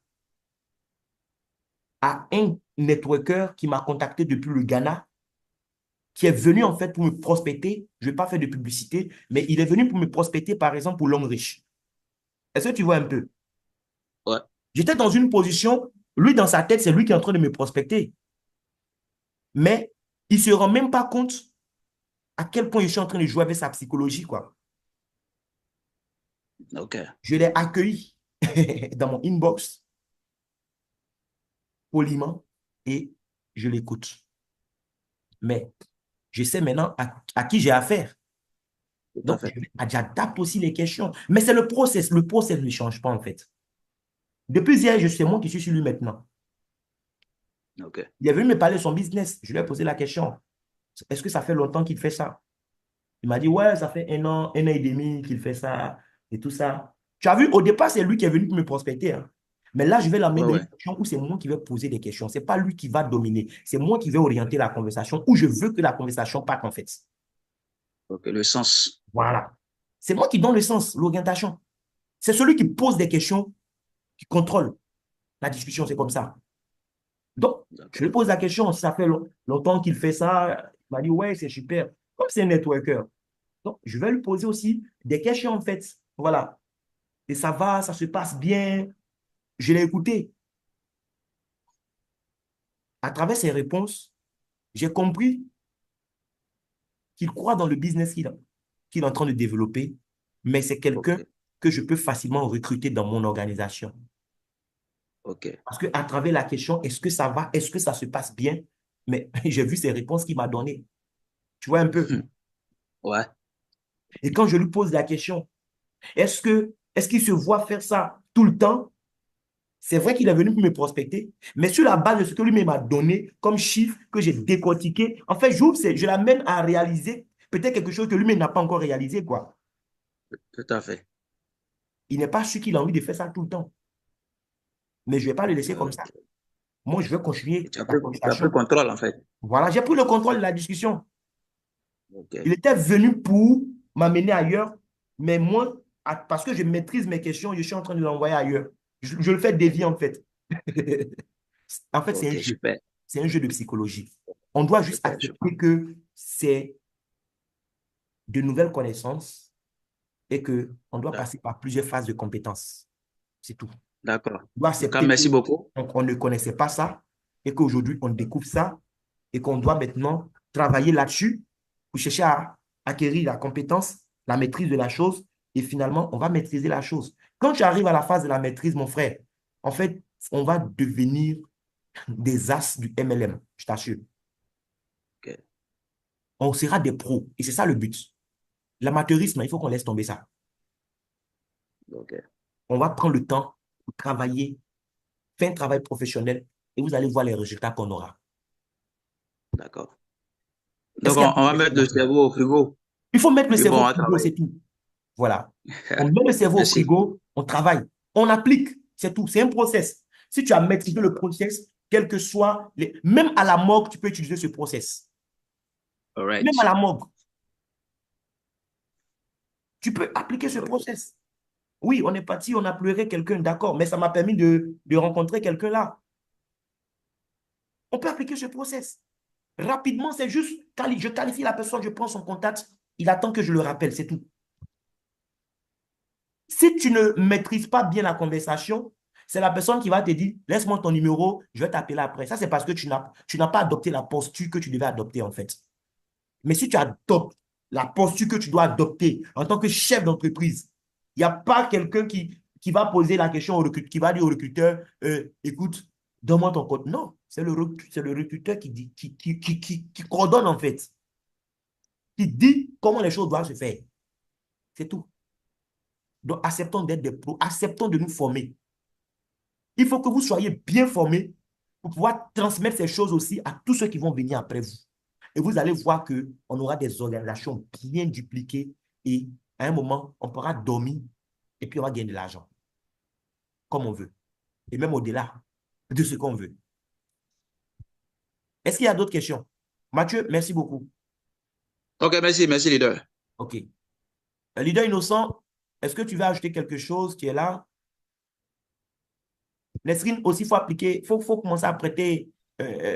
à un networker qui m'a contacté depuis le Ghana, qui est venu en fait pour me prospecter. Je ne vais pas faire de publicité, mais il est venu pour me prospecter, par exemple, pour Longreach. Est-ce que tu vois un peu? Ouais. J'étais dans une position, lui, dans sa tête, c'est lui qui est en train de me prospecter. Mais il ne se rend même pas compte à quel point je suis en train de jouer avec sa psychologie, quoi. OK. Je l'ai accueilli dans mon inbox, poliment, et je l'écoute. Mais je sais maintenant à qui j'ai affaire. Tout à Donc, fait. j'adapte aussi les questions. Mais c'est le process. Le process ne change pas, en fait. Depuis hier, je sais moi qui suis sur lui maintenant. OK. Il est venu me parler de son business. Je lui ai posé la question. Est-ce que ça fait longtemps qu'il fait ça? Il m'a dit, ouais, ça fait un an et demi qu'il fait ça et tout ça. Tu as vu, au départ, c'est lui qui est venu pour me prospecter, hein. Mais là, je vais l'amener Ouais, dans ouais. une situation où c'est moi qui vais poser des questions. Ce n'est pas lui qui va dominer. C'est moi qui vais orienter la conversation, où je veux que la conversation parte, en fait. OK. Le sens. Voilà. C'est moi qui donne le sens, l'orientation. C'est celui qui pose des questions, qui contrôle. La discussion, c'est comme ça. Donc, je lui pose la question, ça fait longtemps qu'il fait ça. Il m'a dit, ouais, c'est super. Comme c'est un networker. Donc, je vais lui poser aussi des questions, en fait. Voilà. Et ça va, ça se passe bien. Je l'ai écouté. À travers ses réponses, j'ai compris qu'il croit dans le business qu'il est en train de développer, mais c'est quelqu'un Ok. que je peux facilement recruter dans mon organisation. Ok. Parce qu'à travers la question, est-ce que ça va? Est-ce que ça se passe bien? Mais j'ai vu ses réponses qu'il m'a données. Tu vois un peu. Ouais. Et quand je lui pose la question, est-ce qu'il se voit faire ça tout le temps? C'est vrai qu'il est venu pour me prospecter, mais sur la base de ce que lui m'a donné comme chiffre que j'ai décortiqué, en fait, je l'amène à réaliser peut-être quelque chose que lui n'a pas encore réalisé, quoi. Tout à fait. Il n'est pas sûr qu'il a envie de faire ça tout le temps. Mais je ne vais pas le laisser comme ça. Ok. Moi, je vais continuer la Tu as pris conversation. contrôle, en fait. Voilà, j'ai pris le contrôle de la discussion. Ok. Il était venu pour m'amener ailleurs, mais moi, parce que je maîtrise mes questions, je suis en train de l'envoyer ailleurs. Je le fais dévier, en fait. En fait, c'est un Ok, jeu. super. C'est un jeu de psychologie. On doit juste Super, je accepter que c'est de nouvelles connaissances et qu'on doit D'ac- passer par plusieurs phases de compétences. C'est tout. D'accord. On doit En tout cas, accepter merci beaucoup. qu'on ne connaissait pas ça et qu'aujourd'hui, on découvre ça et qu'on doit maintenant travailler là-dessus pour chercher à acquérir la compétence, la maîtrise de la chose et finalement, on va maîtriser la chose. Quand tu arrives à la phase de la maîtrise, mon frère, en fait, on va devenir des as du MLM, je t'assure. Ok. On sera des pros et c'est ça le but. L'amateurisme, il faut qu'on laisse tomber ça. Ok. On va prendre le temps pour travailler, faire un travail professionnel et vous allez voir les résultats qu'on aura. D'accord. Est-ce Donc, qu'il y a on d'autres va mettre questions? le cerveau au frigo. Il faut mettre le Puis bon, cerveau on au va frigo, travailler. c'est tout. Voilà. On met le cerveau au Merci. frigo, on travaille, on applique, c'est tout. C'est un process. Si tu as maîtrisé le process, quel que soit les... Même à la morgue, tu peux utiliser ce process. All Même à right. la morgue, tu peux appliquer ce Ok. process. Oui, on est parti, on a pleuré quelqu'un, d'accord, mais ça m'a permis de rencontrer quelqu'un là. On peut appliquer ce process. Rapidement, c'est juste, je qualifie la personne, je prends son contact, il attend que je le rappelle, c'est tout. Si tu ne maîtrises pas bien la conversation, c'est la personne qui va te dire, laisse-moi ton numéro, je vais t'appeler après. Ça, c'est parce que tu n'as pas adopté la posture que tu devais adopter, en fait. Mais si tu adoptes la posture que tu dois adopter en tant que chef d'entreprise, il n'y a pas quelqu'un qui va poser la question au recruteur, qui va dire au recruteur, écoute, donne-moi ton code. Non, c'est le recruteur qui dit, qui coordonne, en fait, qui dit comment les choses doivent se faire. C'est tout. Donc, acceptons d'être des pros, acceptons de nous former. Il faut que vous soyez bien formés pour pouvoir transmettre ces choses aussi à tous ceux qui vont venir après vous. Et vous allez voir qu'on aura des organisations bien dupliquées et à un moment, on pourra dormir et puis on va gagner de l'argent comme on veut. Et même au-delà de ce qu'on veut. Est-ce qu'il y a d'autres questions? Mathieu, merci beaucoup. Ok, merci, merci, leader. OK. Leader innocent, est-ce que tu veux ajouter quelque chose qui est là? Nesrine, aussi, il faut appliquer, faut commencer à prêter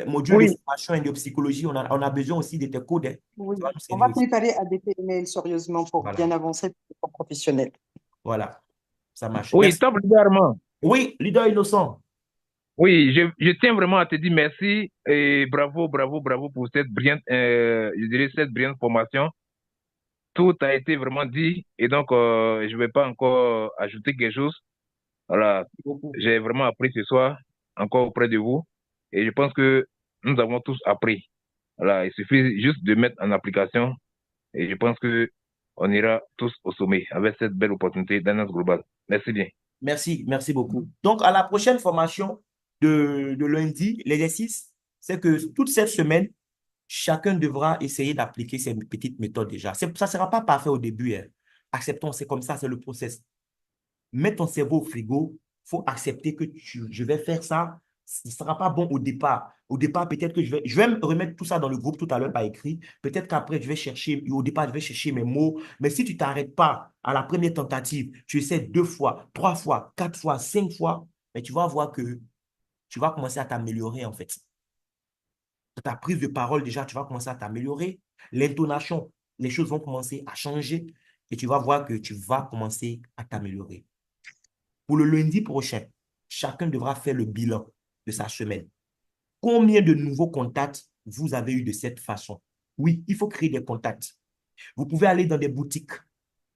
module de Oui, formation et de psychologie. On a besoin aussi de tes codes, hein. oui. Ça va nous On servir va aussi. préparer à des emails sérieusement pour Voilà. bien avancer pour le professionnel. Voilà. Ça marche. Oui, Merci. top leader Armand. Oui, leader innocent. Oui, je tiens vraiment à te dire merci et bravo, bravo, bravo pour cette brillante, je dirais cette brillante formation. Tout a été vraiment dit et donc je ne vais pas encore ajouter quelque chose. Voilà, Beaucoup. j'ai vraiment appris ce soir encore auprès de vous et je pense que nous avons tous appris. Voilà, il suffit juste de mettre en application et je pense que on ira tous au sommet avec cette belle opportunité d'annonce globale. Merci bien. Merci, merci beaucoup. Donc, à la prochaine formation de lundi, l'exercice, c'est que toute cette semaine, chacun devra essayer d'appliquer ces petites méthodes déjà. Ça ne sera pas parfait au début, hein. Acceptons, c'est comme ça, c'est le process. Mets ton cerveau au frigo, il faut accepter que je vais faire ça. Ce ne sera pas bon au départ. Au départ, peut-être que je vais me remettre tout ça dans le groupe tout à l'heure par écrit. Peut-être qu'après, je vais chercher, au départ, je vais chercher mes mots. Mais si tu ne t'arrêtes pas à la première tentative, tu essaies 2 fois, 3 fois, 4 fois, 5 fois, mais tu vas voir que tu vas commencer à t'améliorer en fait. Ta prise de parole, déjà, tu vas commencer à t'améliorer. L'intonation, les choses vont commencer à changer et tu vas voir que tu vas commencer à t'améliorer. Pour le lundi prochain, chacun devra faire le bilan de sa semaine. Combien de nouveaux contacts vous avez eu de cette façon? Oui, il faut créer des contacts. Vous pouvez aller dans des boutiques.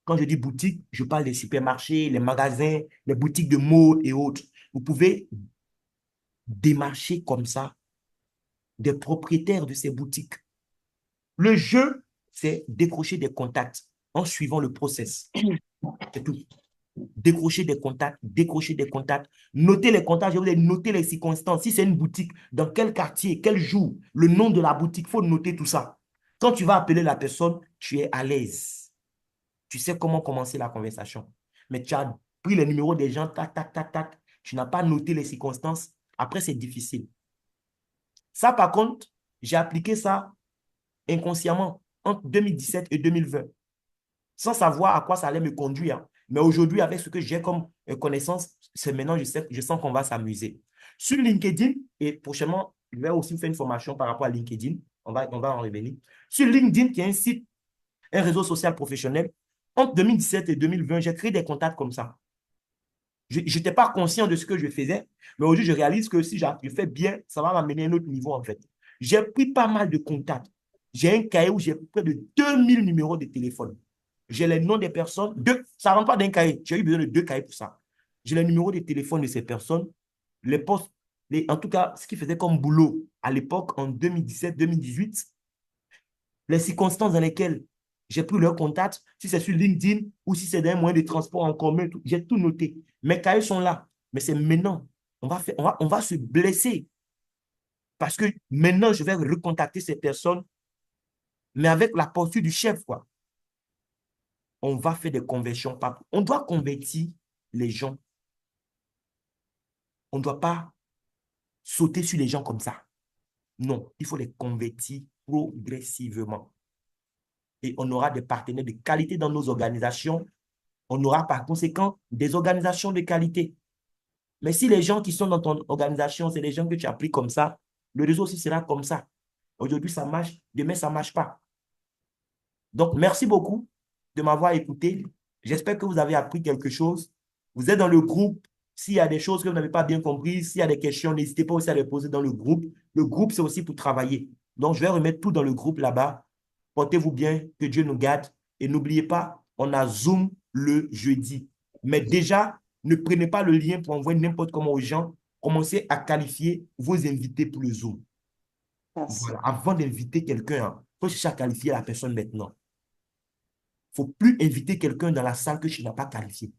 Quand je dis boutique, je parle des supermarchés, les magasins, les boutiques de mode et autres. Vous pouvez démarcher comme ça des propriétaires de ces boutiques. Le jeu, c'est décrocher des contacts en suivant le process. C'est tout. Décrocher des contacts, décrocher des contacts. Notez les contacts, je vous ai noté les circonstances. Si c'est une boutique, dans quel quartier, quel jour, le nom de la boutique, il faut noter tout ça. Quand tu vas appeler la personne, tu es à l'aise. Tu sais comment commencer la conversation. Mais tu as pris les numéros des gens, tac, tac, tac, tac. Tu n'as pas noté les circonstances. Après, c'est difficile. Ça, par contre, j'ai appliqué ça inconsciemment entre 2017 et 2020, sans savoir à quoi ça allait me conduire. Mais aujourd'hui, avec ce que j'ai comme connaissance, c'est maintenant, je sens qu'on va s'amuser. Sur LinkedIn, et prochainement, je vais aussi faire une formation par rapport à LinkedIn. On va en revenir. Sur LinkedIn, qui est un site, un réseau social professionnel, entre 2017 et 2020, j'ai créé des contacts comme ça. Je n'étais pas conscient de ce que je faisais, mais aujourd'hui, je réalise que si je fais bien, ça va m'amener à un autre niveau, en fait. J'ai pris pas mal de contacts. J'ai un cahier où j'ai près de 2000 numéros de téléphone. J'ai les noms des personnes. Ça ne rentre pas d'un cahier. J'ai eu besoin de 2 cahiers pour ça. J'ai les numéros de téléphone de ces personnes, les postes, en tout cas, ce qu'ils faisaient comme boulot à l'époque, en 2017-2018, les circonstances dans lesquelles j'ai pris leur contact, si c'est sur LinkedIn ou si c'est dans un moyen de transport en commun, j'ai tout noté. Mes cahiers sont là. Mais c'est maintenant. On va se blesser. Parce que maintenant, je vais recontacter ces personnes, mais avec la posture du chef, quoi. On va faire des conversions. On doit convertir les gens. On ne doit pas sauter sur les gens comme ça. Non, il faut les convertir progressivement. Et on aura des partenaires de qualité dans nos organisations. On aura par conséquent des organisations de qualité. Mais si les gens qui sont dans ton organisation, c'est les gens que tu as pris comme ça, le réseau aussi sera comme ça. Aujourd'hui, ça marche, demain, ça ne marche pas. Donc, merci beaucoup de m'avoir écouté. J'espère que vous avez appris quelque chose. Vous êtes dans le groupe. S'il y a des choses que vous n'avez pas bien comprises, s'il y a des questions, n'hésitez pas aussi à les poser dans le groupe. Le groupe, c'est aussi pour travailler. Donc, je vais remettre tout dans le groupe là-bas. Portez-vous bien, que Dieu nous garde. Et n'oubliez pas, on a Zoom le jeudi. Mais déjà, ne prenez pas le lien pour envoyer n'importe comment aux gens. Commencez à qualifier vos invités pour le Zoom. Merci. Voilà. Avant d'inviter quelqu'un, il faut chercher à qualifier la personne maintenant. Il ne faut plus inviter quelqu'un dans la salle que tu n'as pas qualifié.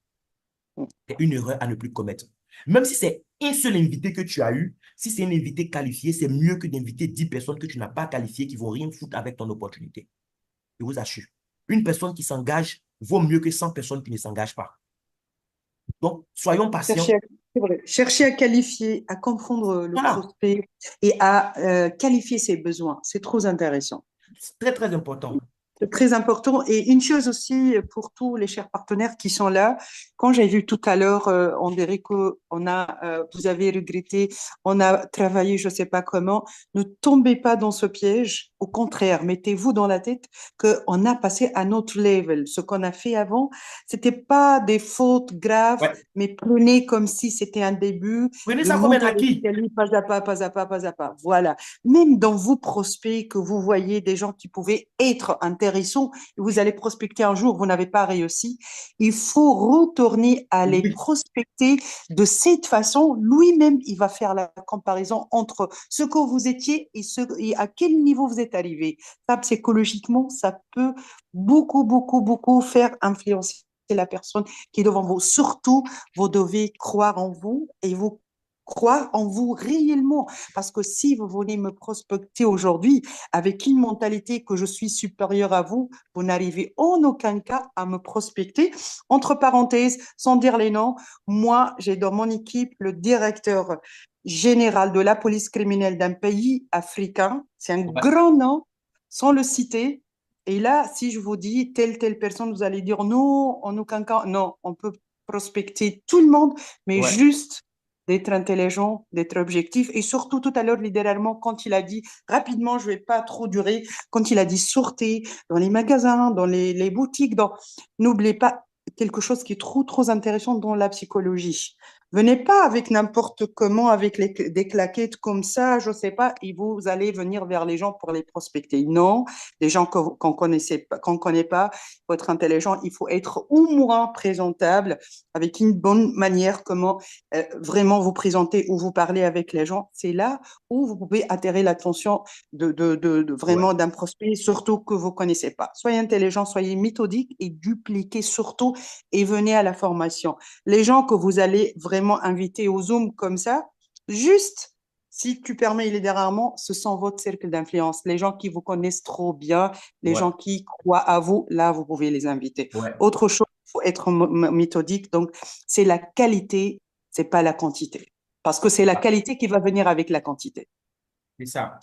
C'est une erreur à ne plus commettre. Même si c'est un seul invité que tu as eu, si c'est un invité qualifié, c'est mieux que d'inviter 10 personnes que tu n'as pas qualifiées qui ne vont rien foutre avec ton opportunité. Je vous assure. Une personne qui s'engage vaut mieux que 100 personnes qui ne s'engagent pas. Donc, soyons patients. Chercher à qualifier, à comprendre le Voilà. prospect et à qualifier ses besoins. C'est trop intéressant. C'est très, très important. C'est très important. Et une chose aussi pour tous les chers partenaires qui sont là, quand j'ai vu tout à l'heure, on dirait que vous avez regretté, on a travaillé, je ne sais pas comment. Ne tombez pas dans ce piège. Au contraire, mettez-vous dans la tête qu'on a passé à notre level. Ce qu'on a fait avant, c'était pas des fautes graves, Ouais. mais prenez comme si c'était un début. Prenez De ça comme un monter acquis. l'escalier pas à pas, pas à pas, pas à pas. Voilà. Même dans vos prospects, que vous voyez des gens qui pouvaient être intéressants, vous allez prospecter un jour, vous n'avez pas réussi, il faut retourner à les Oui. prospecter de cette façon. Lui-même, il va faire la comparaison entre ce que vous étiez et à quel niveau vous êtes arrivé. Ça, psychologiquement, ça peut beaucoup, beaucoup, beaucoup faire influencer la personne qui est devant vous. Surtout, vous devez croire en vous et vous croire en vous réellement. Parce que si vous voulez me prospecter aujourd'hui avec une mentalité que je suis supérieure à vous, vous n'arrivez en aucun cas à me prospecter. Entre parenthèses, sans dire les noms, moi, j'ai dans mon équipe le directeur général de la police criminelle d'un pays africain. C'est un grand nom, sans le citer. Et là, si je vous dis telle personne, vous allez dire non, en aucun cas. Non, on peut prospecter tout le monde, mais juste d'être intelligent, d'être objectif. Et surtout, tout à l'heure, littéralement, quand il a dit, rapidement, je vais pas trop durer, quand il a dit sortez dans les magasins, dans les boutiques, n'oubliez pas quelque chose qui est trop, trop intéressant dans la psychologie. Venez pas avec n'importe comment, avec des claquettes comme ça, je sais pas, et vous allez venir vers les gens pour les prospecter. Non, des gens qu'on connaît pas, il faut être intelligent, il faut être au moins présentable, avec une bonne manière, comment vraiment vous présenter ou vous parler avec les gens. C'est là où vous pouvez attirer l'attention Ouais. vraiment d'un prospect, surtout que vous connaissez pas. Soyez intelligent, soyez méthodique et dupliquez surtout et venez à la formation. Les gens que vous allez vraiment inviter au Zoom comme ça, juste si tu permets littéralement, ce sont votre cercle d'influence. Les gens qui vous connaissent trop bien, les Ouais. gens qui croient à vous, là, vous pouvez les inviter. Ouais. Autre chose, il faut être méthodique. Donc, c'est la qualité, c'est pas la quantité. Parce que c'est la qualité qui va venir avec la quantité. C'est ça.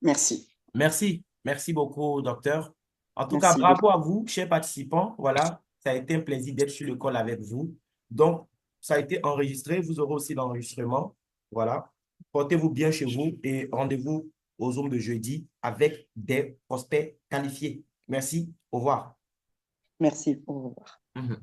Merci. Merci. Merci beaucoup, docteur. En tout cas, Merci beaucoup. bravo à vous, chers participants. Voilà, ça a été un plaisir d'être sur le call avec vous. Donc, ça a été enregistré. Vous aurez aussi l'enregistrement. Voilà. Portez-vous bien chez vous et rendez-vous au Zoom de jeudi avec des prospects qualifiés. Merci. Au revoir. Merci. Au revoir. Mhm.